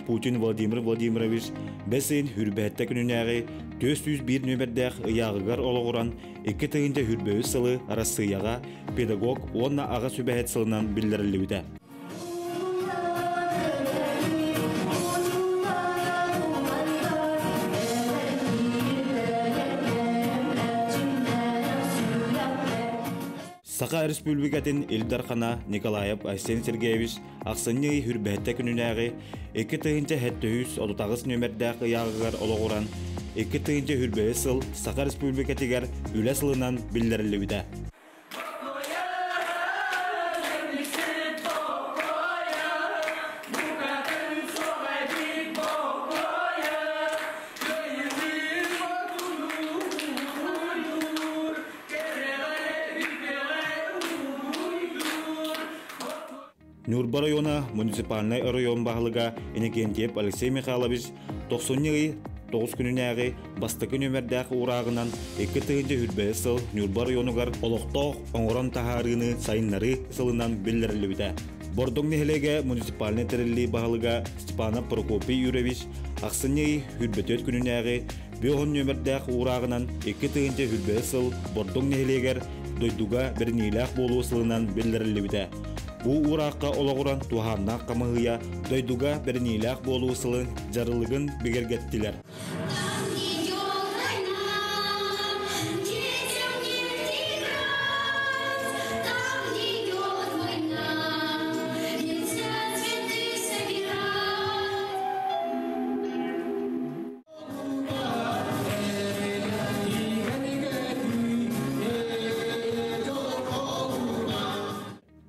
Путин Владимир Владимирович бәсін хүрбәтті күнінәғі 401 нөмірдәқ ұяғығар олығыран 2 тығынша хүрбәуі сылы арасыяға педагог онна аға сөбәхет сылынан білдірілуді. Сақа Республикатын Илдархана Николаев Арсений Сергеевич ақсынны хүрбәтті күнінәғі 2 тығынша әттіғіз 39 нөмірдәқ ұяғығар олығыран 2 тығынша хүрбәуі сыл Сақа Республикатығар үлі сылынан білдірілуді. Нюрба района муниципальный район бағылыға Иннокентьев Алексей Михайлович 90-ғы 9 күнінәғі бастықы нөмірдәқі урағынан 2 тығынша хүрбәі сыл Нюрба районығар олықтоқ оңыран тахарыны сайыннары сылынан білдірілуді. Бордың нехелеге муниципальный тірілі бағылыға Степанов Прокопий Юрьевич ақсынығы хүрбәтөт күнінәғі 5 нөмірдәқі урағынан 2 тығынша хүрбәі сыл Бордың нехелегер дойдуға бірнейләқ болу сылынан білдірілуді. Бу ураққа олағыран туғанна қамығыя дойдуға бірнейләқ болу сылын жарылығын бігергеттілер.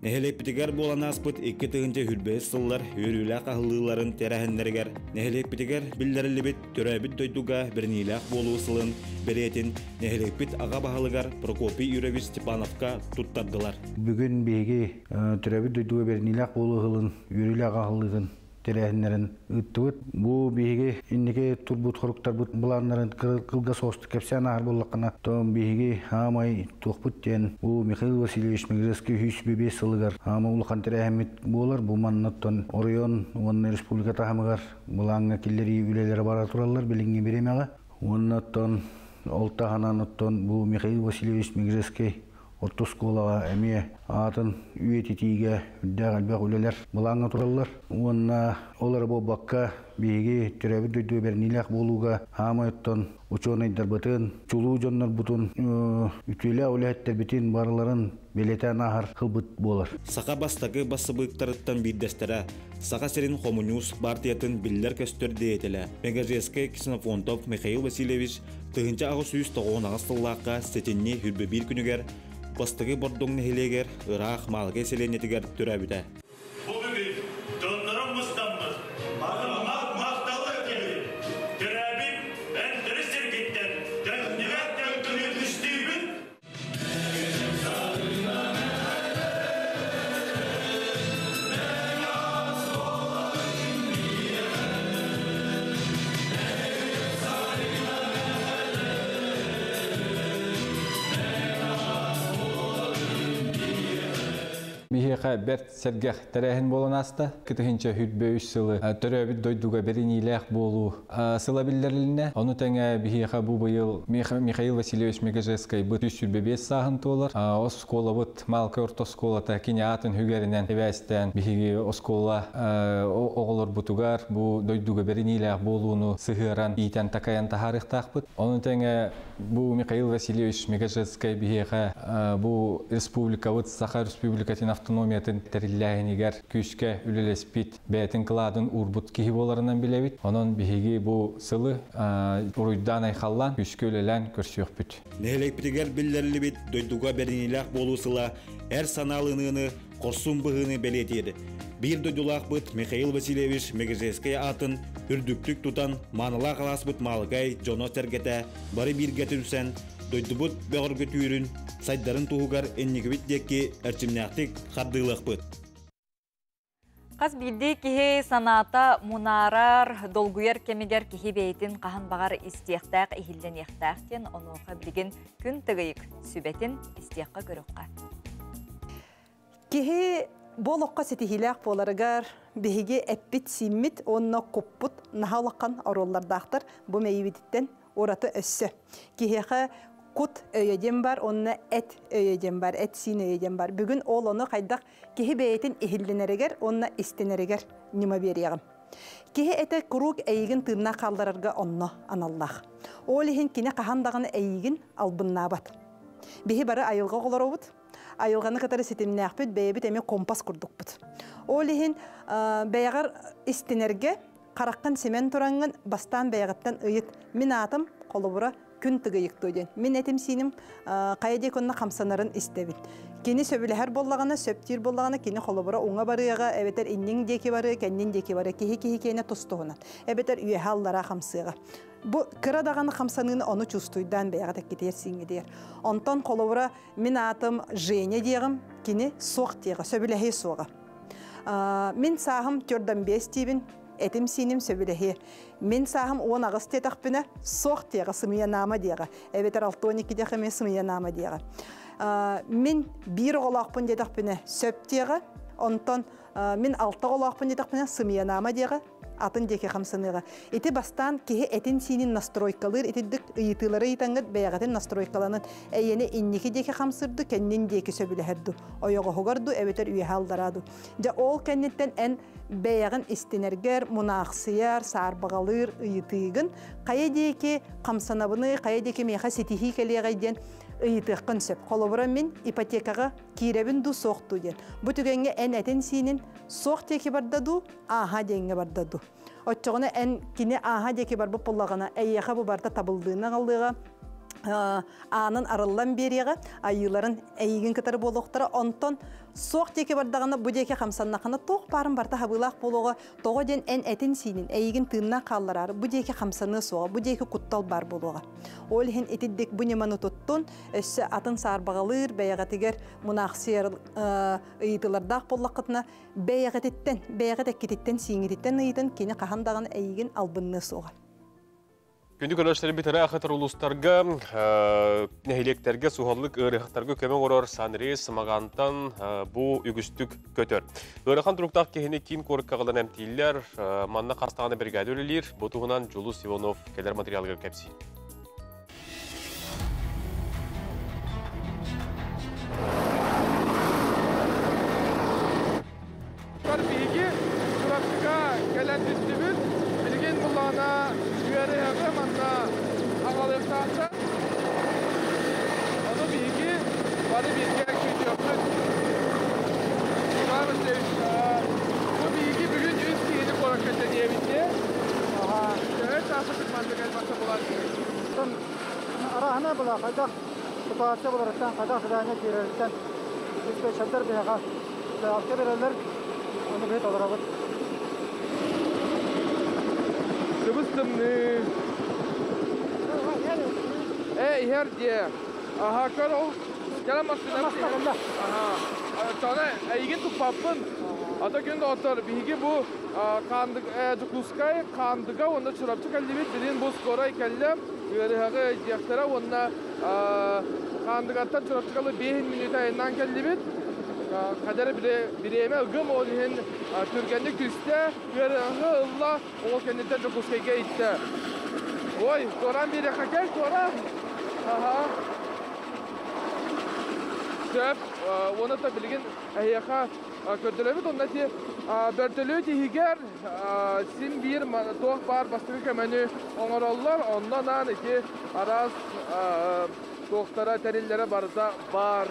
Нехелеппитигер болан аспыт 2 тығынша хүрбәс сыллар өріләқ ағылыларын тәрәхінлергер. Нехелеппитигер білдірілібіт түрәбіт дойдуға бірнейләқ болу сылын беретін нехелеппит аға бағылығар Прокопий Юрьевич Степановқа тұттардылар. Бүгін бейге түрәбіт дойдуға бірнейләқ болу сылын өріләқ ағылығын тәрәхінлерін ұттығыт. Бұл бейге иннеге тұрбұт құрықтар бұт бұланларын қылға соғысты кәпсән ағыр болақына. Том бейге амай тоқпыт ден. Бұл Михаил Васильевич Мегреске 305 сылығар. Ама ұлқан тәрәхімет болар. Бұл маннаттан Орион, оны республиката хамығар. Бұлаңға келлері үлелері бара тұралар білінге беремеға. Оннаттан Олтахананаттан бұл Михаил Васильевич Мегреске Орто школаға әме атын үйететіге үддәғ әлбәқ өлелер бұлаңға тұралар. Онна олар бұл баққа бейге түрәбі дөйді бернеләқ болуға амайттан ученыйдар бұтын, чулу жонлар бұтын, үтілі өләттер бітін барыларын белетен ағар қылбыт болар. Сақа бастағы басы бұйықтарыттан бейдестері, Сақа серін Коммуниус партиятын білдер көстөрді етілі. Мегажеске Ксенофонтов Михаил Васильевич тұғынша ағы сүйіз тоғын ағыстыллаққа сетінне хүрбі бір күнігер, бастығы бордың нехелегер, ұрақ малғы селенетігер түрәбіді. Бихеқа бәрт сәргәқ тәрәхін болын асты. Кітігінші хүтбе үш сылы түрәбіт дойдуға беренейләқ болу сыла білдеріліне. Оны тәңі бихеқа бұл бұйыл Михаил Васильевич Мегажескай бұт 305 сағын толыр. Оскола бұт малқы орта сколата кене атын хүгерінен әвәстен бихеге оскола оғылыр бұтуғар бұл дойдуға беренейләқ болуыны сығыран итен такаян тахарықтақ бұт. Оны тәңі бұл Михаил Васильевич Мегажескай бихеқа бұл республика бұт Сақа республикатын автономиятын тәрілләғінегер күшке үлелеспит бәйтін қыладын урбут кейі боларынан білебіт. Онын бігеге бұл сылы ұруйдан айқаллан күшке үлелән көрсіөк бүт. Нәхелек бітігер білдерілі біт дойдуға берінеләқ болу сыла әр саналынығыны Корсун быһыны белетеді. Bir döydülak bıt Mikhail Vasilyevich Megezeskaya atın ürdüktük tutan manıla kalas bıt malgay Jono tergete bari bir getirsen döydübüt beğer götürün saydarın tuğugar ennigibit dekki erçimnaktik xardığılık bıt. Қаз білді кихе саната мұнарар долгуер кемегер кихе бейтін қахан бағар истияқтақ ихілден яқтақтен онуға білген күн тігейік сүбетін истияққа көріққа. Кихе болоққа сетихилақ боларығар бейге әппет симмит онына коппут нахалаққан ороллардақтыр бұл мәйбеттен ораты өссі. Кихеға кут өйеден бар, онына әт өйеден бар, әт син өйеден бар. Бүгін ол оны қайдақ кихе бейетін ихілденерігер, онына істенерігер нема береғім. Кихе әті күрук әйігін тырна қалдарарға онына аналлақ. Ол ехін кіне қахандағын әйігін албынна бат. Бейі бары айылға қолар обыд. Айылғаны қатары сетіміне ақпет, бәйбіт әме компас күрдік бұд. Ол ехін бәйғар істенерге қараққан семен тұраңын бастан бәйғаттан ұйыт. Мен атым қолыбыра күн тігейік дөйден. Мен әтім сенім қайадек онына қамсанарын істебін. Кені сөбіләр боллағаны, сөптер боллағаны, кені қолыбыра оңа барыға, әбетер иннің декі бары, кәннен декі бары, кехе кені тұстығынан. Әбетер үйе халлара қамсыға. Бұл кырадағаны қамсанығын оны чувствуйдан бәйғат әкетер сіңі дейір. Онтан қолыбыра мен атым Женя дейгім, кені соқ дейгі, сөбіләхе соғы. Мен сағым түрден бес дейбін, әтім сенім сөбіләхе. Мен сағым 10 ағыз тетақ біні соқ дейгі, сымия нама дейгі. Әбетер 6-12 дейгі мен сымия нама дейгі. Мен бір қолақпын дедік біні сөп дейгі, онтан мен 6 қолақпын дедік біні сымия нама дейгі. Атын деке қамсыныға. Эти бастан кеге әтін сенің настройкалыр, әтідік ұйытылары етаңғыд бәйғатын настройкаланын әйені иннеке деке қамсырды, кәннен деке сөбіліхерді. Ойығы хоғырды, әветер үйе халдараду. Жа ол кәннеттен ән бәйғын істенергер, мұнақсияр, сарбағалыр, ұйытығын, қая деке қамсанабыны, қая деке мейқа сетихи кәлеғайден ыйытыққын сөп. Қолыбыра мен ипотекаға кейребін ду соқты ден. Бұтігенге ән әтін сенің соқ теке бардаду, аға денге бардаду. Отчоғына ән кіне аға деке бар бұп болағына әйеға бұ барда табылдığına қалдыға, анын арылан береға, айыларын әйігін кітары болуқтары, онтон соқ теке бардағына бұ деке қамсаннақына тоқ барын барда хабылақ болуға, тоғы ден ән әтін сенің әйігін тыңна қалларары, бұ деке қамсаны соға, бұ деке құттал бар болуға. Ол хен етіддік бұ неманы тұттын, өссі атын сарбағалыр, бәйғатігер мұнақсияр ұйытылардақ болуқытына бәйғат әккететтен, сеңіреттен ұйытын, кені қағандағын әйігін албынны соға. Күнді көрәштері бітірі ақытыр ұлыстарға, нәхилектерге, суғаллық ұрықтарға көмен орыр санрес мағантан бұл үгістік көтір. Өріқан тұрықтақ кехіне кейін көрік қағылан әмтейлер, манна қастағаны біргәді өлілер, бұтығынан Жұлус Иванов келер материалғыр кәпсі. Bilgi, Surafrika gelen distribüt, bilgin bulana üyeri hemen ağalıktansa, onu bilgi, bari bilgi ekşit yaptık. Bu bilgi bugün üst yeni korakete diyebildi. Evet, nasıl tutmandık elbette bulan. Arahına bula, kaydak, tutarsa bularsan, kaydak sıdağına girirsen, üstü çadır bir haka, altı verirler. Onu bir olarak bak. Sıvıstım ne? Her diye. Aha kör ol. Gelemezsin. Aha. Sonra ilgin tupapın. Ata günde otur. Bilgi bu kandık Cukluskay kandıga onda çorapçı kallibit bilin bu skora ikallem. Yürüyüşe yaktıra onda kandıgattan çorapçı kallı 5 minuta elinden kallibit. Kadere bireyime ıgım olun Türkiye'de küste yürüyüşe ılla o kendinden Cukluskay'a gitti. Oy, Toran bir yaka gel Toran. Aha. Söp, onu da bilgin yaka kötülemit onda ki börtülü dihiger sim bir toh bar bastığı kemenü onarallar ondan an ki araz tohlara terillere barda bar.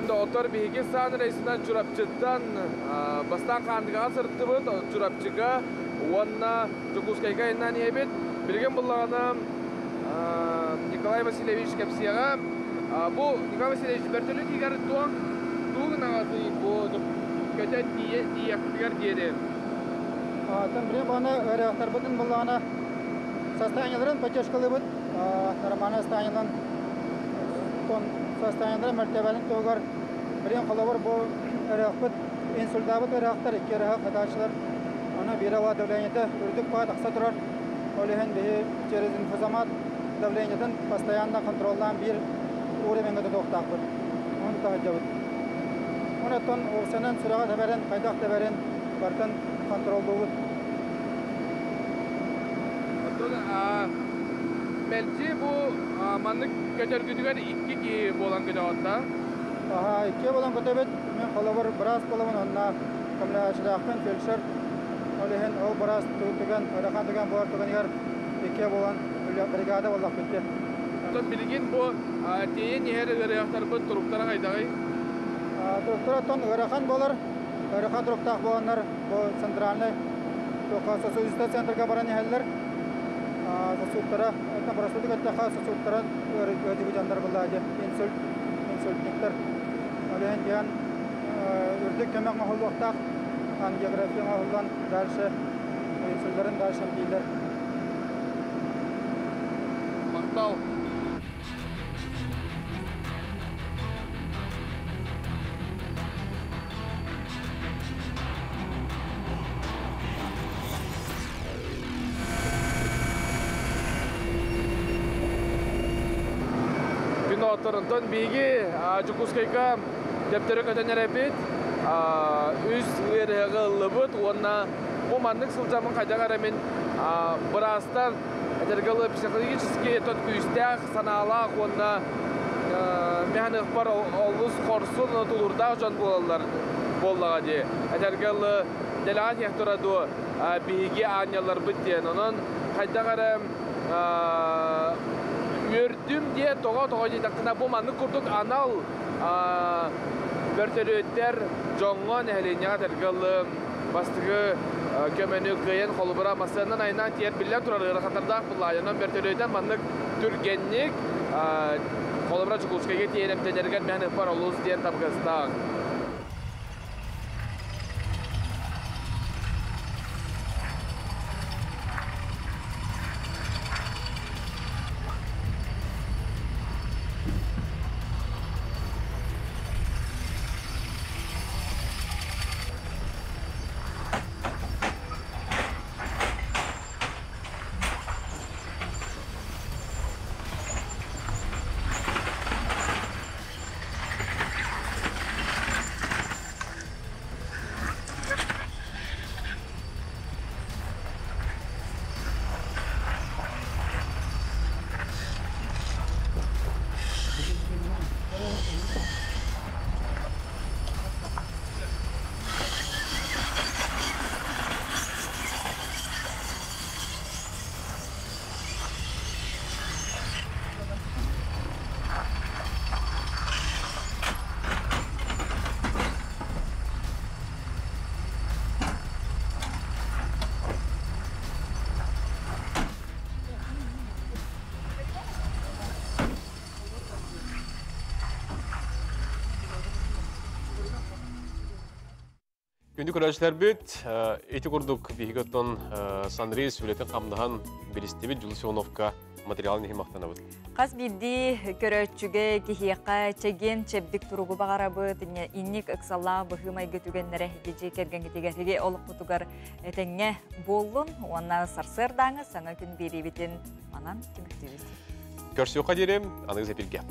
Onda otor bihigi san reisinden çurapçıdan bastan kandıgan sırtı bud çurapçıga onna Çukuskayga inan yebit bilgin bullağınım Nikolay Vasilyevich Kepsiyaga bu Nikolay Vasilyevich bertölü diğer tuğun ağzı bu kötü diğer diyedi. Tabii bana öğretmenler bütün bullağına состоянияларын поддержкалы бут нормально состояниялан тон состояниялары мәртәбәлен тогар бірен қалавар бу рахбат инсульдабы рахтар керах хатачлар ана бирава давлениеті үрдік пат ақса тұрар олеген бе через инфузамат давлениетін постоянно контролдан bir уровеньге тоқтақ бут оны тағажабыт оны тон осынан сұраға табарен қайдақ табарен бартын контрол болут. Belki bu manlık götürgüdüler iki ki bolan gidiyorda. Aha, iki bolan gidiyor. Ben kalabar biraz kalaban onunla kamera açıdaktan felşer. Olehen o biraz tutugan, rakan bu tutugan yer iki bolan brigada vallahi bitti. Tabii bilgin bu teyin yer reaktör bu truplara kaydağı. Truplara ton rakan bolar. Rakan truptak bolanlar bu sentralne. Tokasa sözde sentrga baran yerler. Сутра, это просто такая хаса сутра, вроде бы жандар была аja инсультниктер. Олен ян үрдік көмек махул вақтақ, ангиография махулдан дальше инсультларын дальше дейдер. Мақтал. Oturundan bilgi Çukuskayga defteri kötüne repit üst verhege lıbıt ona bu manlık sılcamın kaçağı remin birastan etergalı psikologически тот küstek sanalak ona mehnik var oluz korsun tulurda can bollağa diye etergalı delagat yakturadu bilgi anyalar bitiyen onun kaçağı rem Gördüm diye toğa diyecektin. Bu manlık kurduk anal börtölütler jongon ehlinya tergalı bastığı kömenü kıyın kolubura masanın aynan diğer biller turarı katardaq bullayanan börtölüten manlık türgenlik kolubura Çukuskayga tiyenem tenergen mehnik var oluz diyen tabgastağ. Күнді көрәшілер бүт, еті күрдік бейгіттон Санрей сөйлетін қамдаған Берестебет Жулсионовка материалын ехімақтана бұд. Қас бидді көрәтшіге кехеқа чеген чәбдік тұруғы бағара бұд, иннік ұқсалла бұхымай күтігенлері геже керген кетегетіге олық бұтығар әтәңе болын, онна сарсырдаңы саңа күн беребетін манан түгіктігіз. Көрсеуқа дерем, аныңыз әпілге.